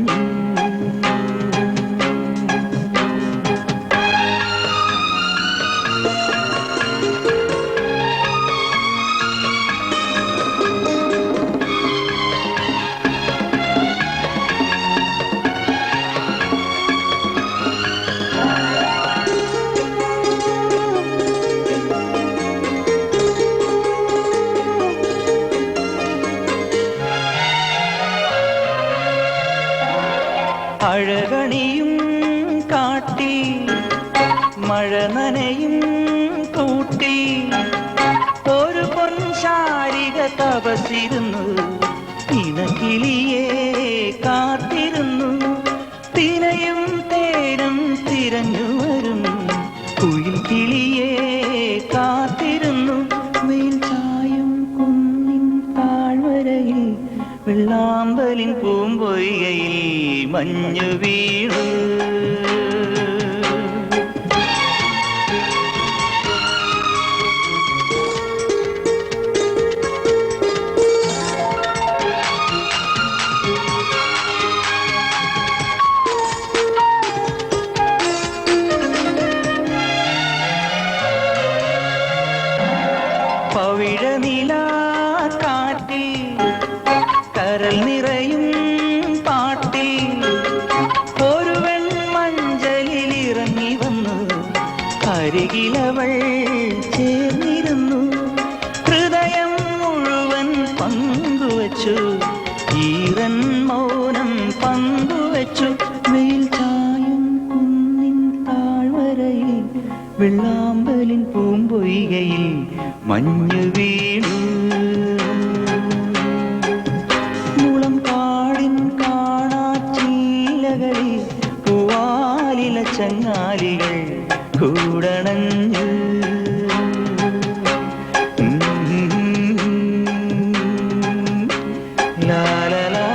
അഴകണിയും കാട്ടിൽ മഴ നനയും കൂട്ടിൽ ഒരു പൊൻശാരിക തപസിരുന്നു ഇണക്കിളിയെ കാത്തിരുന്നു തിരയും തേനും തിരഞ്ഞു വരും കുയിൽ കിളിയെ കാത്തിരുന്നു വെയിൽ ചായും കുന്നിൻ താഴ്വരയിൽ വെള്ളാമ്പലിൻ പൂമ്പൊയ്കയിൽ മഞ്ഞു വീണു പവിഴനില കാറ്റിൽ കരൽ നിറയും പാട്ടിൽ ഒരു വെൺമഞ്ചലിൽ ഇറങ്ങി വന്നു അരികിലവൾ ചേർന്നിരുന്നു ഹൃദയം മുഴുവൻ പങ്കുവച്ചു ഈറൻ മൗനം പങ്കുവച്ചു വെയിൽ ചായും കുന്നിൻ താഴ്വരയിൽ വെള്ളാമ്പലിൻ പൂമ്പൊയ്കയിൽ മഞ്ഞു വീണു മുളം കാടിൻ കാണാച്ചീലകളിൽ പൂവാലില ചങ്ങാലികൾ കൂടണഞ്ഞു ലാലലാ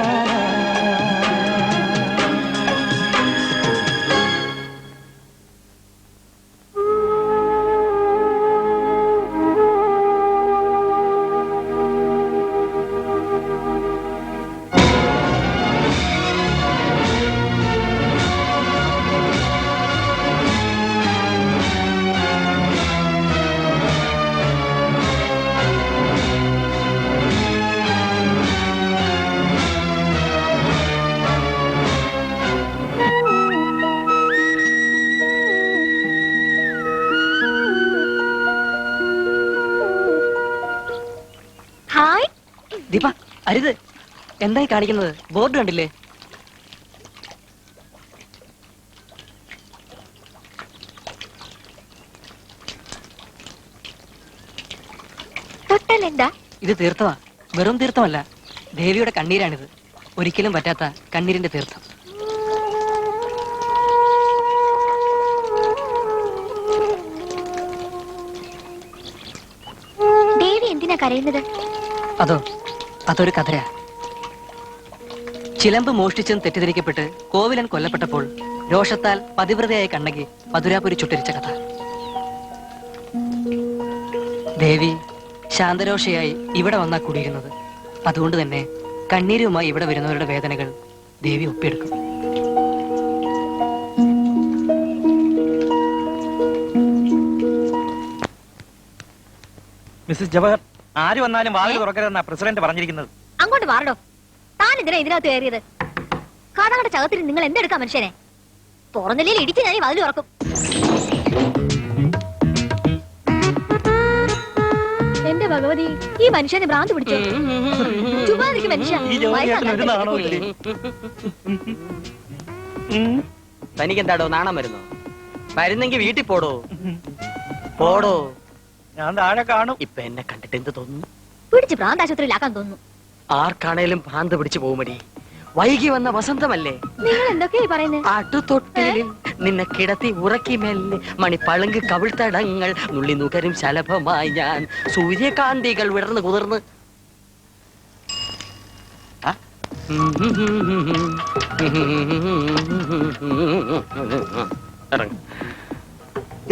ഹായ്. ദീപ അരുത്. എന്തായി കാണിക്കുന്നത്? ബോർഡ് കണ്ടില്ലേ? തൊട്ടലെന്താ? ഇത് തീർത്ഥമാ. വെറും തീർത്ഥമല്ല, ദേവിയുടെ കണ്ണീരാണിത്. ഒരിക്കലും പറ്റാത്ത കണ്ണീരിന്റെ തീർത്ഥം. ദേവി എന്തിനാ കരയുന്നത്? അതൊരു കഥയാ. ചിലമ്പ് മോഷ്ടിച്ചെന്ന് തെറ്റിദ്ധരിക്കപ്പെട്ട് കോവിലൻ കൊല്ലപ്പെട്ടപ്പോൾ രോഷത്താൽ പതിവ്രതയായ കണ്ണകി മധുരാപുരി ചുട്ടരിച്ച കഥ. ദേവി ശാന്തരോഷയായി ഇവിടെ വന്നാ കൂടിയിരുന്നത്. അതുകൊണ്ട് തന്നെ കണ്ണീരുമായി ഇവിടെ വരുന്നവരുടെ വേദനകൾ ദേവി ഒപ്പിയെടുക്കും. മിസ്സസ് ജവഹർ, ആര് വന്നാലും വാതിൽ തുറക്കരുതെന്നാ പ്രസിഡന്റ് പറഞ്ഞിരിക്കുന്നത്. അങ്ങോട്ട് മാറടോ. താൻ എന്തിനാ ഇതിനകത്ത് കയറിയത്? കഥകളുടെ ചകത്തിൽ നിങ്ങൾ എന്തെടുക്കാം മനുഷ്യനെ? തുറന്നില്ലേ ഇടിച്ച് ഞാൻ വാതിൽ തുറക്കും. എന്റെ ഭഗവതി, ഈ മനുഷ്യനെ ഭ്രാന്ത് പിടിച്ചു. ചുമ്മാതിരിക്കും മനുഷ്യ. തനിക്ക് എന്താടോ നാണം വരുന്നോ? വരുന്നെങ്കി വീട്ടിൽ പോടോ. പോടോ. ഞാൻ താഴെ കാണും. ഇപ്പൊ എന്നെ കണ്ടിട്ട് എന്ത് തോന്നുന്നു? പിടിച്ച് ഭ്രാന്ത് ആശുപത്രിയിലാക്കാൻ തോന്നുന്നു. ആർക്കാണേലും ഭ്രാന്ത് പിടിച്ചു പോകുമടി. വൈകി വന്ന വസന്തമല്ലേ? നിങ്ങൾ എന്തൊക്കെയായി പറയുന്നത്? അടുത്തൊട്ടിലിൽ നിന്നെ കിടത്തി ഉറക്കി മെല്ലെ മണിപ്പളുങ്ക് കവിൾത്തടങ്ങൾ നുള്ളി നുകരും ശലഭമായി ഞാൻ സൂര്യകാന്തികൾ വിടർന്ന് കുതിർന്ന്.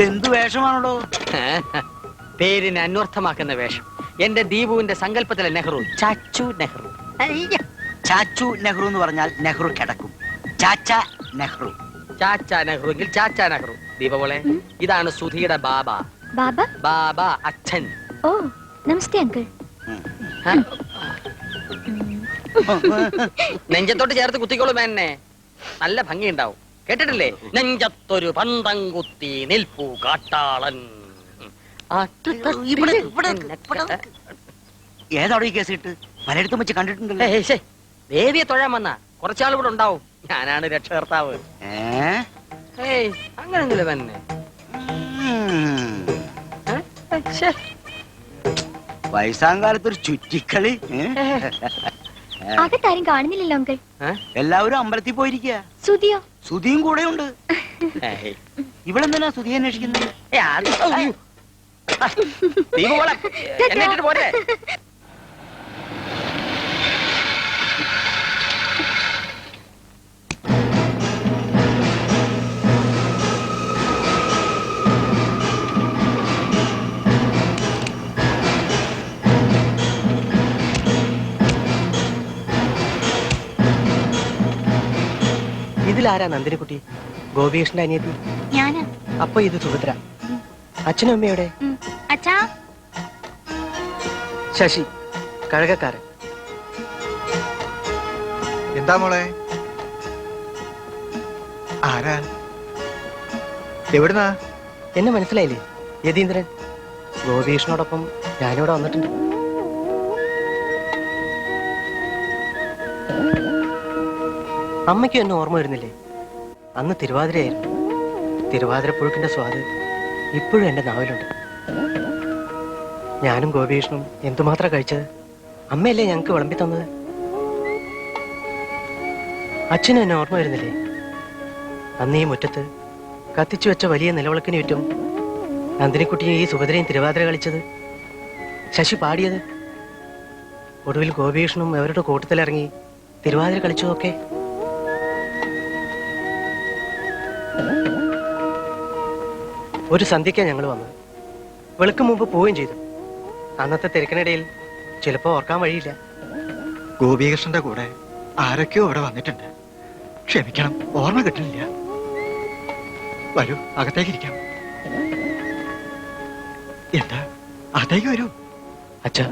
എന്തു വേഷമാണല്ലോ? പേരിനെ അന്വർത്ഥമാക്കുന്ന വേഷം. എന്റെ ദീപുവിന്റെ സങ്കല്പത്തിലെ നെഹ്റു, ചാച്ചു നെഹ്റു. ചാച്ചു നെഹ്റു എന്ന് പറഞ്ഞാൽ നെഹ്റു കിടക്കും. ചാച്ച നെഹ്റു. ചാച്ച നെഹ്റു എങ്കിൽ ചാച്ച നെഹ്റു. ദീപമോളെ, ഇതാണ് സുധിയുടെ ബാബ. ബാബ? ബാബ അച്ഛൻ. ഓ, നമസ്തേ അങ്കിൾ. നെഞ്ചത്തോട്ട് ചേർത്ത് കുത്തിക്കോളൂ മേന്നെ, നല്ല ഭംഗിയുണ്ടാവും. കേട്ടിട്ടില്ലേ? നെഞ്ചത്തൊരു പന്തം കുത്തി നിൽപ്പു കാട്ടാളൻ. ഏതാണോ ഈ കേസ് ഇട്ട് പലയിടത്തും വെച്ച് കണ്ടിട്ടുണ്ടല്ലോ. ദേവിയെ തൊഴാൻ വന്ന കുറച്ചാൾ ഇവിടെ ഉണ്ടാവും. ഞാനാണ് രക്ഷകർത്താവ്. അങ്ങനെങ്കിലും തന്നെ. വയസ്സാങ്കാലത്തൊരു ചുറ്റിക്കളി. അകത്താരും കാണുന്നില്ലല്ലോ അങ്കിൾ. എല്ലാവരും അമ്പലത്തിൽ പോയിരിക്കുക. സുതിയോ? സുതിയും കൂടെ ഉണ്ട്. ഇവളെന്തിനാ സുതിയെ അന്വേഷിക്കുന്നത്? പോരെ. ഇതിലാരാ നന്ദിനിക്കുട്ടി? ഗോപികൃഷ്ണന്റെ അനിയത്തി. ഞാനാ. അപ്പൊ ഇത് സുഭദ്ര. അച്ഛനും അമ്മയുടെ? അച്ഛാ. ശശി, കഴകക്കാരൻ. എന്താ മോളെ? ആരാ? എവിടുന്നാ? എന്നെ മനസ്സിലായില്ലേ? യതീന്ദ്രൻ. ഗോപികൃഷ്ണനോടൊപ്പം ഞാനിവിടെ വന്നിട്ടുണ്ട്. അമ്മയ്ക്കും എന്നെ ഓർമ്മ വരുന്നില്ലേ? അന്ന് തിരുവാതിരയായിരുന്നു. തിരുവാതിരപ്പുഴുക്കിന്റെ സ്വാദ് ഇപ്പോഴും എന്റെ നാവിലുണ്ട്. ഞാനും ഗോപികൃഷ്ണനും എന്തുമാത്രം കഴിച്ചത്. അമ്മയല്ലേ ഞങ്ങൾക്ക് വിളമ്പി തന്നത്. അച്ഛനും എന്നെ ഓർമ്മ വരുന്നില്ലേ? അന്ന് ഈ മുറ്റത്ത് കത്തിച്ചു വെച്ച വലിയ നിലവിളക്കിന് ചുറ്റും നന്ദിനിക്കുട്ടിയും ഈ സുഭദ്രയും തിരുവാതിര കളിച്ചത്, ശശി പാടിയത്, ഒടുവിൽ ഗോപികൃഷ്ണനും അവരുടെ കൂട്ടത്തിലിറങ്ങി തിരുവാതിര കളിച്ചതൊക്കെ. ഒരു സന്ധ്യയ്ക്കാണ് ഞങ്ങൾ വന്നത്. വെളുക്കും മുമ്പ് പോവുകയും ചെയ്തു. അന്നത്തെ തിരക്കിനിടയിൽ ചിലപ്പോ ഓർക്കാൻ വഴിയില്ല. ഗോപികൃഷ്ണന്റെ കൂടെ ആരൊക്കെയോ അവിടെ വന്നിട്ടുണ്ട്. ക്ഷമിക്കണം, ഓർമ്മ കിട്ടുന്നില്ല. വരൂ, അകത്തേക്ക് ഇരിക്കാം. എന്താ? അകത്തേക്ക് വരൂ. അച്ഛാ,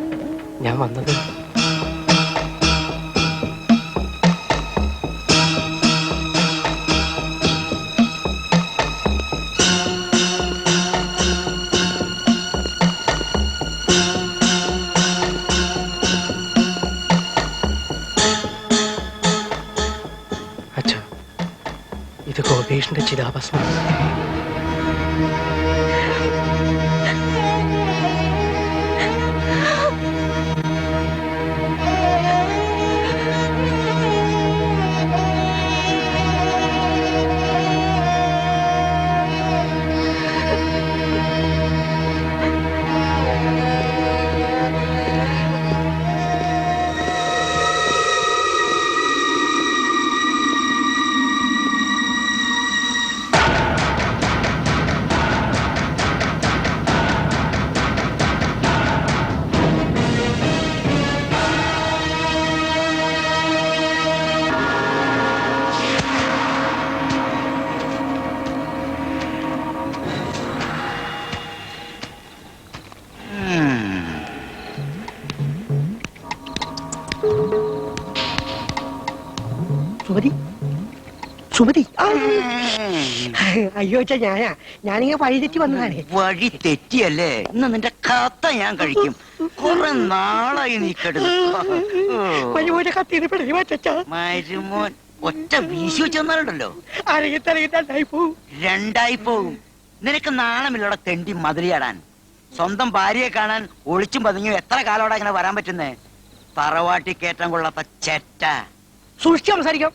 ഞാൻ വന്നത് ഇത് ഗോപീഷിന്റെ ചിതാഭസ്മം. സുമതി അയ്യോ ഞാനിങ്ങനെ വഴി തെറ്റി വന്നതാണ്. വഴി തെറ്റിയല്ലേ? ഇന്ന് നിന്റെ കത്ത ഞാൻ കഴിക്കും. കുറെ നാളായി നീ കിടന്നു. മരുമോൻ ഒറ്റ വീശി വെച്ചെന്നാലുണ്ടല്ലോ രണ്ടായി പോകും. നിനക്ക് നാണമില്ലടെ തെണ്ടി മതിലിയാടാൻ. സ്വന്തം ഭാര്യയെ കാണാൻ ഒളിച്ചും പതുങ്ങിയും എത്ര കാലോടെ ഇങ്ങനെ വരാൻ പറ്റുന്നേ? തറവാട്ടി കയറ്റം കൊള്ളാത്ത ചെറ്റ. സൂക്ഷിച്ച് സംസാരിക്കാം.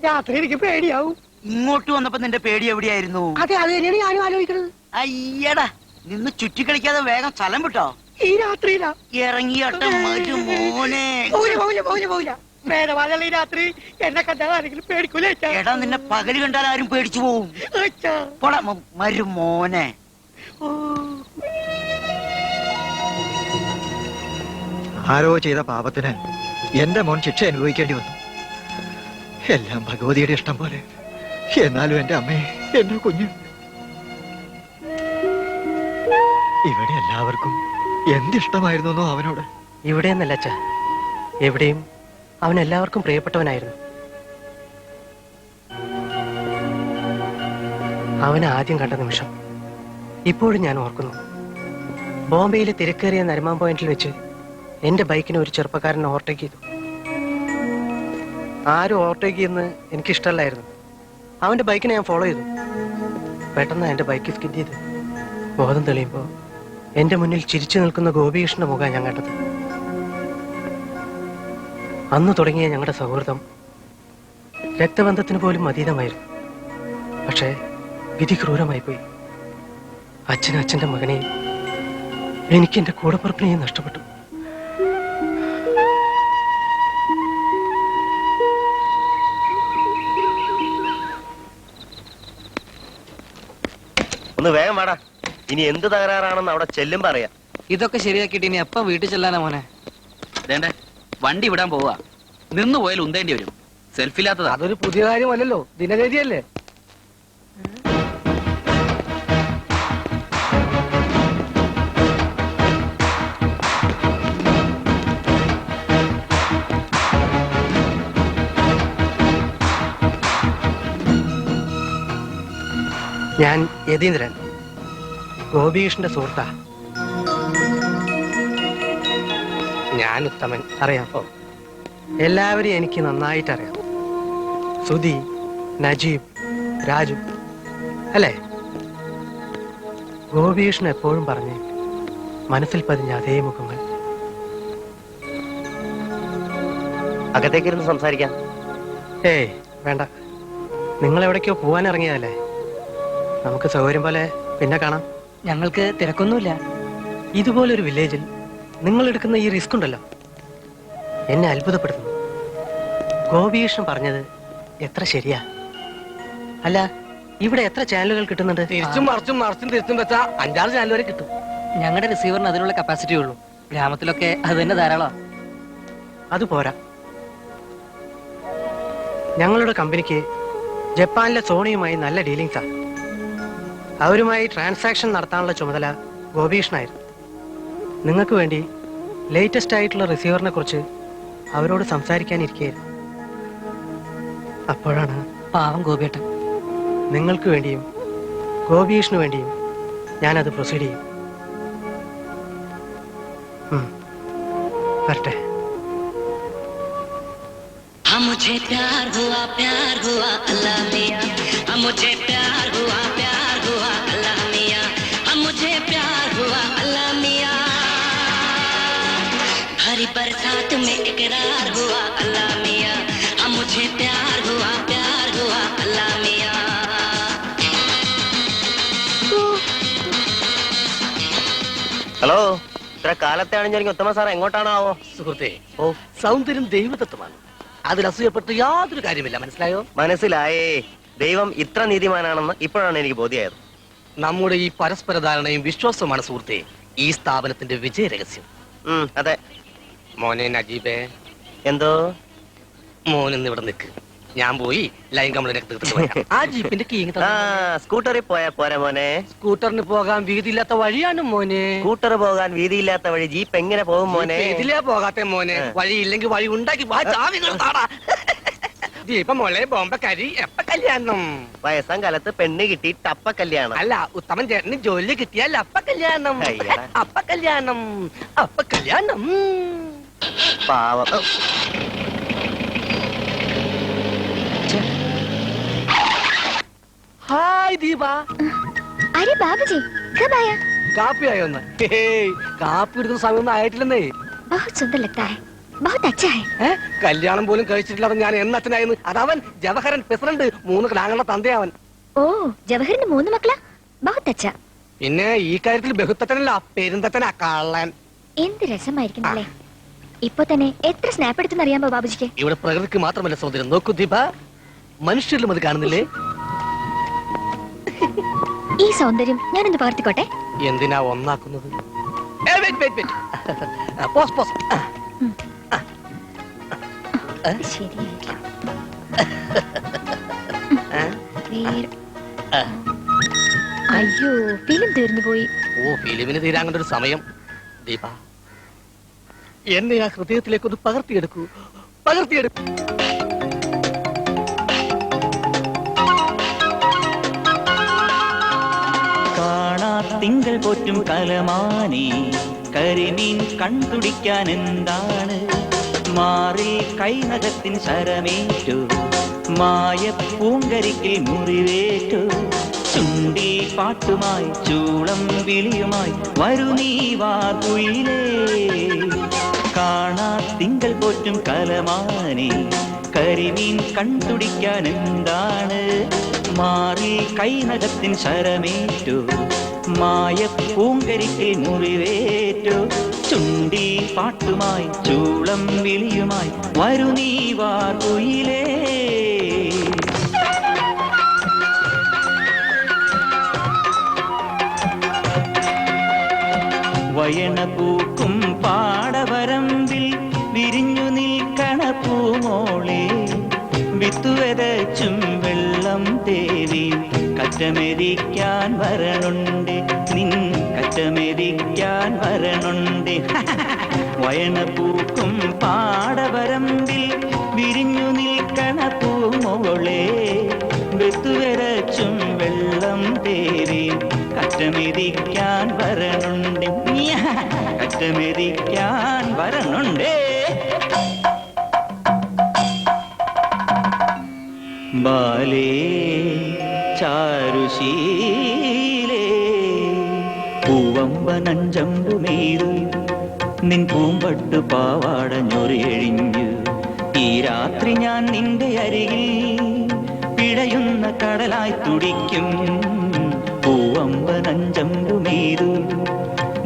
രാത്രി എനിക്ക് പേടിയാവും. ഇങ്ങോട്ട് വന്നപ്പോ നിന്റെ പേടി എവിടെയായിരുന്നു? അതെ അത് തന്നെയാണ് ഞാനും ആലോചിക്കുന്നത്. അയ്യടാ, നിന്ന് ചുറ്റിക്കളിക്കാതെ വേഗം സ്ഥലം വിട്ടോ. ഈ രാത്രിയിലാ ഇറങ്ങിയട്ട മരുമോനെ. ഈ രാത്രി എന്നെ കണ്ടാൽ ആരെങ്കിലും പേടിക്കൂലേ? എടാ, നിന്നെ പകല് കണ്ടാൽ ആരും പേടിച്ചു പോവും. പോടാ മരുമോനെ. ആരോ ചെയ്ത പാപത്തിന് എന്റെ മോൻ ശിക്ഷ അനുഭവിക്കേണ്ടി വന്നു. എല്ലാം ഭഗവതിയുടെ ഇഷ്ടം പോലെ. എന്നാലും എന്റെ അമ്മയെ, എന്റെ കുഞ്ഞ്, ഇവിടെ എല്ലാവർക്കും എന്തിഷ്ടമായിരുന്നു അവനോട്. ഇവിടെ എന്നല്ല അച്ഛാ, എവിടെയും അവൻ എല്ലാവർക്കും പ്രിയപ്പെട്ടവനായിരുന്നു. അവനെ ആദ്യം കണ്ട നിമിഷം ഇപ്പോഴും ഞാൻ ഓർക്കുന്നു. ബോംബെയിലെ തിരക്കേറിയ നരിമാൻ പോയിന്റിൽ വെച്ച് എന്റെ ബൈക്കിനെ ഒരു ചെറുപ്പക്കാരൻ ഓവർടേക്ക് ചെയ്തു. ആരും ഓവർടേക്ക് ചെയ്യുന്നത് എനിക്കിഷ്ടമല്ലായിരുന്നു. അവന്റെ ബൈക്കിനെ ഞാൻ ഫോളോ ചെയ്തു. പെട്ടെന്ന് എന്റെ ബൈക്ക് സ്കിഡ് ചെയ്ത് ബോധം തെളിയുമ്പോൾ എന്റെ മുന്നിൽ ചിരിച്ചു നിൽക്കുന്ന ഗോപികൃഷ്ണന്റെ മുഖം ഞാൻ കണ്ടത്. അന്ന് തുടങ്ങിയ ഞങ്ങളുടെ സൗഹൃദം രക്തബന്ധത്തിന് പോലും അതീതമായിരുന്നു. പക്ഷേ വിധി ക്രൂരമായി പോയി. അച്ഛനും അച്ഛന്റെ മകനെയും എനിക്ക് എന്റെ കൂടപ്പുറപ്പിനെയും നഷ്ടപ്പെട്ടു. ഒന്ന് വേഗം വാടാ. ഇനി എന്ത് തകരാറാണെന്ന് അവിടെ ചെല്ലുമ്പോ അറിയാം. ഇതൊക്കെ ശരിയാക്കിയിട്ട് ഇനി എപ്പം വീട്ടിൽ ചെല്ലാനാ മോനെ? വേണ്ടേ, വണ്ടി വിടാൻ പോവാ. നിന്ന് പോയാൽ ഉന്തേണ്ടി വരും. സെൽഫില്ലാത്തതാ. അതൊരു പുതിയ കാര്യമല്ലല്ലോ, ദിനചര്യല്ലേ? ഞാൻ യതീന്ദ്രൻ, ഗോപികൃഷ്ണന്റെ സുഹൃത്താ. ഞാൻ ഉത്തമൻ, അറിയാമോ? എല്ലാവരെയും എനിക്ക് നന്നായിട്ട് അറിയാം. സുധി, നജീബ്, രാജു, അല്ലേ? ഗോപികൃഷ്ണൻ എപ്പോഴും പറഞ്ഞ് മനസ്സിൽ പതിഞ്ഞ അതേ മുഖങ്ങൾ. അകത്തേക്കിരുന്ന് സംസാരിക്കാം. ഏയ് വേണ്ട, നിങ്ങൾ എവിടേക്കോ പോവാൻ ഇറങ്ങിയതല്ലേ? നമുക്ക് സൗകര്യം പോലെ പിന്നെ കാണാം. ഞങ്ങൾക്ക് തിരക്കൊന്നുമില്ല. ഇതുപോലൊരു വില്ലേജിൽ നിങ്ങൾ എടുക്കുന്ന ഈ റിസ്ക് ഉണ്ടല്ലോ, എന്നെ അത്ഭുതപ്പെടുത്തുന്നു. ഗോപികൃഷ്ണൻ പറഞ്ഞത് എത്ര ശരിയാ. അല്ല, ഇവിടെ എത്ര ചാനലുകൾ കിട്ടുന്നുണ്ട്? തിരിച്ചും മറിച്ചും തിരിച്ചും വെച്ചാ 5-6 ചാനൽ വരെ കിട്ടും. ഞങ്ങളുടെ റിസീവറിന് അതിനുള്ള കപ്പാസിറ്റി ഉള്ളൂ. ഗ്രാമത്തിലൊക്കെ അത് തന്നെ ധാരാളം. അത് പോരാ. ഞങ്ങളുടെ കമ്പനിക്ക് ജപ്പാനിലെ സോണിയുമായി നല്ല ഡീലിങ്സാ. അവരുമായി ട്രാൻസാക്ഷൻ നടത്താനുള്ള ചുമതല ഗോപികൃഷ്ണനായിരുന്നു. നിങ്ങൾക്ക് വേണ്ടി ലേറ്റസ്റ്റ് ആയിട്ടുള്ള റിസീവറിനെ കുറിച്ച് അവരോട് സംസാരിക്കാനിരിക്കുകയായിരുന്നു. അപ്പോഴാണ് പാവം ഗോപിയേട്ടൻ. നിങ്ങൾക്ക് വേണ്ടിയും ഗോപികൃഷ്ണന് വേണ്ടിയും ഞാനത് പ്രൊസീഡ് ചെയ്യും. വരട്ടെ. मुझे प्यार हुआ अल्लाह मियां, मुझे प्यार हुआ अल्लाह मियां, मुझे प्यार हुआ अल्लाह मियां, हरी बरसात में इकरार हुआ अल्लाह मियां, मुझे प्यार हुआ अल्लाह मियां. ഹലോ, ഇത്ര കാലത്തെ അണിഞ്ഞൊരുങ്ങി ഉത്തമ സാർ എങ്ങോട്ടാണാവോ? സുഹൃത്തെ, സൗന്ദര്യം ദൈവതത്വമാണ്. അതിൽ അസൂയപ്പെട്ട് യാതൊരു കാര്യമില്ല. മനസ്സിലായോ? മനസ്സിലായേ. ദൈവം ഇത്ര നീതിമാനാണെന്ന് ഇപ്പോഴാണ് എനിക്ക് ബോധ്യമായത്. നമ്മുടെ ഈ പരസ്പര ധാരണയും വിശ്വാസവുമാണ് സുഹൃത്തെ ഈ സ്ഥാപനത്തിന്റെ വിജയ രഹസ്യം. അതെ. മോനെ നജീബേ. എന്തോ? മോനിന്ന് ഇവിടെ നിൽക്ക്, ഞാൻ പോയി ലൈൻ കമ്പനിയൊക്കെ തീർത്തിട്ട് ആ ജീപ്പിന്റെ കീ. സ്കൂട്ടറിൽ പോയാ പോരാ മോനെ? സ്കൂട്ടറിന് പോകാൻ വീതിയില്ലാത്ത വഴിയാണ് മോനെ. സ്കൂട്ടർ പോകാൻ വീതിയില്ലാത്ത വഴി ജീപ്പ് എങ്ങനെ പോകും മോനെ? ഇതിലേ പോകാത്ത മോനെ. വഴിയില്ലെങ്കിൽ വഴി ഉണ്ടാക്കി ദീപ മോളെ ബോംബക്കാരി എപ്പ കല്യാണം? വയസ്സാം കാലത്ത് പെണ്ണ് കിട്ടി ടപ്പ കല്യാണം. അല്ല, ഉത്തമൻ ചേട്ടന് ജോലി കിട്ടിയാൽ അപ്പ കല്യാണം. അയ്യടാ. അപ്പ കല്യാണം, അപ്പ കല്യാണം. പാവം. ഹായ് ദീപ. अरे बाबूजी कब आया? കാപ്പി ആയോന്ന്? കാപ്പി എടുക്കുന്ന സമയമൊന്നും ആയിട്ടില്ലെന്നേ. बहुत सुंदर लगता है, बहुत अच्छा है. കല്യാണം പോലും കഴിച്ചിട്ടില്ലാതെ ഞാൻ എന്നച്ഛനായിരുന്നു. അതവൻ ജവഹരൻ പ്രസിഡന്റ്, 3 കിടാങ്ങളുടെ തന്തയവൻ. ഓ ജവഹറിന് 3 മക്കളാ? बहुत अच्छा. പിന്നെ ഈ കാര്യത്തിൽ ബഹുത്തച്ഛനല്ല, പെരുന്തച്ഛനാ കള്ളൻ. എന്ത് രസമായിരിക്കുന്നല്ലേ. ഇപ്പൊ തന്നെ എത്ര സ്നാപ്പ് എടുത്തെന്ന് അറിയാമോ ബാബുജിക്ക്? ഇവിടെ പ്രകൃതിക്ക് മാത്രമല്ല സൗന്ദര്യം, നോക്കൂ ദീപ, മനുഷ്യരിലും അത് കാണുന്നില്ലേ? ഈ സൗന്ദര്യം ഞാനൊന്ന് പകർത്തിക്കോട്ടെ. എന്തിനാ ഒന്നാക്കുന്നത്? Pose pose. ശരിയായില്ല. അയ്യോ ഫിലിം തീർന്നു പോയി. ഓ, ഫിലിമിന് തീരാങ്ങണ്ട ഒരു സമയം. ദീപ, എന്നെ ആ ഹൃദയത്തിലേക്കൊന്ന് പകർത്തിയെടുക്കൂ, പകർത്തിയെടുക്കൂ. തിങ്കൾ പോറ്റും കലമാനി കരിമീൻ കൺതുടിക്കാൻ എന്താണ്? മാറി കൈനകത്തിൻ ശരമേറ്റു, മായ പൂങ്കരിക്കിൽ മുറിവേറ്റു. ചുണ്ടി പാട്ടുമായി ചൂളം വിളിയുമായി വരു നീ വാർക്കുയിലേ. കാണാ തിങ്കൾ പോറ്റും കലമാനി കരിമീൻ കൺതുടിക്കാൻ എന്താണ്? മാറി കൈനകത്തിൻ ശരമേറ്റു, മായ പൂങ്കരിക്കിൽ മുറിവേറ്റു. ചുണ്ടി പാട്ടുമായി ചൂളം വിളിയുമായി വരു നീ വാർക്കുയിലേ. വയണ പൂക്കും പാടവരമ്പിൽ വിരിഞ്ഞു നിൽക്കണ പൂമോളെ. വിത്തുവരച്ചും വെള്ളം തേവി കറ്റമെതിക്കാൻ വരണുണ്ട്, നിൻ കറ്റമെതിക്കാൻ വരണുണ്ട്. വയണ പൂക്കും പാടവരമ്പിൽ വിരിഞ്ഞു നിൽക്കണ പൂമോളെ. വിത്തുവരച്ചും വെള്ളം തേവി കറ്റമെതിക്കാൻ വരണുണ്ട്, കറ്റമെതിക്കാൻ വരണുണ്ട്. ബാലേ ചാരുശീലേ പൂവമ്പനഞ്ചമ്പുമേതു നിൻ പൂമ്പട്ടു പാവാട ഞൊറിയഴിഞ്ഞു. ഈ രാത്രി ഞാൻ നിന്റെ അരികിൽ പിടയുന്ന കടലായി തുടിക്കും. പൂവമ്പനഞ്ചമ്പുമേതു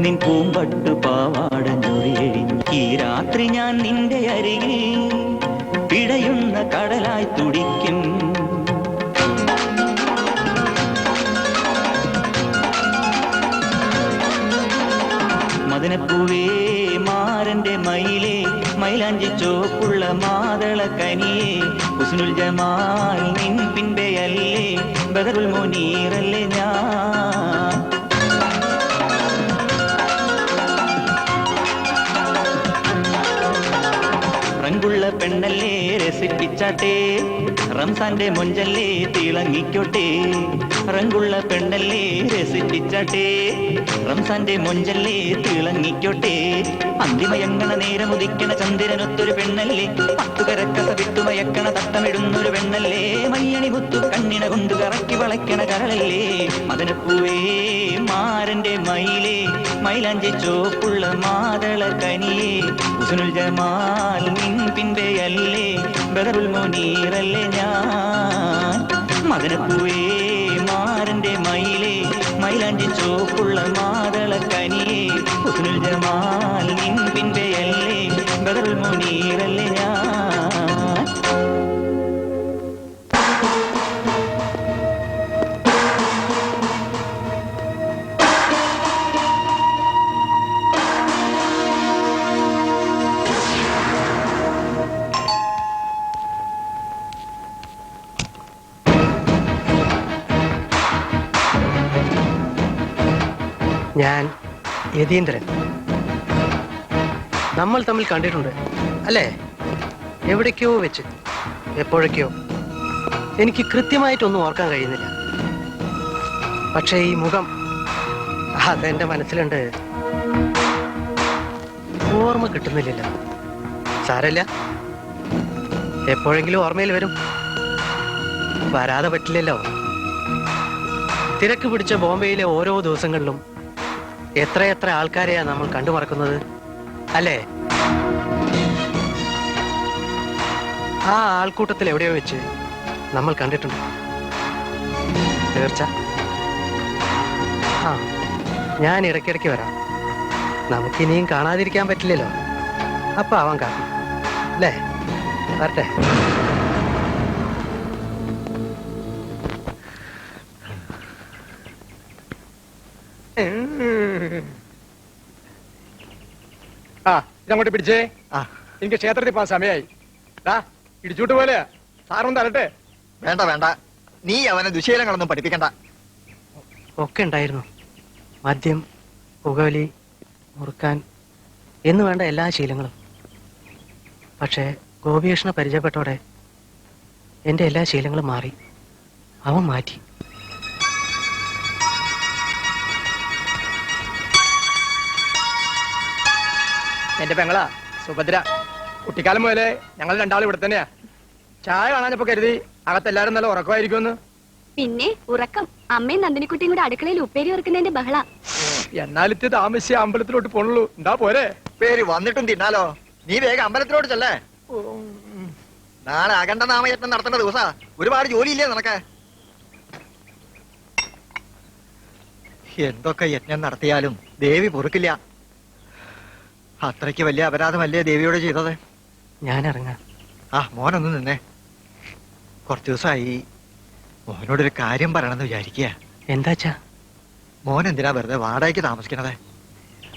നിൻ പൂമ്പട്ടു പാവാട ഞൊറിയഴിഞ്ഞു. ഈ രാത്രി ഞാൻ നിന്റെ അരികിൽ പിടയുന്ന കടലായി തുടിക്കും. മദനപ്പൂവേ മാരന്റെ മയിലേ, മൈലാഞ്ചി ചോപ്പുള്ള മാതള കനിയേ. ഹുസ്നുൽ ജമാൽ നിൻ പിൻപെയല്ലേ, ബദറുൽ മുനീറല്ലേ ഞാൻ. റങ്കുള്ള പെണ്ണല്ലേ രസിപ്പിച്ചാട്ടെ, റംസാന്റെ മൊഞ്ചല്ലേ തിളങ്ങിക്കോട്ടെ. റങ്കുള്ള പെണ്ണല്ലേ രസിപ്പിച്ചാട്ടെ, റംസാന്റെ മൊഞ്ചല്ലേ തിളങ്ങിക്കോട്ടെ. അന്തിമയങ്ങണ നേരമുദിക്കണ ചന്ദ്രനൊത്തൊരു പെണ്ണല്ലേ, പത്തുകരക്കസ വിട്ടുമയക്കണ തട്ടമിടുന്നൊരു പെണ്ണല്ലേ. മയ്യണി മുത്തു കണ്ണിണ കൊണ്ട് കറക്കി വളയ്ക്കണ കരളല്ലേ. മദനപ്പൂവേ മാരന്റെ മയിലേ, മൈലാഞ്ചി ചോപ്പുള്ള മാതള കനിയേ. ഹുസ്നുൽ ജമാൽ നിൻ പിൻപെയല്ലേ, ബദറുൽ മുനീറല്ലേ ഞാൻ. മദനപ്പൂവേ മാരന്റെ മയിലേ, മൈലാഞ്ചി ചോപ്പുള്ള മാതള കനിയേ. ഹുസ്നുൽ ജമാൽ നിൻ പിൻപെയല്ലേ, ബദറുൽ മുനീറല്ലേ ഞാൻ. ഞാൻ യതീന്ദ്രൻ. നമ്മൾ തമ്മിൽ കണ്ടിട്ടുണ്ട് അല്ലേ? എവിടേക്കോ വെച്ച്. എപ്പോഴൊക്കെയോ. എനിക്ക് കൃത്യമായിട്ടൊന്നും ഓർക്കാൻ കഴിയുന്നില്ല. പക്ഷേ ഈ മുഖം അതെന്റെ മനസ്സിലുണ്ട്. ഓർമ്മ കിട്ടുന്നില്ലല്ലോ. സാരല്ല, എപ്പോഴെങ്കിലും ഓർമ്മയിൽ വരും. വരാതെ പറ്റില്ലല്ലോ. തിരക്ക് പിടിച്ച ബോംബെയിലെ ഓരോ ദിവസങ്ങളിലും എത്രയെത്ര ആൾക്കാരെയാ നമ്മൾ കണ്ടുമറക്കുന്നത് അല്ലേ? ആ ആൾക്കൂട്ടത്തിൽ എവിടെയോ വെച്ച് നമ്മൾ കണ്ടിട്ടുണ്ട്. തീർച്ച. ആ, ഞാൻ ഇടയ്ക്കിടയ്ക്ക് വരാം. നമുക്കിനിയും കാണാതിരിക്കാൻ പറ്റില്ലല്ലോ. അപ്പൊ അവൻ കാപ്പി അല്ലേ? വരട്ടെ. ആ, ഇതങ്ങോട്ട് പിടിച്ചേ. എനിക്ക് ക്ഷേത്രത്തിൽ പോകാൻ സമയമായി. ഇടിച്ചൂട്ട് പോലെ സാറും തരട്ടെ. വേണ്ട വേണ്ട, നീ അവനെ ദുശീലങ്ങളൊന്നും പഠിപ്പിക്കണ്ട. ഒക്കെ ഉണ്ടായിരുന്നു. മദ്യം, പുകവലി, മുറുക്കാൻ എന്ന് വേണ്ട എല്ലാ ശീലങ്ങളും. പക്ഷേ ഗോപികൃഷ്ണ പരിചയപ്പെട്ടോടെ എന്റെ എല്ലാ ശീലങ്ങളും മാറി. അവൻ മാറ്റി. എന്റെ പെങ്ങളാ സുഭദ്ര. കുട്ടിക്കാലം മുതലേ ഞങ്ങൾ രണ്ടാളും ഇവിടെ തന്നെയാ. ചായ കാണാനപ്പോ കരുതി അകത്തെല്ലാരും നല്ല ഉറക്കമായിരിക്കുമെന്ന്. പിന്നെ ഉറക്കം. അമ്മയും നന്ദിനിക്കുട്ടിയും കൂടെ അടുക്കളയിൽ ഉപ്പേരി വെറുക്കുന്നതിന്റെ ബഹള. എന്നാലിത്ത് താമസിച്ച് അമ്പലത്തിലോട്ട് പോണുള്ളൂ. എന്താ പോരെ? പേര് വന്നിട്ടും തിന്നാലോ. നീ വേഗം അമ്പലത്തിലോട്ട് ചെല്ലേ. നാളെ അഖണ്ഡ നാമയജ്ഞം നടത്തേണ്ട ദിവസാ. ഒരുപാട് ജോലിയില്ലേ നിനക്ക്? എന്തൊക്കെ യജ്ഞം നടത്തിയാലും ദേവി പൊറുക്കില്ല. അത്രയ്ക്ക് വലിയ അപരാധമല്ലേ ദേവിയോട് ചെയ്തത്? ഞാൻ ഇറങ്ങാം. ആ, മോനൊന്ന് നിന്നേ. കുറച്ചു ദിവസമായി മോനോടൊരു കാര്യം പറയണമെന്ന് വിചാരിക്കുക. എന്താച്ചാ? മോൻ എന്തിനാ വെറുതെ വാടകയ്ക്ക് താമസിക്കണത്?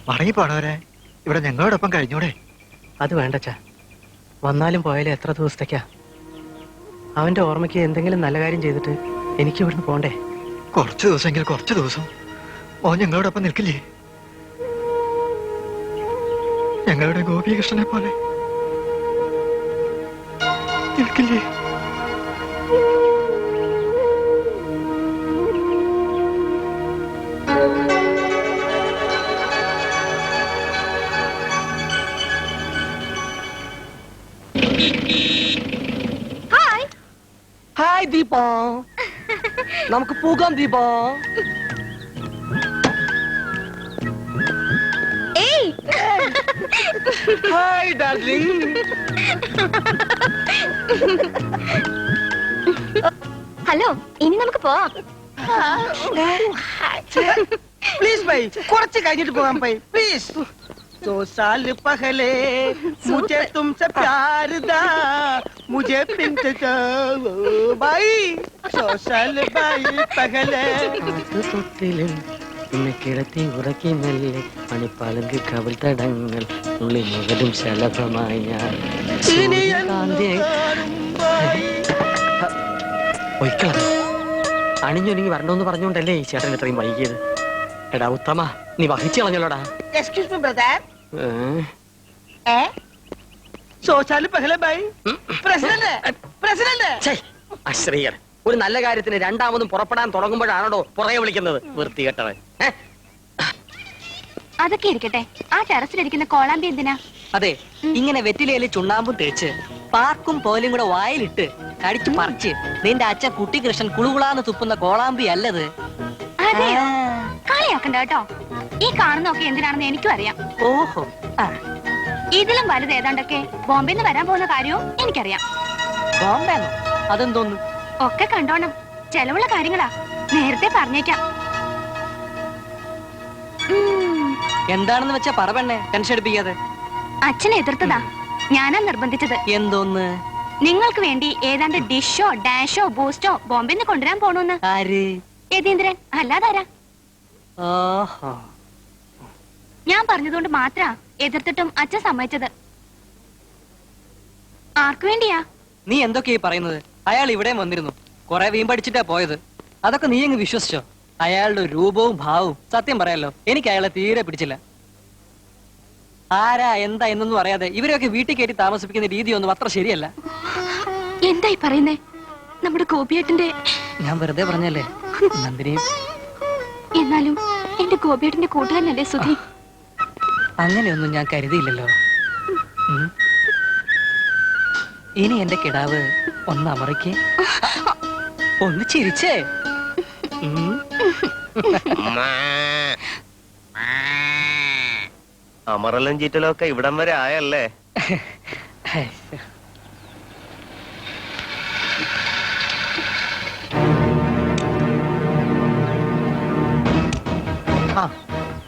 മടങ്ങിപ്പോണവരെ ഇവിടെ ഞങ്ങളോടൊപ്പം കഴിഞ്ഞൂടെ? അത് വേണ്ടച്ചാ. വന്നാലും പോയാലും എത്ര ദിവസത്തേക്കാ? അവന്റെ ഓർമ്മയ്ക്ക് എന്തെങ്കിലും നല്ല കാര്യം ചെയ്തിട്ട് എനിക്ക് ഇവിടുന്ന് പോണ്ടേ? കുറച്ചു ദിവസമെങ്കിൽ കുറച്ചു ദിവസം മോൻ ഞങ്ങളോടൊപ്പം നിൽക്കില്ലേ? ഞങ്ങളുടെ ഗോപികൃഷ്ണനെ പോലെ നിൽക്കില്ലേ? ഹായ് ദീപ, നമുക്ക് പോകാം ദീപ. Hi darling. ഹലോ, ഇനി നമുക്ക് പോവാം. പ്ലീസ് ബൈ, കുറച്ച് കഴിഞ്ഞിട്ട് പോകാം ബൈ, പ്ലീസ്. 2 साल पहले मुझे तुमसे प्यार था, मुझे पिंट भाई 2 साल भाई पहले. കിടത്തി ഉറക്കി മെല്ലെ മണിപ്പാലങ്ക് കവിൾ തടങ്ങൾ ഉള്ളി മുഖലും ശലഭമായി ഞാൻ അണിഞ്ഞൊരുങ്ങി വരണ്ടോന്ന് പറഞ്ഞോണ്ടല്ലേ ഈ ചേട്ടൻ ഇത്രയും വൈകിയത്. എടാ ഉത്തമ, നീ വഹിച്ചു കളഞ്ഞല്ലോടാ. Excuse me brother. 100 साल पहले भाई പ്രസിഡന്റ്. അശ്രീകർ, ഒരു നല്ല കാര്യത്തിന് രണ്ടാമതും പുറപ്പെടാൻ തുടങ്ങുമ്പോഴാണോ പുറകെ വിളിക്കുന്നത്? വൃത്തികെട്ടവൻ. അതൊക്കെ ഇരിക്കട്ടെ, ആ ടെറസിലിരിക്കുന്ന കോളാമ്പി എന്തിനാ? അതെ, ഇങ്ങനെ വെറ്റിലയില് ചുണ്ണാമ്പും തേച്ച് പാർക്കും പോലും കൂടെ വായിലിട്ട് അടിച്ചു പറിച്ച് നിന്റെ അച്ഛൻ കുട്ടികൃഷ്ണൻ കുളുകുളാന്ന് തുപ്പുന്ന കോളാമ്പി അല്ലത്. അതെയോ? കളിയാക്കണ്ട കേട്ടോ. ഈ കാണുന്നൊക്കെ എന്തിനാണെന്ന് എനിക്കും അറിയാം. ഓഹോ, ഇതിലും വലുത് ഏതാണ്ടൊക്കെ ബോംബെന്ന് വരാൻ പോകുന്ന കാര്യവും എനിക്കറിയാം. ബോംബെന്നോ? അതെന്തോന്നു? ഒക്കെ കണ്ടോണം, ചെലവുള്ള കാര്യങ്ങളാ. നേരത്തെ പറഞ്ഞേക്കാം. എന്താണെന്ന് വെച്ചാ പറ പെണ്ണെ, ടെൻഷൻ എടുപ്പിക്കാതെ. അച്ഛനെ എതിർത്തതാ, ഞാനാ നിർബന്ധിച്ചത്. എന്തോന്ന്? നിങ്ങൾക്ക് വേണ്ടി ഏതാണ്ട് ഡിഷോ ഡാഷോ ബൂസ്റ്റോ ബോംബെന്ന് കൊണ്ടുവരാൻ പോണോന്ന്. ആര്? യതീന്ദ്രൻ. അല്ലാതാരാ? ഓഹോ, ഞാൻ പറഞ്ഞതുകൊണ്ട് മാത്ര എതിർത്തിട്ടും അച്ഛൻ സമ്മതിച്ചത്. ആർക്കു വേണ്ടിയാ? നീ എന്തൊക്കെയാ പറയുന്നത്? അയാൾ ഇവിടെ വന്നിരുന്നു, കൊറേ വീമ്പടിച്ചിട്ടാ പോയത്. അതൊക്കെ നീ അങ്ങ് വിശ്വസിച്ചോ? അയാളുടെ രൂപവും ഭാവവും സത്യം പറയാലോ എനിക്ക് അയാളെ തീരെ പിടിച്ചില്ല. ആരാ എന്താ എന്നൊന്നും അറിയാതെ ഇവരെയൊക്കെ വീട്ടിൽ കയറ്റി താമസിപ്പിക്കുന്ന രീതിയൊന്നും അത്ര ശരിയല്ല. എന്തായി പറയുന്നേ? നമ്മുടെ ഗോപിയേട്ടന്റെ... ഞാൻ വെറുതെ പറഞ്ഞല്ലേ നന്ദിനി. എന്നാലും എന്റെ ഗോപിയേട്ടന്റെ കൂട്ടുകാരനല്ലേ സുധി? അങ്ങനെയൊന്നും ഞാൻ കരുതിയില്ലല്ലോ. ഇനി എന്റെ കിടാവ് ഒന്ന് അമറിക്ക്, ഒന്ന് ചിരിച്ചേ. അമറലും ചീറ്റലും ഒക്കെ ഇവിടം വരെ ആയല്ലേ?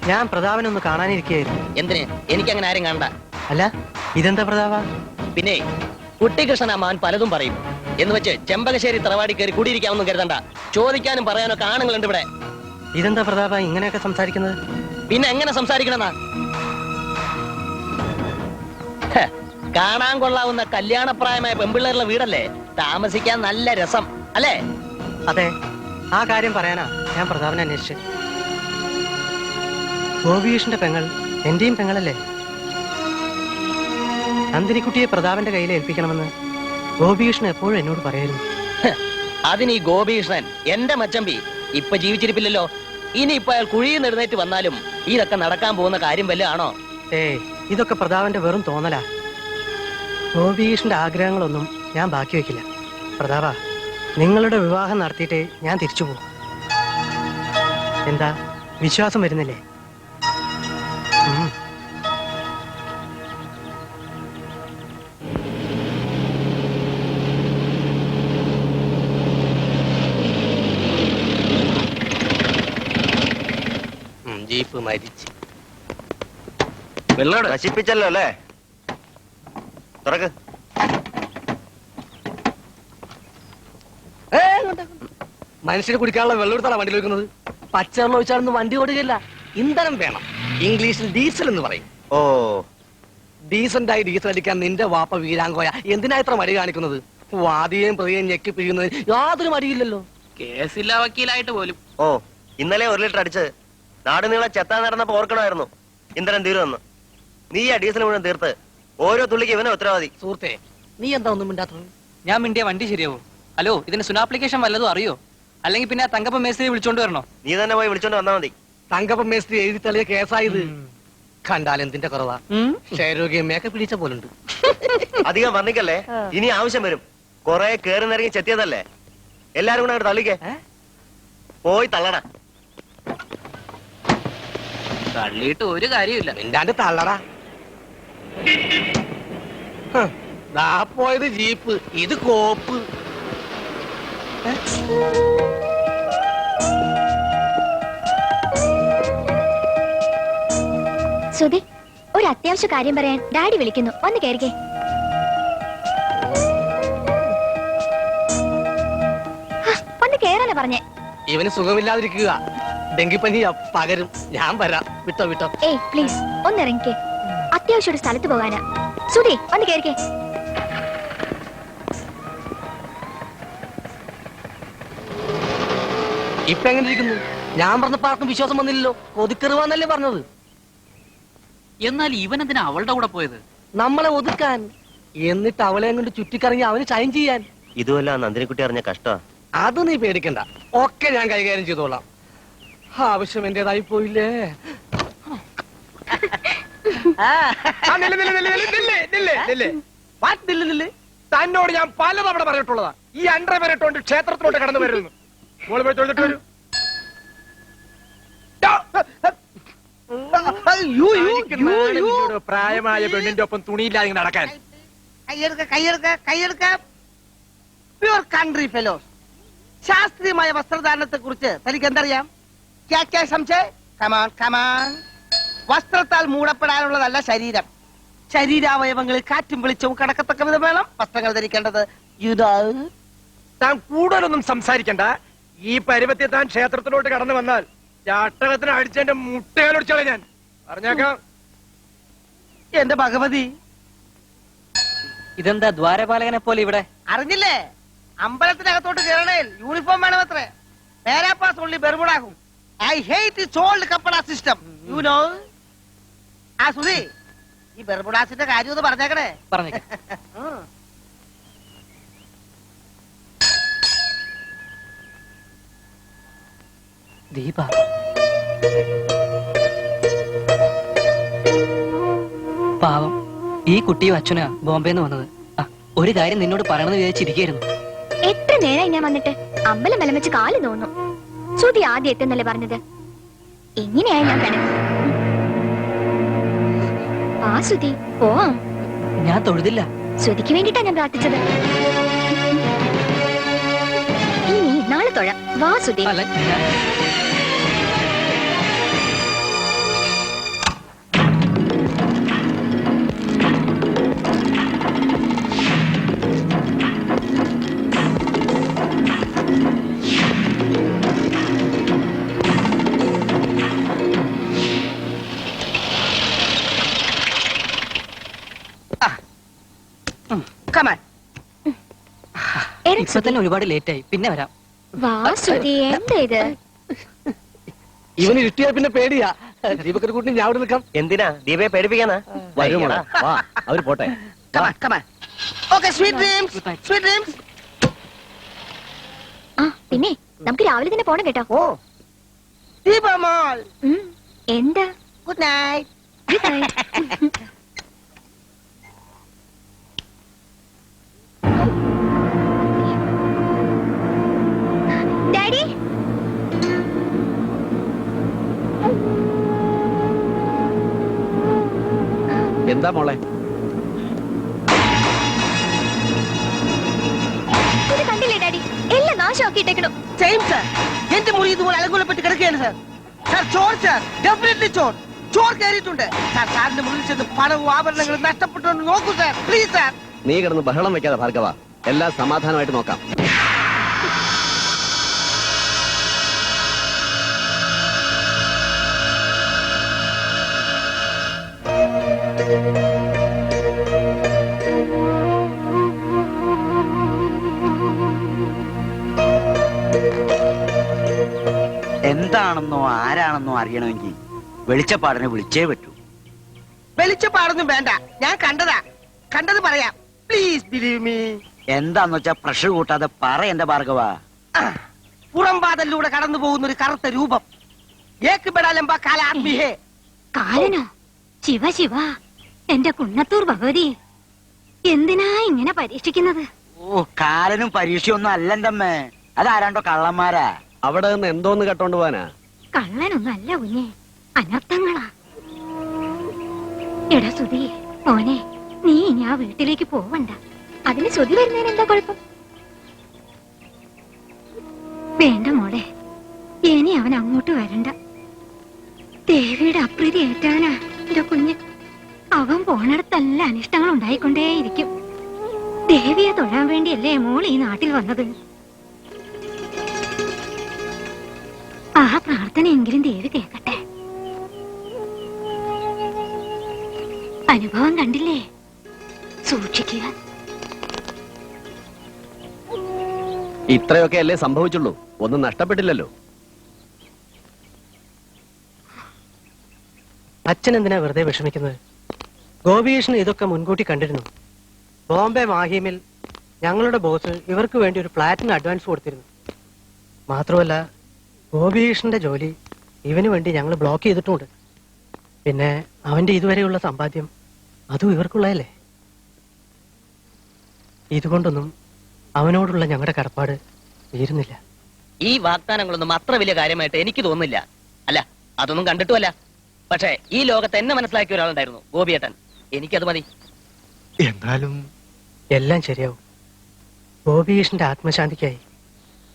ഞാൻ പ്രതാപനൊന്ന് കാണാനിരിക്കുകയായിരുന്നു. എന്തിന്? എനിക്കങ്ങനെ ആരും കാണണ്ട. അല്ല, ഇതെന്താ പ്രതാപ? പിന്നെ കുട്ടികൃഷ്ണൻ അമ്മാൻ പലതും പറയും എന്ന് വെച്ച് ചെമ്പകശ്ശേരി തറവാടി കയറി കൂടിയിരിക്കാമെന്നും കരുതണ്ട. ചോദിക്കാനും പറയാനൊക്കെ ആണുങ്ങളുണ്ട് ഇവിടെ. ഇതെന്താ പ്രതാപ ഇങ്ങനെയൊക്കെ സംസാരിക്കുന്നത്? പിന്നെ എങ്ങനെ സംസാരിക്കണമെന്നാ? കാണാൻ കൊള്ളാവുന്ന കല്യാണപ്രായമായ പെമ്പിള്ളേരുടെ വീടല്ലേ, താമസിക്കാൻ നല്ല രസം അല്ലേ? അതെ, ആ കാര്യം പറയാനാ ഞാൻ പ്രതാപനെ അന്വേഷിച്ചു. ഗോപികൃഷ്ണന്റെ പെങ്ങൾ എന്റെയും പെങ്ങളല്ലേ? നന്ദിനിക്കുട്ടിയെ പ്രതാപന്റെ കയ്യിൽ ഏൽപ്പിക്കണമെന്ന് ഗോപികൃഷ്ണൻ എപ്പോഴും എന്നോട് പറയായിരുന്നു. അതിന് ഈ ഗോപികൃഷ്ണൻ എന്റെ മച്ചമ്പി ഇപ്പൊ ജീവിച്ചിരിപ്പില്ലല്ലോ. ഇനി ഇപ്പൊ അയാൾ കുഴിയിൽ നിന്ന് എഴുന്നേറ്റ് വന്നാലും ഇതൊക്കെ നടക്കാൻ പോകുന്ന കാര്യം വല്ല ആണോ? ഏയ്, ഇതൊക്കെ പ്രതാപന്റെ വെറും തോന്നലാ. ഗോപികൃഷ്ണന്റെ ആഗ്രഹങ്ങളൊന്നും ഞാൻ ബാക്കി വെക്കില്ല. പ്രതാപ, നിങ്ങളുടെ വിവാഹം നടത്തിയിട്ടേ ഞാൻ തിരിച്ചു പോകും. എന്താ, വിശ്വാസം വരുന്നില്ലേ? ജീപ്പ് മരിച്ച് വെള്ളോട് നശിപ്പിച്ചല്ലോ അല്ലേ? തുറക്ക്. മനുഷ്യന് കുടിക്കാനുള്ള വെള്ളം എടുത്താണ് വണ്ടി വെക്കുന്നത്. പച്ചവെള്ളം ഒഴിച്ചാലൊന്നും വണ്ടി ഓടുകയില്ല. ഇന്ധനം വേണം. ഇംഗ്ലീഷിൽ ഡീസൽ എന്ന് പറയും. ഓ, ഡീസന്റായി ഡീസൽ അടിക്കാൻ നിന്റെ വാപ്പ വീരാങ്കോയ എന്തിനാ ഇത്ര മടി കാണിക്കുന്നത്? വാദിയെയും പ്രതിയെയും ഞെക്കി പിഴിയുന്നതിന് യാതൊരു മടിയില്ലല്ലോ. കേസില്ല വക്കീലായിട്ട് പോലും. ഓ, ഇന്നലെ 1 ലിറ്റർ അടിച്ച് നാട് നീളെ ചെത്താൻ നടന്നപ്പോ ഓർക്കണമായിരുന്നു ഇന്ധനം തീരുമെന്ന്. നീ ആ ഡീസൽ മുഴുവൻ തീർത്ത് ഓരോ തുള്ളിക്ക് ഇവനെ ഉത്തരവാദി. സുഹൃത്തെ, നീ എന്താ ഒന്നും മിണ്ടാത്തത്? ഞാൻ മിണ്ടിയ വണ്ടി ശരിയാവോ? ഹലോ, ഇതിന് സുനാപ്ലിക്കേഷൻ വല്ലതും അറിയോ? അല്ലെങ്കിൽ പിന്നെ തങ്കപ്പ മേസ്ത്രി വിളിച്ചോണ്ട് വരണോ? നീ തന്നെ പോയി വിളിച്ചോണ്ട് വന്നാ മതി. തങ്കപ്പ മേസ്ത്രി എഴുതി തള്ളിയ കേസായത്. കണ്ടാൽ എന്തിന്റെ കുറവാ? ക്ഷയരോഗിയമ്മയൊക്കെ പിടിച്ച പോലുണ്ട്. അധികം വർണ്ണിക്കല്ലേ, ഇനി ആവശ്യം വരും. കൊറേ കേറി നിറങ്ങി ചെത്തിയതല്ലേ, എല്ലാരും കൂടെ അങ്ങോട്ട് തള്ളിക്കേ. പോയി തള്ളണ. തള്ളിയിട്ട് ഒരു കാര്യമില്ല. നിന്റെ തള്ളടാ. ദാ പോയത് ജീപ്പ്, ഇത് കോപ്പ്. സുധി, ഒരു അത്യാവശ്യ കാര്യം പറയാൻ ഡാഡി വിളിക്കുന്നു, വന്ന് കയറിക്കേ. വന്ന് കേറാനാ പറഞ്ഞേ. ഇവന് സുഖമില്ലാതിരിക്കുക, ഡെങ്കിപ്പനി പകരും. ഞാൻ വരാം, വിട്ടോ വിട്ടോ. ഏയ് പ്ലീസ്, ഒന്നിറങ്ങിക്കേ. അത്യാവശ്യം ഒരു സ്ഥലത്ത് പോകാനാ. സുധി, വന്ന് കയറിക്കേ. ഇപ്പൊ എങ്ങനെ ഇരിക്കുന്നു? ഞാൻ പറഞ്ഞപ്പോ ആർക്കും വിശ്വാസം വന്നില്ലല്ലോ. കൊതിക്കെറുവാന്നല്ലേ പറഞ്ഞത്. എന്നാൽ ഇവൻ എന്തിനാ അവളുടെ കൂടെ പോയത്? നമ്മളെ ഒതുക്കാൻ. എന്നിട്ട് അവളെ കൊണ്ട് ചുറ്റിക്കറങ്ങി അവന് ചൈൻ ചെയ്യാൻ. ഇതുമല്ല നന്ദിനിക്കുട്ടി അറിഞ്ഞ കഷ്ട. അത് നീ പേടിക്കണ്ട, ഒക്കെ ഞാൻ കൈകാര്യം ചെയ്തോളാം. ആവശ്യം എന്റേതായി പോയില്ലേ. തന്നോട് ഞാൻ പലതവണ പറഞ്ഞിട്ടുള്ളതാ ഈ അണ്ടർവെയറിട്ടോണ്ട് ക്ഷേത്രത്തിലോട്ട് കടന്നു വരുന്നു. മോള് പോയി തൊഴുതിട്ട് വരൂ. പ്രായമായ പെണ്ണിന്റെ ഒപ്പം തുണിയില്ലാതെ നടക്കാൻ. Pure country fellows. ശാസ്ത്രീയമായ വസ്ത്രധാരണത്തെ കുറിച്ച് തനിക്ക് എന്തറിയാം? വസ്ത്രത്താൽ മൂടപ്പെടാനുള്ളതല്ല ശരീരം. ശരീരാവയവങ്ങളിൽ കാറ്റും വെളിച്ചവും കടക്കത്തക്ക വിധം വേണം വസ്ത്രങ്ങൾ ധരിക്കേണ്ടത്. താൻ കൂടുതലൊന്നും സംസാരിക്കണ്ട. ഈ പരുവത്തിൽ താൻ ക്ഷേത്രത്തിലോട്ട് കടന്നു വന്നാൽ ചാട്ടകത്തിന് അടിച്ചെന്റെ മുട്ടയിലൊടിച്ചോളെ ഞാൻ പറഞ്ഞേക്കാം. എന്റെ ഭഗവതി, ഇതെന്താ ദ്വാരപാലകനെ പോലെ ഇവിടെ? അറിഞ്ഞില്ലേ? അമ്പലത്തിനകത്തോട്ട് കയറണേൽ യൂണിഫോം വേണമത്രേ. പേരാപ്പാസ് ഉള്ളി ബെർമുടാകും. ഐ ഹേറ്റ് ഇറ്റ്സ് ഓൾഡ് കപ്പട സിസ്റ്റം, യു നോ. ആ സുധി, ഈ ബെർമുഡാസിന്റെ കാര്യം ഒന്ന് പറഞ്ഞേക്കണേ. പറഞ്ഞേക്കാം. ദീപ പാവം, ഈ കുട്ടിയും അച്ഛനാ ബോംബെന്ന് വന്നത്. ഒരു കാര്യം നിന്നോട് പറയണമെന്ന് വിചാരിച്ചിരിക്കുന്നു. എത്ര നേരമായി ഞാൻ വന്നിട്ട് അമ്പലം വലം വെച്ച് കാല് തോന്നു. ശ്രുതി ആദ്യം എത്തുന്നല്ലേ പറഞ്ഞത്. എങ്ങനെയായി ഞാൻ കണക്ക്. ആ ശ്രുതി പോവാം. ഞാൻ തൊഴുതില്ല. ശ്രുതിക്ക് വേണ്ടിട്ടാ ഞാൻ പ്രാർത്ഥിച്ചത്. ഇനി നാളെ തൊഴാം. വാ ശ്രുതി. അല്ല, ഇപ്പൊ തന്നെ ഒരുപാട് ലേറ്റ് ആയി. പിന്നെ വരാം. വാ ശ്രുതി. എന്താ ഇത്? ഇവന് ഇരുട്ടിയാ പിന്നെ പേടിയാ. ദീപക്കൊരു കൂട്ടി ഞാൻ അവിടെ നിൽക്കാം. എന്തിനാ ദീപയെ പേടിപ്പിക്കാനാ? അവര് പോട്ടെ. ആ പിന്നെ നമുക്ക് രാവിലെ തന്നെ പോണം കേട്ടോ. ഓ ദീപമോൾ, എന്താ? Good night. Good night. Daddy, എന്താ മോളെ? ഇത് കണ്ടില്ലേ ഡാഡി? എല്ലാം നാശമാക്കിയിട്ടേക്കണു. എന്റെ മുറി ഇതുപോലെ അലങ്കുലപ്പെട്ട് കിടക്കുകയാണ് സാർ. സാർ ചോർ, സാർ ഡെഫിനറ്റ്ലി ചോർ. ചോർ കയറിയിട്ടുണ്ട് സാർ. സാറിന്റെ മുറിയിൽ ചെന്ന് പണവും ആഭരണങ്ങളും നഷ്ടപ്പെട്ടു നോക്കൂ സാർ, പ്ലീസ് സാർ. നീ കിടന്ന് ബഹളം വെക്കാതെ ഭാർഗവ, എല്ലാം സമാധാനമായിട്ട് നോക്കാം. എന്താണെന്നോ ആരാണെന്നോ അറിയണമെങ്കിൽ വെളിച്ചപ്പാടിനെ വിളിച്ചേ പറ്റൂ. വെളിച്ചപ്പാടൊന്നും വേണ്ട, ഞാൻ കണ്ടത് പറയാം. Please believe me. എന്താന്ന് വെച്ചാ പ്രഷർ കൂട്ടാതെ പറ എന്റെ ഭാർഗവ. പുറംവാതലിലൂടെ കടന്നു പോകുന്ന ഒരു കറുത്ത രൂപം. കാലനോ? ശിവ ശിവ, എന്റെ കുന്നത്തൂർ ഭഗവതി, എന്തിനാ ഇങ്ങനെ പരീക്ഷിക്കുന്നത്? ഓ, കാലനും പരീക്ഷയൊന്നും അല്ലെന്തമ്മേ. അതാരാണ്ടോ കള്ളന്മാരാ. അവിടെ നിന്ന് എന്തോന്ന് കട്ടോണ്ട് പോവാനാ? കള്ളനൊന്നും അല്ല കുഞ്ഞെ, അനർത്ഥങ്ങളാ. എടാ സുധി മോനെ, നീ ഇനി ആ വീട്ടിലേക്ക് പോവണ്ട. അതിന് ശ്രുതി വരുന്നതിന് എന്താ കുഴപ്പം? വേണ്ട മോളെ, ഇനി അവൻ അങ്ങോട്ട് വരണ്ട. ദേവിയുടെ അപ്രീതി ഏറ്റാനാ എന്റെ കുഞ്ഞ്. അവൻ പോണടത്തല്ല അനിഷ്ടങ്ങൾ ഉണ്ടായിക്കൊണ്ടേയിരിക്കും. ദേവിയെ തൊഴാൻ വേണ്ടിയല്ലേ മോൾ ഈ നാട്ടിൽ വന്നത്. ആ പ്രാർത്ഥനയെങ്കിലും ദേവി കേൾക്കട്ടെ. അനുഭവം കണ്ടില്ലേ? സൂക്ഷിക്കുക. ഇത്രയൊക്കെ അല്ലേ സംഭവിച്ചുള്ളൂ, ഒന്നും നഷ്ടപ്പെട്ടില്ലല്ലോ. അച്ഛൻ എന്തിനാ വെറുതെ വിഷമിക്കുന്നത്? ഗോപികൃഷ്ണൻ ഇതൊക്കെ മുൻകൂട്ടി കണ്ടിരുന്നു. ബോംബെ മാഹിമിൽ ഞങ്ങളുടെ ബോസ് ഇവർക്ക് വേണ്ടി ഒരു ഫ്ലാറ്റിന് അഡ്വാൻസ് കൊടുത്തിരുന്നു. മാത്രമല്ല ഗോപികൃഷ്ണന്റെ ജോലി ഇവന് വേണ്ടി ഞങ്ങൾ ബ്ലോക്ക് ചെയ്തിട്ടുമുണ്ട്. പിന്നെ അവന്റെ ഇതുവരെയുള്ള സമ്പാദ്യം അതും ഇവർക്കുള്ളതല്ലേ. ഇതുകൊണ്ടൊന്നും അവനോടുള്ള ഞങ്ങളുടെ കടപ്പാട് തീരുന്നില്ല. ഈ വാഗ്ദാനങ്ങളൊന്നും അത്ര വലിയ കാര്യമായിട്ട് എനിക്ക് തോന്നുന്നില്ല. അല്ല, അതൊന്നും കണ്ടിട്ടുമല്ല. പക്ഷേ ഈ ലോകത്ത് എന്നെ മനസ്സിലാക്കിയ ഒരാളുണ്ടായിരുന്നു, ഗോപിയേട്ടൻ. എനിക്കത് മതി. എന്നാലും എല്ലാം ശരിയാവും. ഗോപികൃഷ്ണന്റെ ആത്മശാന്തിക്കായി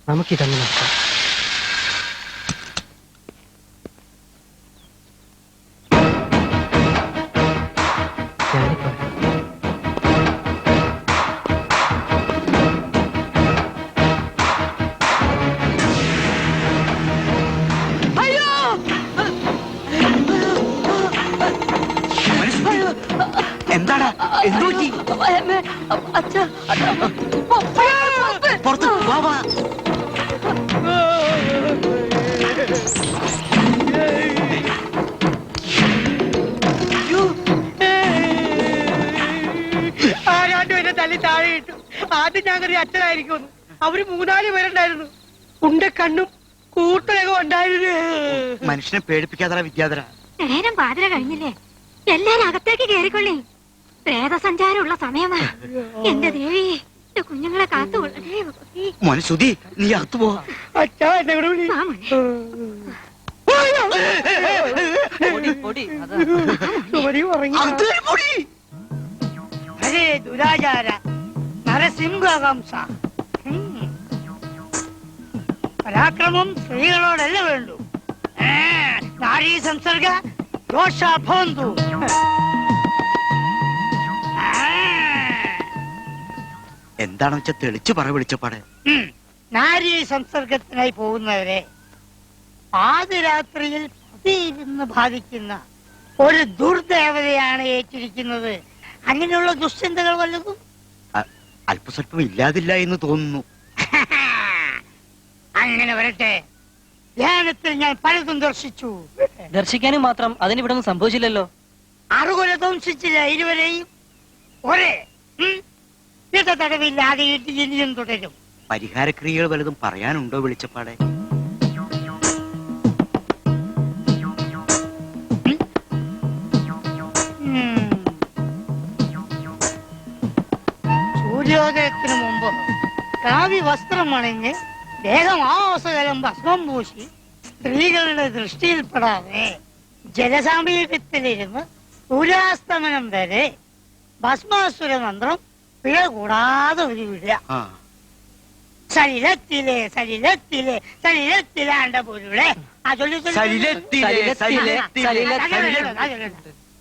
നമുക്കിതങ്ങ് നടത്താം. ഞാനിപ്പോ എന്താടാ? എന്തു പറ്റി? പുറത്ത് വാ, വാ. ആരാണ്ടും എന്നെ തല്ലി താഴെ ഇട്ടു. ആദ്യം ഞാൻ കറി അച്ഛനായിരിക്കും. അവര് 3-4 പേരുണ്ടായിരുന്നു. ഉണ്ട കണ്ണും കൂട്ടരൊക്കെ ഉണ്ടായിരുന്നു. മനുഷ്യനെ പേടിപ്പിക്കാതെ വിദ്യാധര. നേരം പാതിര കഴിഞ്ഞില്ലേ, എല്ലാരും അകത്തേക്ക് കേറിക്കൊള്ളി. പ്രേതസഞ്ചാരമുള്ള സമയമാ. എന്റെ ദേവി, എന്റെ കുഞ്ഞുങ്ങളെ കാത്തുകൊള്ളണേ. മോനെ സുധി, നീ അകത്ത് പോ. അച്ഛാ എന്നെ കൂടെ വിളി. വാ മോനെ. സുമതി ഉറങ്ങി. ഹരേ ദുരാചാര നരസിംഹവംശ. പരാക്രമം സ്ത്രീകളോടല്ല വേണ്ടു. നാരീ സംസർഗ ദോഷാഭവന്തു. എന്താണെന്ന് വെച്ചാ തെളിച്ചു പറ വിളിച്ചപ്പാടെ. നാരീ സംസർഗത്തിനായി പോകുന്നവരെ ആദ്യരാത്രിയിൽ പതിയിരുന്ന് ബാധിക്കുന്ന ഒരു ദുർദേവതയാണ് ഏറ്റിരിക്കുന്നത്. അങ്ങനെയുള്ള ദുശ്ചിന്തകൾ വല്ലതും അല്പസ്വല്പം ഇല്ലാതില്ല എന്ന് തോന്നുന്നു. അങ്ങനെ വരട്ടെ. ധ്യാനത്തിൽ ഞാൻ പലതും ദർശിച്ചു. ദർശിക്കാനും മാത്രം അതിനിവിടെ ഒന്നും സംഭവിച്ചില്ലല്ലോ. അറുകൊല ധ്വംസിച്ചില്ല ഇരുവരെയും. ഒരേ തടവില്ലാതെ ഇനിയും തുടരും. പരിഹാരക്രിയകൾ വല്ലതും പറയാനുണ്ടോ വിളിച്ചപ്പാടെ? സൂര്യോദയത്തിനു മുമ്പ് കാവ്യ വസ്ത്രം അണിഞ്ഞ് ദേഹം ആവസകലം ഭസ്മം പൂശി സ്ത്രീകളുടെ ദൃഷ്ടിയിൽപ്പെടാതെ ജലസാമീപ്യത്തിലിരുന്ന് സൂര്യാസ്തമനം വരെ ഭസ്മാസുര മന്ത്രം പിഴ കൂടാതെ ഒരു വിട. സലിലത്തിലെ സലിലത്തിലെ സലിലത്തിലാണ്ട പൊരുളെ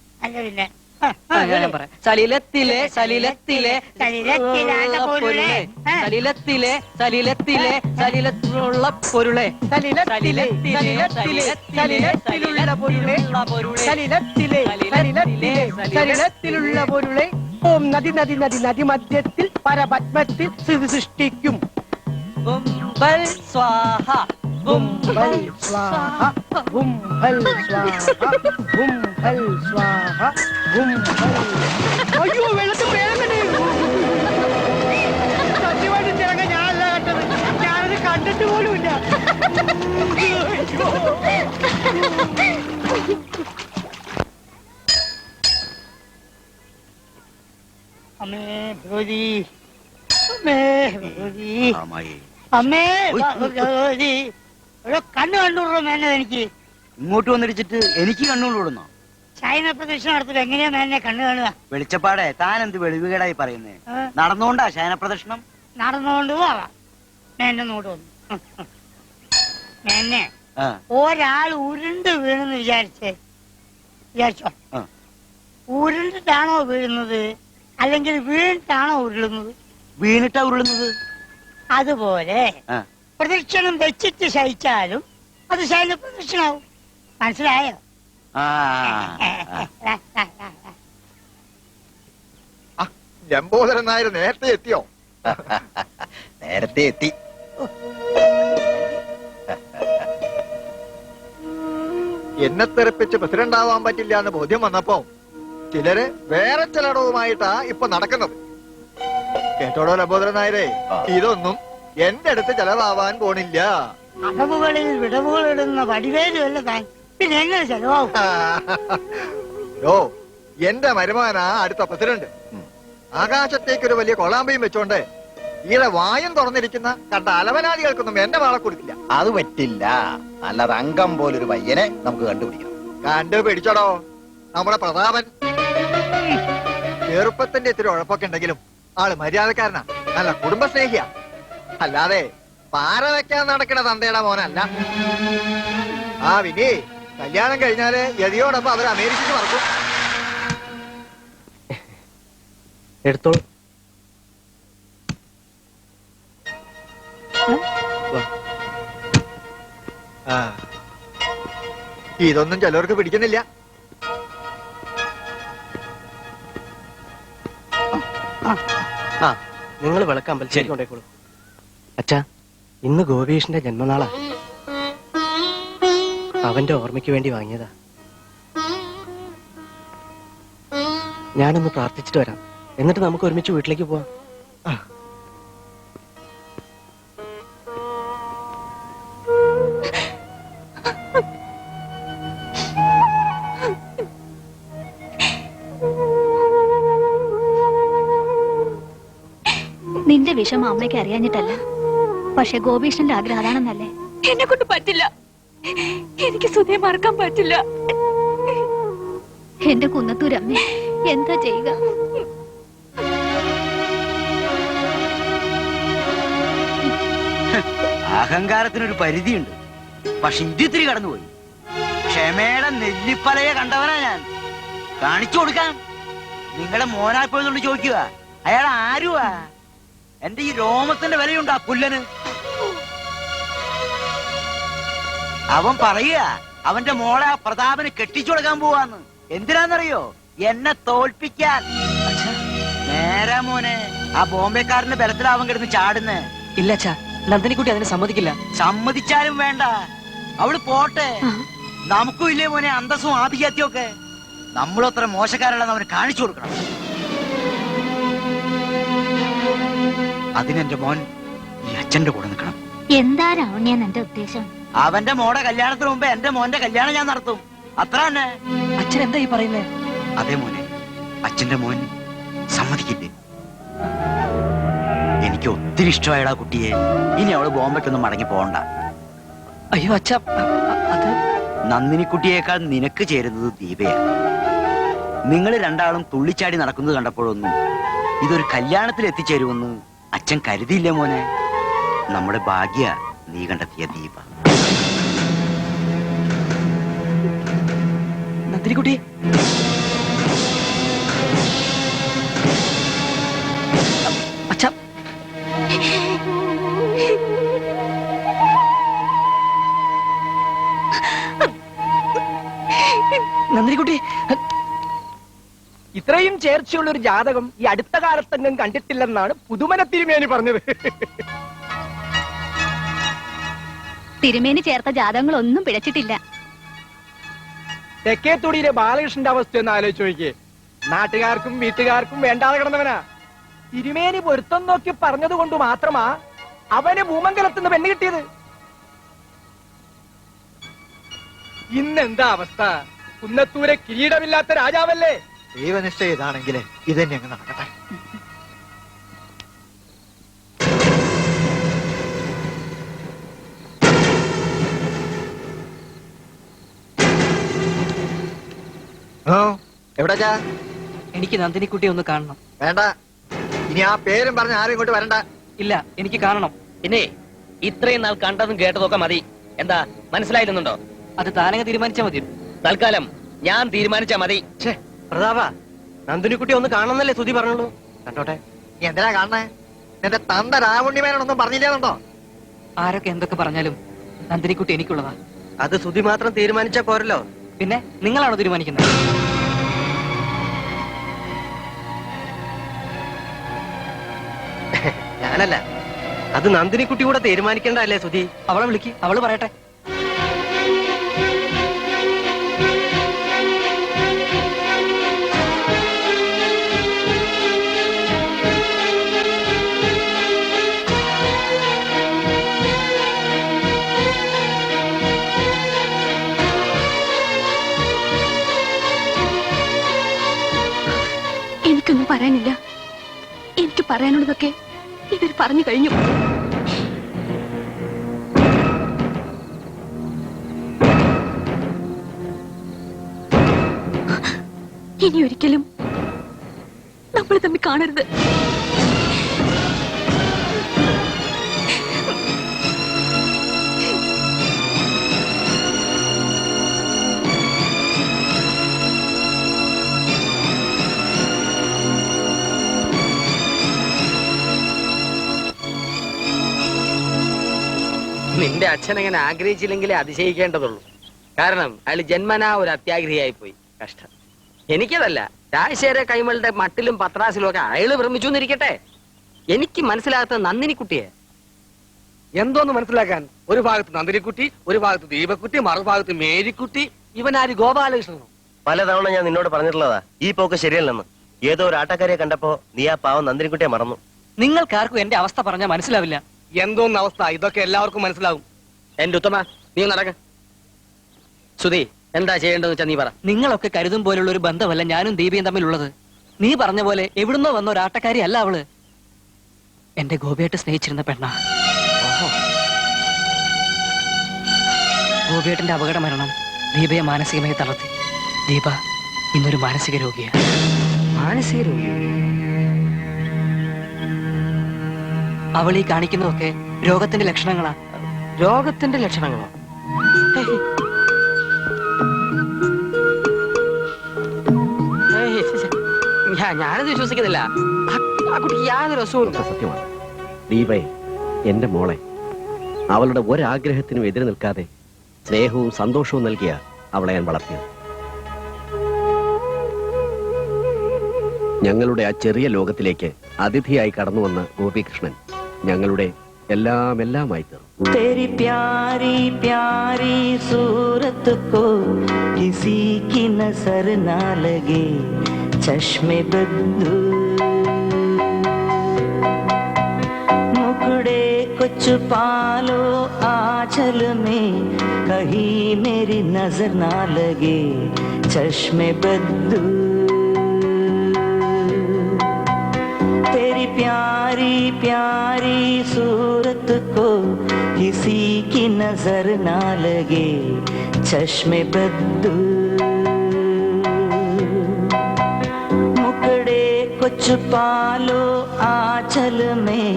അല്ല പിന്നെ സലിലത്തിലെ സലിലത്തിലെ സലിലത്തിലാണ്ട പൊരുളെ സലിലത്തിലെ സലിലത്തിലെ സലിലത്തിലുള്ള പൊരുളെ സലിലത്തിലെ സലിലത്തിലുള്ള പൊരുളെ സലിലത്തിലെ സലിലത്തിലെ സലിലത്തിലുള്ള പൊരുളെ ഓം നദി നദി നദി നദി മധ്യത്തിൽ പരപത്മത്തിൽ സ്ഥിതി സൃഷ്ടിക്കും. ബുംബൽ സ്വാഹ ബുംബൽ സ്വാഹ ബുംബൽ സ്വാഹ ബുംബൽ സ്വാഹ ബുംബൽ. അയ്യോ വെള്ളത്തിൽ വേഗം സത്യമായിട്ട് തിരങ്ങ ഞാനല്ല കണ്ടത്. ഞാനത് കണ്ടിട്ട് പോലുമില്ല. അമ്മേ ഭഗവതി, അമ്മേ ഭഗവതി, അമ്മേ ഭഗവതി. ഒരു കണ്ണ് കണ്ടുകൂടോ മേനെ? എനിക്ക് ഇങ്ങോട്ട് വന്നിടിച്ചിട്ട് എനിക്ക് കണ്ണുകൊണ്ടിടുന്നോ? ചൈന പ്രദക്ഷിണം നടത്തില്ല. എങ്ങനെയാ മേനെ കണ്ണ് കാണുക? വെളിച്ചപ്പാടെ, താൻ എന്ത് വെളിവുകേടായി പറയുന്നേ? നടന്നുകൊണ്ടാ ശയന പ്രദക്ഷിണം? നടന്നുകൊണ്ട് പോവാം. മേനെ നോട്ട് വന്നു. മേനെ ഒരാൾ ഉരുണ്ട് വീണെന്ന് വിചാരിച്ചോ? ഉരുണ്ടിട്ടാണോ വീഴുന്നത് അല്ലെങ്കിൽ വീണിട്ടാണോ ഉരുളുന്നത്? വീണിട്ടാ ഉരുളുന്നത്. അതുപോലെ പ്രദക്ഷിണം വെച്ചിട്ട് ശയിച്ചാലും അത് ശൈല പ്രദക്ഷിണാവും. മനസ്സിലായോ? ലംബോദരൻ നായർ നേരത്തെ എത്തിയോ? നേരത്തെ എത്തി. എന്നെ തെറിപ്പിച്ച് പ്രസിഡന്റ് ആവാൻ പറ്റില്ല എന്ന് ബോധ്യം വന്നപ്പോ ചിലര് വേറെ ചിലടവുമായിട്ടാ ഇപ്പൊ നടക്കുന്നത്. കേട്ടോടോ ലംബോദരൻ നായരെ, ഇതൊന്നും എന്റെ അടുത്ത് ചെലവാവാൻ പോണില്ല. അടവുകളിൽ വിടവുകൾ ഇടുന്ന വടിവേലുമല്ല താൻ, പിന്നെ എങ്ങനെ ചെലവാകും? എന്റെ മരുമകനാ അടുത്ത പ്രസിഡന്റ്. ആകാശത്തേക്കൊരു വലിയ കൊളാമ്പയും വെച്ചോണ്ട് ഈടെ വായം തുറന്നിരിക്കുന്ന കണ്ട അലവനാദികൾക്കൊന്നും എന്റെ വാളെ കൊടുക്കില്ല. അത് പറ്റില്ല. നല്ല റങ്കം പോലൊരു പയ്യനെ നമുക്ക് കണ്ടുപിടിക്കണം. കണ്ടുപിടിച്ചോടോ. നമ്മുടെ പ്രതാപൻ ചെറുപ്പത്തിന്റെ ഇത്തിരി ഉഴപ്പൊക്കെ ഉണ്ടെങ്കിലും ആള് മര്യാദക്കാരനാ, നല്ല കുടുംബസ്നേഹിയാ. അല്ലാതെ പാര വെക്കാൻ നടക്കണ തന്തയുടെ മോനല്ല. ആ വിനി, കല്യാണം കഴിഞ്ഞാല് യതിയോടൊപ്പം അവർ അമേരിക്കക്ക് പറക്കും. എടുത്തോളൂ. ഇതൊന്നും ചിലർക്ക് പിടിക്കുന്നില്ല. നിങ്ങൾ വിളക്ക് അമ്പലത്തിലേക്ക് കൊണ്ടേക്കോളൂ. അച്ഛാ, ഇന്ന് ഗോപീഷിന്റെ ജന്മനാളാ. അവന്റെ ഓർമ്മയ്ക്ക് വേണ്ടി വാങ്ങിയതാ. ഞാനൊന്ന് പ്രാർത്ഥിച്ചിട്ട് വരാം, എന്നിട്ട് നമുക്ക് ഒരുമിച്ച് വീട്ടിലേക്ക് പോവാം. വിഷമം അമ്മയ്ക്ക് അറിയാഞ്ഞിട്ടല്ല. പക്ഷെ ഗോപീഷ്ണന്റെ ആഗ്രഹം അതാണെന്നല്ലേ? എന്നെ കൊണ്ട് പറ്റില്ല. എനിക്ക് സുധയെ മറക്കാൻ പറ്റില്ല. എന്റെ കുന്നത്തൂരമ്മ എന്താ ചെയ്യുക? അഹങ്കാരത്തിനൊരു പരിധിയുണ്ട്. പക്ഷെ ഇതിത്തിരി കടന്നുപോയി. ക്ഷമയുടെ നെല്ലിപ്പലയെ കണ്ടവനാ ഞാൻ. കാണിച്ചു കൊടുക്കാം. നിങ്ങളുടെ മോനാൽപ്പോഴുകൊണ്ട് ചോദിക്കുക, അയാൾ ആരുവാ? എന്റെ ഈ രോമത്തിന്റെ വിലയുണ്ട് ആ പുല്ലന്. അവൻ പറയുക അവന്റെ മോളെ ആ പ്രതാപന് കെട്ടിച്ചു കൊടുക്കാൻ പോവാന്ന്. എന്തിനാന്നറിയോ? എന്നെ തോൽപ്പിക്കാൻ. നേരാ മോനെ, ആ ബോംബെക്കാരന്റെ ബലത്തിലാവൻ കിടന്ന് ചാടുന്നേ. ഇല്ല അച്ഛാ, നന്ദിനിക്കുട്ടി അതിന് സമ്മതിക്കില്ല. സമ്മതിച്ചാലും വേണ്ട, അവള് പോട്ടെ. നമുക്കും ഇല്ലേ മോനെ അന്തസ്സും ആഭിജാത്യവും ഒക്കെ. നമ്മളത്ര മോശക്കാരല്ലെന്ന് അവന് കാണിച്ചു കൊടുക്കണം. അതിനെന്റെ മോൻ ഈ അച്ഛന്റെ കൂടെ നിൽക്കണം. എന്താ രാവണ്യാണ് എന്റെ ഉദ്ദേശം? അവന്റെ മോടെ കല്യാണത്തിന് മുമ്പ് എന്റെ മോന്റെ കല്യാണം ഞാൻ നടത്തും. അത്ര തന്നെ. അച്ഛൻ എന്താ ഈ പറയുന്നേ? അതേ മോനെ, അച്ഛന്റെ മോൻ സമ്മതിക്കില്ലേ? എനിക്ക് ഒത്തിരി ഇഷ്ടമായടാ കുട്ടിയെ. ഇനി അവള് ബോംബെക്കൊന്നും മടങ്ങി പോകണ്ട. അയ്യോ അച്ഛ, അത് നന്ദിനിക്കുട്ടിയേക്കാൾ നിനക്ക് ചേരുന്നത് ദീപയാണ്. നിങ്ങൾ രണ്ടാളും തുള്ളിച്ചാടി നടക്കുന്നത് കണ്ടപ്പോഴൊന്നും ഇതൊരു കല്യാണത്തിൽ എത്തിച്ചേരുമെന്ന് അച്ഛൻ കരുതിയില്ലേ മോനെ? നമ്മുടെ ഭാഗ്യ നീ കണ്ടെത്തിയ ദീപ. നന്ദിനിക്കുട്ടി, അച്ഛ, നന്ദിനിക്കുട്ടി, ഇത്രയും ചേർച്ചയുള്ള ഒരു ജാതകം ഈ അടുത്ത കാലത്തെങ്ങും കണ്ടിട്ടില്ലെന്നാണ് പുതുമന തിരുമേനി പറഞ്ഞത്. തിരുമേനി ചേർത്ത ജാതകങ്ങളൊന്നും പിഴച്ചിട്ടില്ല. തെക്കേത്തൊടിയിലെ ബാലകൃഷ്ണന്റെ അവസ്ഥ ഒന്ന് ആലോചിച്ച് നോക്കിയേ. നാട്ടുകാർക്കും വീട്ടുകാർക്കും വേണ്ടാതെ കിടന്നവനാ. തിരുമേനി പൊരുത്തം നോക്കി പറഞ്ഞത് കൊണ്ട് മാത്രമാ അവന് ഭൂമംഗലത്തുനിന്ന് പെണ്ണ് കിട്ടിയത്. ഇന്നെന്താ അവസ്ഥ? കുന്നത്തൂരെ കിരീടമില്ലാത്ത രാജാവല്ലേ? ദൈവനിശ്ചയം ഇതാണെങ്കിൽ ഇതന്നെ അങ്ങ് നടക്കട്ടെ. എവിടാ? എനിക്ക് നന്ദിനിക്കുട്ടി ഒന്ന് കാണണം. വേണ്ട, ഇനി ആ പേരും പറഞ്ഞ ആരും ഇങ്ങോട്ട് വരണ്ട. ഇല്ല, എനിക്ക് കാണണം. പിന്നെ ഇത്രയും നാൾ കണ്ടതും കേട്ടതൊക്കെ മതി. എന്താ മനസ്സിലായിരുന്നുണ്ടോ? അത് താനങ്ങ് തീരുമാനിച്ചാ മതി. തൽക്കാലം ഞാൻ തീരുമാനിച്ചാ മതി. പ്രതാപ, നന്ദിനിക്കുട്ടി ഒന്ന് കാണണമെന്നല്ലേ സുധി പറഞ്ഞുള്ളൂ. കണ്ടോട്ടെ. നീ എന്തിനാ കാണണേ? നിന്റെ തന്ത രാവുണ്ണിമേനൊന്നും പറഞ്ഞില്ലേന്നുണ്ടോ? ആരൊക്കെ എന്തൊക്കെ പറഞ്ഞാലും നന്ദിനിക്കുട്ടി എനിക്കുള്ളതാ. അത് സുധി മാത്രം തീരുമാനിച്ചാ പോരല്ലോ. പിന്നെ നിങ്ങളാണോ തീരുമാനിക്കുന്നത്? ഞാനല്ല, അത് നന്ദിനിക്കുട്ടി കൂടെ തീരുമാനിക്കേണ്ടല്ലേ സുധി? അവളെ വിളിക്ക്, അവള് പറയട്ടെ. എനിക്കൊന്നും പറയാനില്ല. എനിക്ക് പറയാനുള്ളതൊക്കെ ഇവർ പറഞ്ഞു കഴിഞ്ഞു. ഇനി ഒരിക്കലും നമ്മൾ തമ്മിൽ കാണരുത്. നിന്റെ അച്ഛൻ അങ്ങനെ ആഗ്രഹിച്ചില്ലെങ്കിലേ അതിശയിക്കേണ്ടതുള്ളൂ. കാരണം അയാൾ ജന്മനാ ഒരു അത്യാഗ്രഹിയായി പോയി. കഷ്ടം. എനിക്കതല്ല, രാജശേഖര കൈമളുടെ മട്ടിലും പത്രാസിലും ഒക്കെ അയാള് ഭ്രമിച്ചു എന്നിരിക്കട്ടെ. എനിക്ക് മനസ്സിലാകാത്ത നന്ദിനിക്കുട്ടിയെ. എന്തോന്ന് മനസ്സിലാക്കാൻ? ഒരു ഭാഗത്ത് നന്ദിനിക്കുട്ടി, ഒരു ഭാഗത്ത് ദീപക്കുട്ടി, മറുഭാഗത്ത് മേരിക്കുട്ടി. ഇവനാര് ഗോപാലകൃഷ്ണനോ? പലതവണ ഞാൻ നിന്നോട് പറഞ്ഞിട്ടുള്ളതാ ഈ പോക്ക് ശരിയല്ലെന്ന്. ഏതോ ഒരു ആട്ടക്കാരിയെ കണ്ടപ്പോ നീ ആ പാവം നന്ദിനിക്കുട്ടിയെ മറന്നു. നിങ്ങൾക്കാർക്കും എന്റെ അവസ്ഥ പറഞ്ഞാൽ മനസ്സിലാവില്ല. എന്തോന്ന് അവസ്ഥ? ഇതൊക്കെ എല്ലാവർക്കും മനസ്സിലാവും. എന്റെ ഉത്തമ, നീ നടക്ക. സുധി, എന്താ ചെയ്യേണ്ടതെന്ന് വെച്ചാ നീ പറ. നിങ്ങളൊക്കെ കരുതും പോലുള്ള ഒരു ബന്ധമല്ല ഞാനും ദീപയും തമ്മിലുള്ളത്. നീ പറഞ്ഞ പോലെ എവിടുന്നോ വന്ന ഒരാട്ടക്കാരി അല്ല അവള്. എന്റെ ഗോപിയായിട്ട് സ്നേഹിച്ചിരുന്ന പെണ്ണ. ഗോപിയേട്ടന്റെ അപകട മരണം ദീപയെ മാനസികമായി തളർത്തി. ദീപ ഇന്നൊരു മാനസിക രോഗിയാണ്. മാനസിക രോഗി? അവൾ ഈ കാണിക്കുന്നതൊക്കെ രോഗത്തിന്റെ ലക്ഷണങ്ങളാ. രോഗത്തിന്റെ ലക്ഷണങ്ങളോ? ഞാനത് വിശ്വസിക്കുന്നില്ല. ആ കുട്ടി യാതൊരു അസുഖവും. സത്യമാണ് ദീപയെ, എന്റെ മോളെ, അവളുടെ ഒരാഗ്രഹത്തിനും എതിരെ നിൽക്കാതെ സ്നേഹവും സന്തോഷവും നൽകിയ അവളെ ഞാൻ വളർത്തിയത്. ഞങ്ങളുടെ ആ ചെറിയ ലോകത്തിലേക്ക് അതിഥിയായി കടന്നു വന്ന ഗോപികൃഷ്ണൻ ഞങ്ങളുടെ എല്ലാമായി തീർന്നു. तेरी प्यारी प्यारी सूरत को किसी की नजर ना लगे चश्मे बद्दू मुखड़े कुछ पालो आंचल में कहीं मेरी नजर ना लगे चश्मे बद्दू तेरी प्यारी प्यारी सूरत को किसी की नजर ना लगे चश्मे बद्दू मुकड़े कुछ पालो आंचल में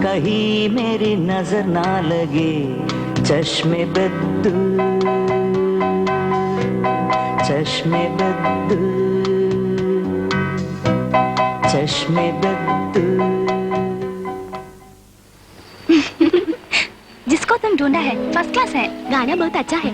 कहीं मेरी नजर ना लगे चश्मे बद्दू चश्मे बद्दू चश्मे बद्दू जिसको तुम ढूंढा है फर्स्ट क्लास है, गाना बहुत अच्छा है।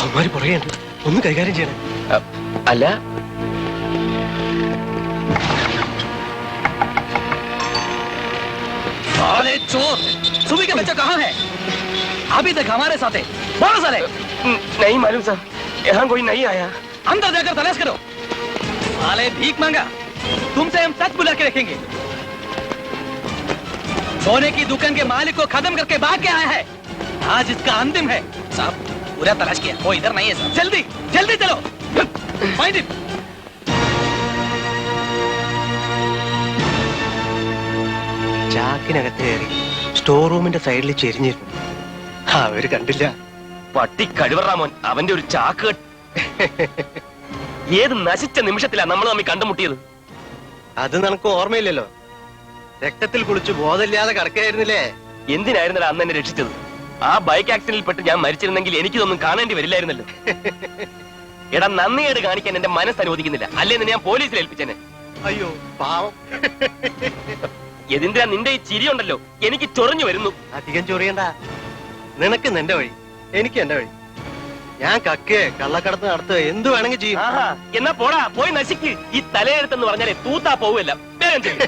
അവന്മാര് പുറകെയുണ്ട്, ഒന്ന് കൈകാര്യം ചെയ്യണം. അല്ല, साले चोर, सुबह का बच्चा कहाँ है? अभी तक हमारे साथ है। बोलो साले। नहीं मालूम सर, यहाँ कोई नहीं आया. अंदर जाकर तलाश करो. साले भीख मांगा, तुमसे हम सच बुला के रखेंगे. सोने की दुकान के मालिक को खत्म करके भाग के आया है. आज इसका अंतिम है. साहब पूरा तलाश किया, वो इधर नहीं है साहब. जल्दी जल्दी चलो. Find it. ചാക്കിനകത്ത് കയറി സ്റ്റോർ റൂമിന്റെ സൈഡിൽ ചെരിഞ്ഞിരുന്നു. അവര് കണ്ടില്ല. പട്ടി കഴിവറാമോൻ, അവന്റെ ഒരു ചാക്ക്. ഏത് നശിച്ച നിമിഷത്തിലാ നമ്മൾ തമ്മിൽ കണ്ടുമുട്ടിയത്? അത് നിനക്ക് ഓർമ്മയില്ലല്ലോ. രക്തത്തിൽ കുളിച്ച് ബോധമില്ലാതെ കിടക്കായിരുന്നില്ലേ? എന്തിനായിരുന്നല്ലോ അന്ന് എന്നെ രക്ഷിച്ചത്? ആ ബൈക്ക് ആക്സിഡന്റിൽ പെട്ട് ഞാൻ മരിച്ചിരുന്നെങ്കിൽ എനിക്കിതൊന്നും കാണേണ്ടി വരില്ലായിരുന്നല്ലോ. എടാ, നന്ദിയേട് കാണിക്കാൻ എന്റെ മനസ്സ് അനുവദിക്കുന്നില്ല. അല്ലേ ഞാൻ പോലീസിൽ ഏൽപ്പിച്ചേനെ. അയ്യോ പാവം. എന്തിനാ നിന്റെ ഈ ചിരിയുണ്ടല്ലോ, എനിക്ക് ചൊറിഞ്ഞു വരുന്നു. അധികം ചൊറിയണ്ട. നിനക്ക് നിന്റെ വഴി, എനിക്ക് എന്റെ വഴി. ഞാൻ കക്കേ കള്ളക്കടത്ത് നടത്തുക എന്ത് വേണമെങ്കിൽ ചെയ്യും. എന്നാ പോടാ, പോയി നശിക്ക്. ഈ തലയെടുത്തെന്ന് പറഞ്ഞാലേ തൂത്താ പോവുമല്ല. വേഗം ചെയ്യും.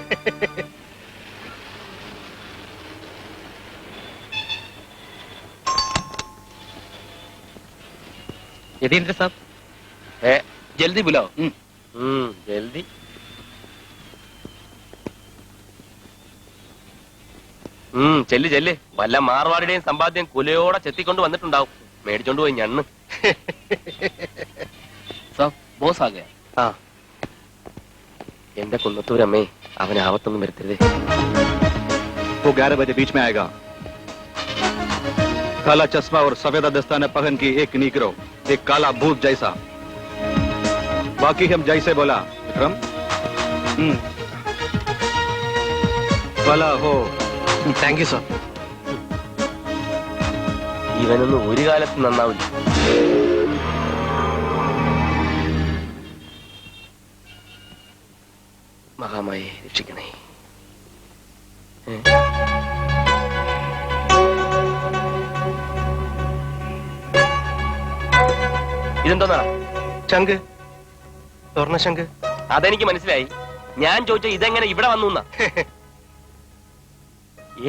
यदींद्र साहब, जल्दी बुलाओ. ജൽദി. ചെല്ല് ചെല്ല്. വല്ല മാർവാടിയുടെയും സമ്പാദ്യം കുലയോടെ ചെത്തിക്കൊണ്ട് വന്നിട്ടുണ്ടാവും. മേടിച്ചോണ്ട് പോയി ഞണ്ണ്. बॉस आ गया. ആ, എന്റെ കുന്നത്തൂരമ്മേ, അവൻ ആവത്തൊന്നും വരുത്തരുതേ. वो 11 बजे बीच में आएगा. काला चश्मा और सफेद दस्ताना पहन की एक नीग्रो, एक काला भूत जैसा. बाकी हम जैसे बोला विक्रम. भला हो. Thank you sir. ഇവനൊന്നും ഒരു കാലത്ത് നന്നാവില്ല. മഹാമായി രക്ഷിക്കണേ. ഇതെന്തോന്നാ? ശംഖ്, സ്വർണ്ണ ശംഖ്. അതെനിക്ക് മനസ്സിലായി. ഞാൻ ചോദിച്ച ഇതെങ്ങനെ ഇവിടെ വന്നു?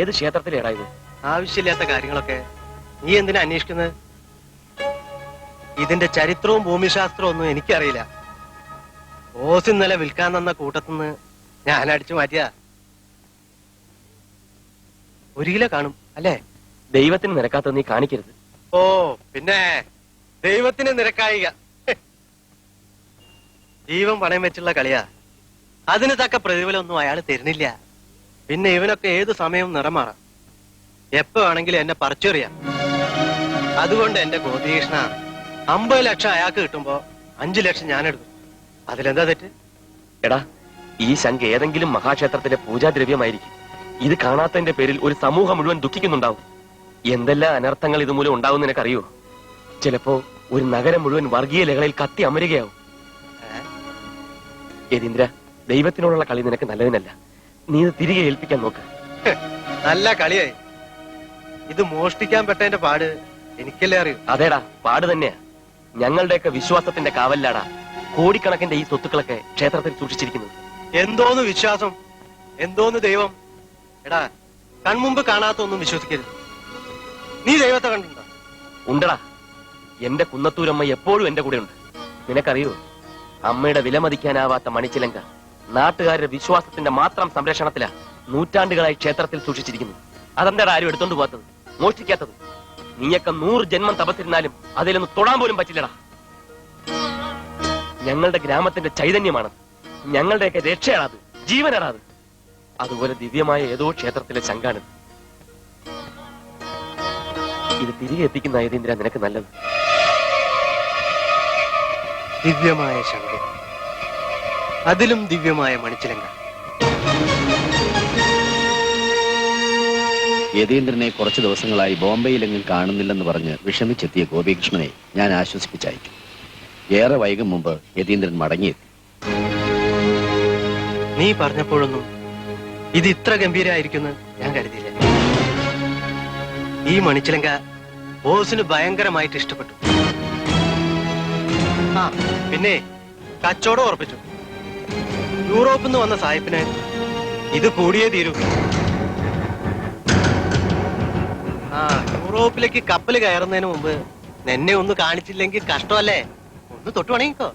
ഏത് ക്ഷേത്രത്തിലേടാ ഇത്? ആവശ്യമില്ലാത്ത കാര്യങ്ങളൊക്കെ നീ എന്തിനാ അന്വേഷിക്കുന്നത്? ഇതിന്റെ ചരിത്രവും ഭൂമിശാസ്ത്രവും ഒന്നും എനിക്കറിയില്ല. ഓസ് ഇന്നലെ വിൽക്കാൻ തന്ന കൂട്ടത്തിന്ന് ഞാൻ അടിച്ചു മാറ്റിയ 1 കിലോ കാണും അല്ലേ? ദൈവത്തിന് നിരക്കാത്ത നീ കാണിക്കരുത്. ഓ പിന്നെ ദൈവത്തിന് നിരക്കായിക. ജീവൻ പണയം വെച്ചുള്ള കളിയാ. അതിന് തക്ക പ്രതിഫലമൊന്നും അയാൾ തരുന്നില്ല. പിന്നെ ഇവനൊക്കെ ഏതു സമയവും നിറമാറാം. എപ്പോ വേണമെങ്കിലും എന്നെ പറിച്ചെറിയാം. അതുകൊണ്ട് എന്റെ ഗോപികൃഷ്ണ 50 ലക്ഷം അയാൾക്ക് കിട്ടുമ്പോ 5 ലക്ഷം ഞാൻ എടുക്കും. അതിലെന്താ തെറ്റ്? എടാ, ഈ ശംഖ് ഏതെങ്കിലും മഹാക്ഷേത്രത്തിലെ പൂജാദ്രവ്യമായിരിക്കും. ഇത് കാണാത്തതിന്റെ പേരിൽ ഒരു സമൂഹം മുഴുവൻ ദുഃഖിക്കുന്നുണ്ടാവും. എന്തെല്ലാം അനർത്ഥങ്ങൾ ഇതുമൂലം ഉണ്ടാവും നിനക്കറിയോ? ചിലപ്പോ ഒരു നഗരം മുഴുവൻ വർഗീയ ലഹളയിൽ കത്തി അമരുകയാവും. യതീന്ദ്ര, ദൈവത്തിനോടുള്ള കളി നിനക്ക് നല്ലതിനല്ല. നീ ഇത് തിരികെ ഏൽപ്പിക്കാൻ നോക്ക്. നല്ല കളിയായി. ഇത് മോഷ്ടിക്കാൻ പെട്ടതിന്റെ പാട് എനിക്കല്ലേ അറിയൂ. അതേടാ, പാട് തന്നെയാ. ഞങ്ങളുടെയൊക്കെ വിശ്വാസത്തിന്റെ കാവലിലാടാ കോടിക്കണക്കിന്റെ ഈ സ്വത്തുക്കളൊക്കെ ക്ഷേത്രത്തിൽ സൂക്ഷിച്ചിരിക്കുന്നത്. എന്തോന്ന് വിശ്വാസം, എന്തോന്ന് ദൈവം. എടാ, കൺമുമ്പ് കാണാത്തൊന്നും വിശ്വസിക്കരുത്. നീ ദൈവത്തെ കണ്ടിട്ടുണ്ടോ? ഉണ്ടടാ. എന്റെ കുന്നത്തൂരമ്മ എപ്പോഴും എന്റെ കൂടെ ഉണ്ട്. നിനക്കറിയോ, അമ്മയുടെ വിലമതിക്കാനാവാത്ത മണിച്ചിലങ്ക നാട്ടുകാരുടെ വിശ്വാസത്തിന്റെ മാത്രം സംരക്ഷണത്തിലാ നൂറ്റാണ്ടുകളായി ക്ഷേത്രത്തിൽ സൂക്ഷിച്ചിരിക്കുന്നു. അതെന്താടാ ആരും എടുത്തോണ്ട് പോകാത്തത്, മോഷ്ടിക്കാത്തത്? നീയൊക്കെ 100 ജന്മം തപസ്സിരുന്നാലും അതിലൊന്ന് തൊടാൻ പോലും പറ്റില്ലടാ. ഞങ്ങളുടെ ഗ്രാമത്തിന്റെ ചൈതന്യമാണ്, ഞങ്ങളുടെയൊക്കെ രക്ഷയാണത്, ജീവനാണത്. അതുപോലെ ദിവ്യമായ ഏതോ ക്ഷേത്രത്തിലെ ശങ്കാണിത്. ഇത് തിരികെ എത്തിക്കുന്ന യതീന്ദ്ര നിനക്ക് നല്ലത്. ദിവ്യമായ ശങ്കം, അതിലും ദിവ്യമായ മണിച്ചിലങ്ക. യതീന്ദ്രനെ കുറച്ചു ദിവസങ്ങളായി ബോംബെയിലെങ്ങും കാണുന്നില്ലെന്ന് പറഞ്ഞ് വിഷമിച്ചെത്തിയ ഗോപികൃഷ്ണനെ ഞാൻ ആശ്വസിപ്പിച്ചയച്ചു. ഏറെ വൈകും മുമ്പ് യതീന്ദ്രൻ മടങ്ങിയെത്തി. നീ പറഞ്ഞപ്പോഴൊന്നും ഇത് ഇത്ര ഗംഭീരമായിരിക്കുമെന്ന് ഞാൻ കരുതിയില്ല. ഈ മണിച്ചിലങ്ക ബോസിന് ഭയങ്കരമായിട്ട് ഇഷ്ടപ്പെട്ടു. ആ പിന്നെ കച്ചവടം ഉറപ്പിച്ചു. യൂറോപ്പിൽ നിന്ന് വന്ന സായിപ്പിന് ഇത് കൂടിയേ തീരൂ. ആ യൂറോപ്പിലേക്ക് കപ്പൽ കയറുന്നതിന് മുമ്പ് എന്നെ ഒന്ന് കാണിച്ചില്ലെങ്കിൽ കഷ്ടമല്ലേ? ഒന്ന് തൊട്ടു പണിക്കോ.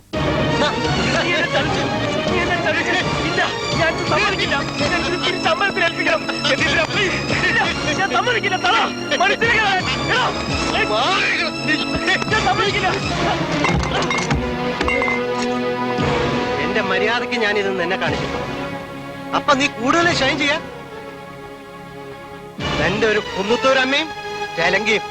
എന്റെ മര്യാദക്ക് ഞാൻ ഇത് എന്നെ കാണിച്ചു. അപ്പൊ നീ കൂടുതൽ ഷൈൻ ചെയ്യാ. എന്റെ ഒരു കുന്നത്തൂരമ്മയും ചേലങ്കിയും.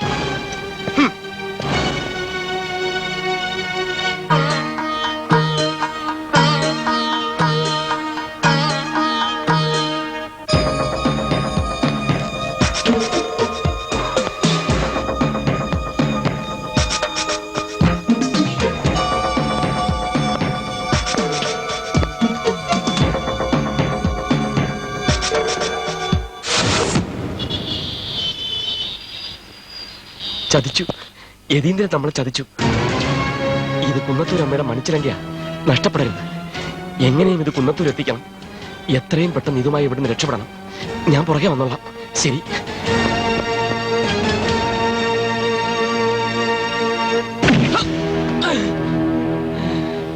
ചതിച്ചു. യതീന്ദ്രൻ നമ്മളെ ചതിച്ചു. ഇത് കുന്നത്തൂരമ്മയുടെ മണിച്ചിലങ്കയാ. നഷ്ടപ്പെടരുത്. എങ്ങനെയും ഇത് കുന്നത്തൂർ എത്തിക്കണം. എത്രയും പെട്ടെന്ന് ഇതുമായി ഇവിടുന്ന് രക്ഷപ്പെടണം. ഞാൻ പുറകെ വന്നോളാം. ശരി.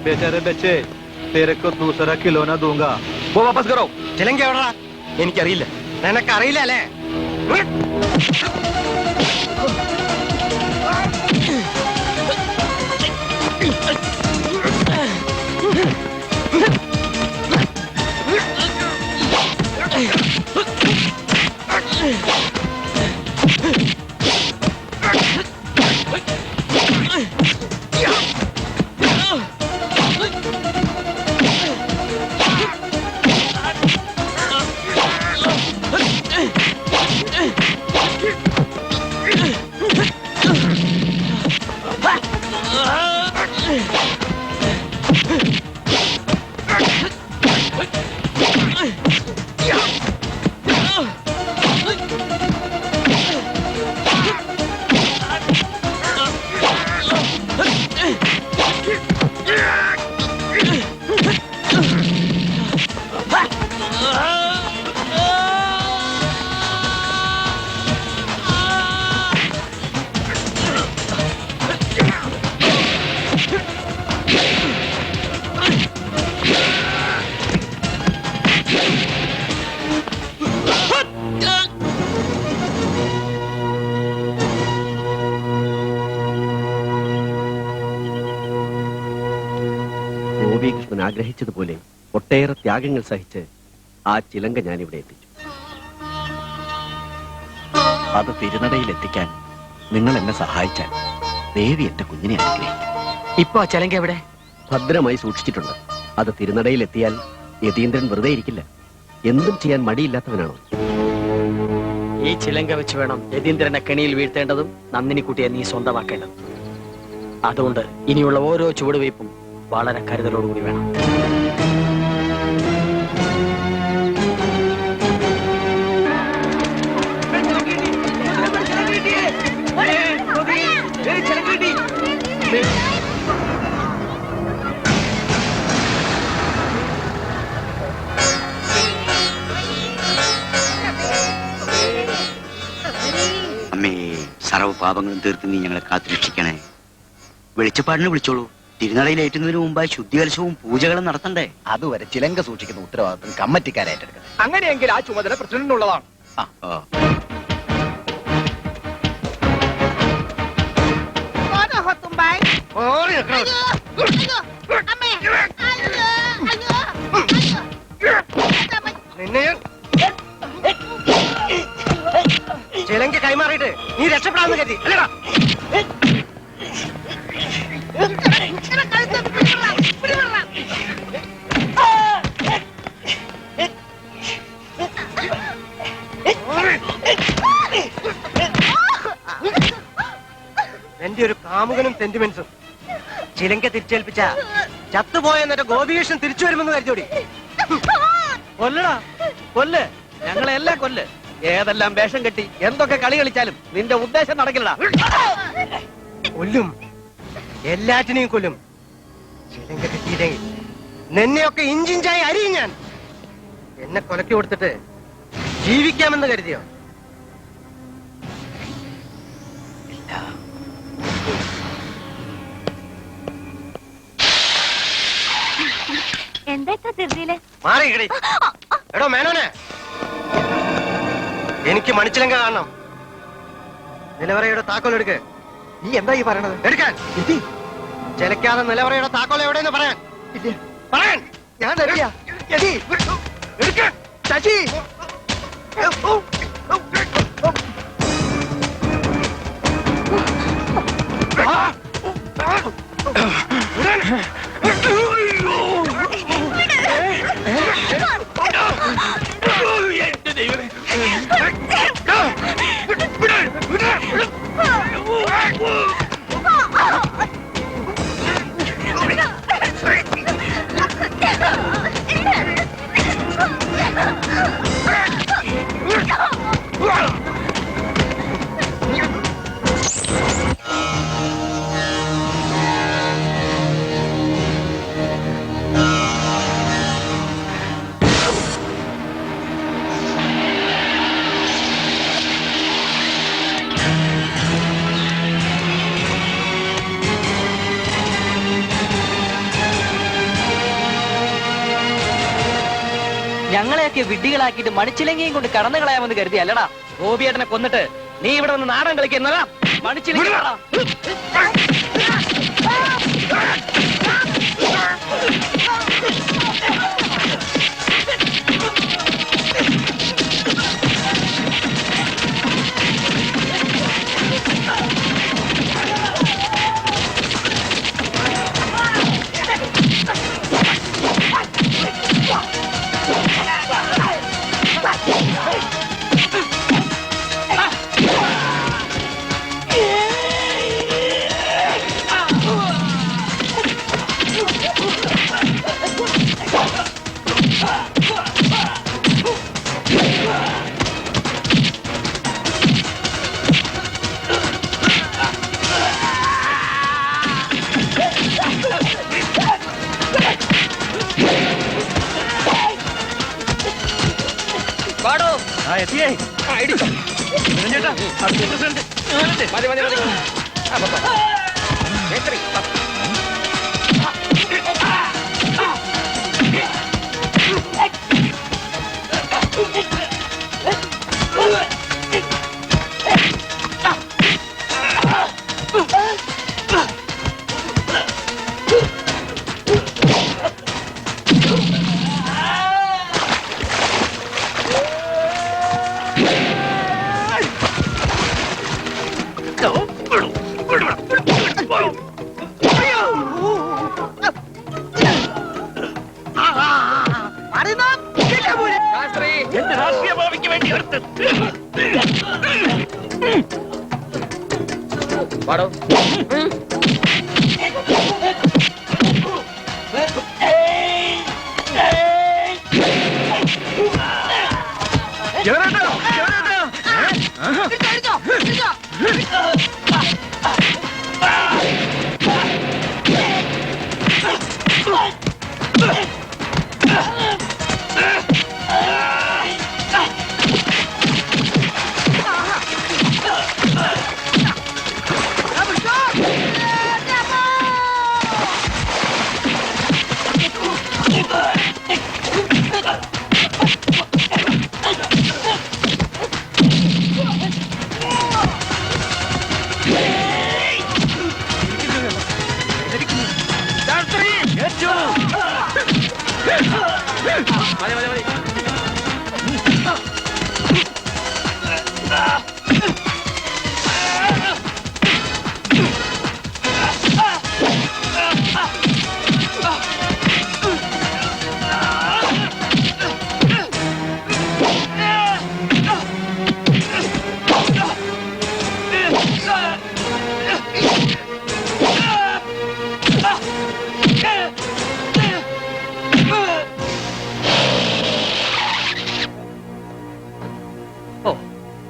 बेचारे बच्चे, तेरे को दूसरा खिलौना दूंगा, वो वापस करो. ചിലങ്ക എവിടാ? എനിക്കറിയില്ല. നിനക്കറിയില്ല അല്ലേ? ഗോപികൃഷ്ണൻ ആഗ്രഹിച്ചതുപോലെ ഒട്ടേറെ ത്യാഗങ്ങൾ സഹിച്ച് ആ ചിലങ്ക ഞാനിവിടെ എത്തിച്ചു. അത് തിരുനടയിൽ എത്തിക്കാൻ നിങ്ങൾ എന്നെ സഹായിച്ചാൽ ദേവി എന്റെ കുഞ്ഞിനെ അനുഗ്രഹിക്കും. ഇപ്പൊ ആ ചിലങ്ക എവിടെ? ഭദ്രമായി സൂക്ഷിച്ചിട്ടുണ്ട്. അത് തിരുനടയിൽ എത്തിയാൽ യതീന്ദ്രൻ വെറുതെ ഇരിക്കില്ല. എന്തും ചെയ്യാൻ മടിയില്ലാത്തവനാണോ? ഈ ചിലങ്ക വെച്ച് വേണം യതീന്ദ്രനെ കെണിയിൽ വീഴ്ത്തേണ്ടതും നന്ദിനിക്കുട്ടിയെ നീ സ്വന്തമാക്കേണ്ടതും. അതുകൊണ്ട് ഇനിയുള്ള ഓരോ ചുവടുവയ്പും വളരെ കരുതലോടുകൂടി വേണം. അമ്മേ, സർവ്വ പാപങ്ങളും തീർത്ത് നീ ഞങ്ങളെ കാത്തുരക്ഷിക്കണേ. വെളിച്ചപ്പാടിനെ വിളിച്ചോളൂ. തിരുനടയിലേറ്റുന്നതിന് മുമ്പായി ശുദ്ധികലശവും പൂജകളും നടത്തണ്ടേ? അതുവരെ ചിലങ്ക സൂക്ഷിക്കുന്ന ഉത്തരവാദിത്വം കമ്മിറ്റിക്കാരേറ്റെടുക്കണം. അങ്ങനെയെങ്കിൽ ആ ചുമതല പ്രസിഡന്റിനുള്ളതാണ്. ചിലങ്ക കൈമാറിയിട്ട് നീ രക്ഷപ്പെടാമെന്ന് കരുതി അല്ലടാ? എന്റെ ഒരു കാമുകനും സെന്റിമെന്റ്സും ചിലങ്ക തിരിച്ചേൽപ്പിച്ച ചത്തുപോയ എന്നിട്ട് ഗോപികൃഷ്ണൻ തിരിച്ചു വരുമെന്ന് കരുതോടി. കൊല്ലടാ, കൊല്ല്, ഞങ്ങളെല്ലാം കൊല്ല്. ഏതെല്ലാം വേഷം കെട്ടി എന്തൊക്കെ കളി കളിച്ചാലും നിന്റെ ഉദ്ദേശം നടക്കില്ലടാ. കൊല്ലും, എല്ലാറ്റിനെയും കൊല്ലും. ചിലങ്ക കിട്ടിയില്ലെങ്കിൽ നിന്നെയൊക്കെ ഇഞ്ചിഞ്ചായി അരിയും ഞാൻ. എന്നെ കൊലക്കി കൊടുത്തിട്ട് ജീവിക്കാമെന്ന് കരുതിയോ? എന്താ ധൃതിയില്? മാറി കിടി. എടോ മേനോനെ, എനിക്ക് മണിച്ചിലങ്ക കാണണം. നിലവറയുടെ താക്കോൽ എടുക്ക്. നീ എന്താ ഈ പറയണത്? എടുക്കാൻ. ചിലക്കാതെ നിലവറയുടെ താക്കോൽ എവിടെയെന്ന് പറയാൻ. പറയാൻ ഞാൻ തരില്ല. എടുക്കാൻ. ശശി, ഞങ്ങളെയൊക്കെ വിഡ്ഢികളാക്കിയിട്ട് മണിച്ചിലങ്കയും കൊണ്ട് കടന്നു കളയാമെന്ന് കരുതി അല്ലടാ. ഗോപിയേട്ടനെ കൊന്നിട്ട് നീ ഇവിടെ നിന്ന് നാടൻ കളിക്കുന്നതാ. മണിച്ചിലങ്ക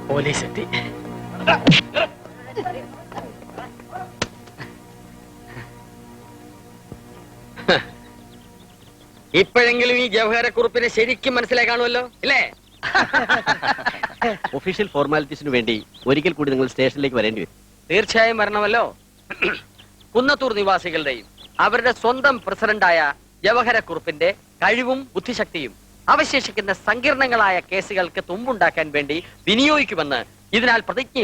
പോലീസ് എത്തി. ഇപ്പോഴെങ്കിലും ഈ ജവഹരക്കുറിപ്പിനെ ശരിക്കും മനസ്സിലായി കാണുമല്ലോ ഇല്ലേ? ഒഫീഷ്യൽ ഫോർമാലിറ്റീസിന് വേണ്ടി ഒരിക്കൽ കൂടി നിങ്ങൾ സ്റ്റേഷനിലേക്ക് വരേണ്ടി വരും. തീർച്ചയായും വരണമല്ലോ. കുന്നത്തൂർ നിവാസികളുടെയും അവരുടെ സ്വന്തം പ്രസിഡന്റായ ജവഹരക്കുറിപ്പിന്റെ കഴിവും ബുദ്ധിശക്തിയും അവശേഷിക്കുന്ന സങ്കീർണങ്ങളായ കേസുകൾക്ക് തുമ്പുണ്ടാക്കാൻ വേണ്ടി വിനിയോഗിക്കുമെന്ന് ഇതിനാൽ പ്രതിജ്ഞ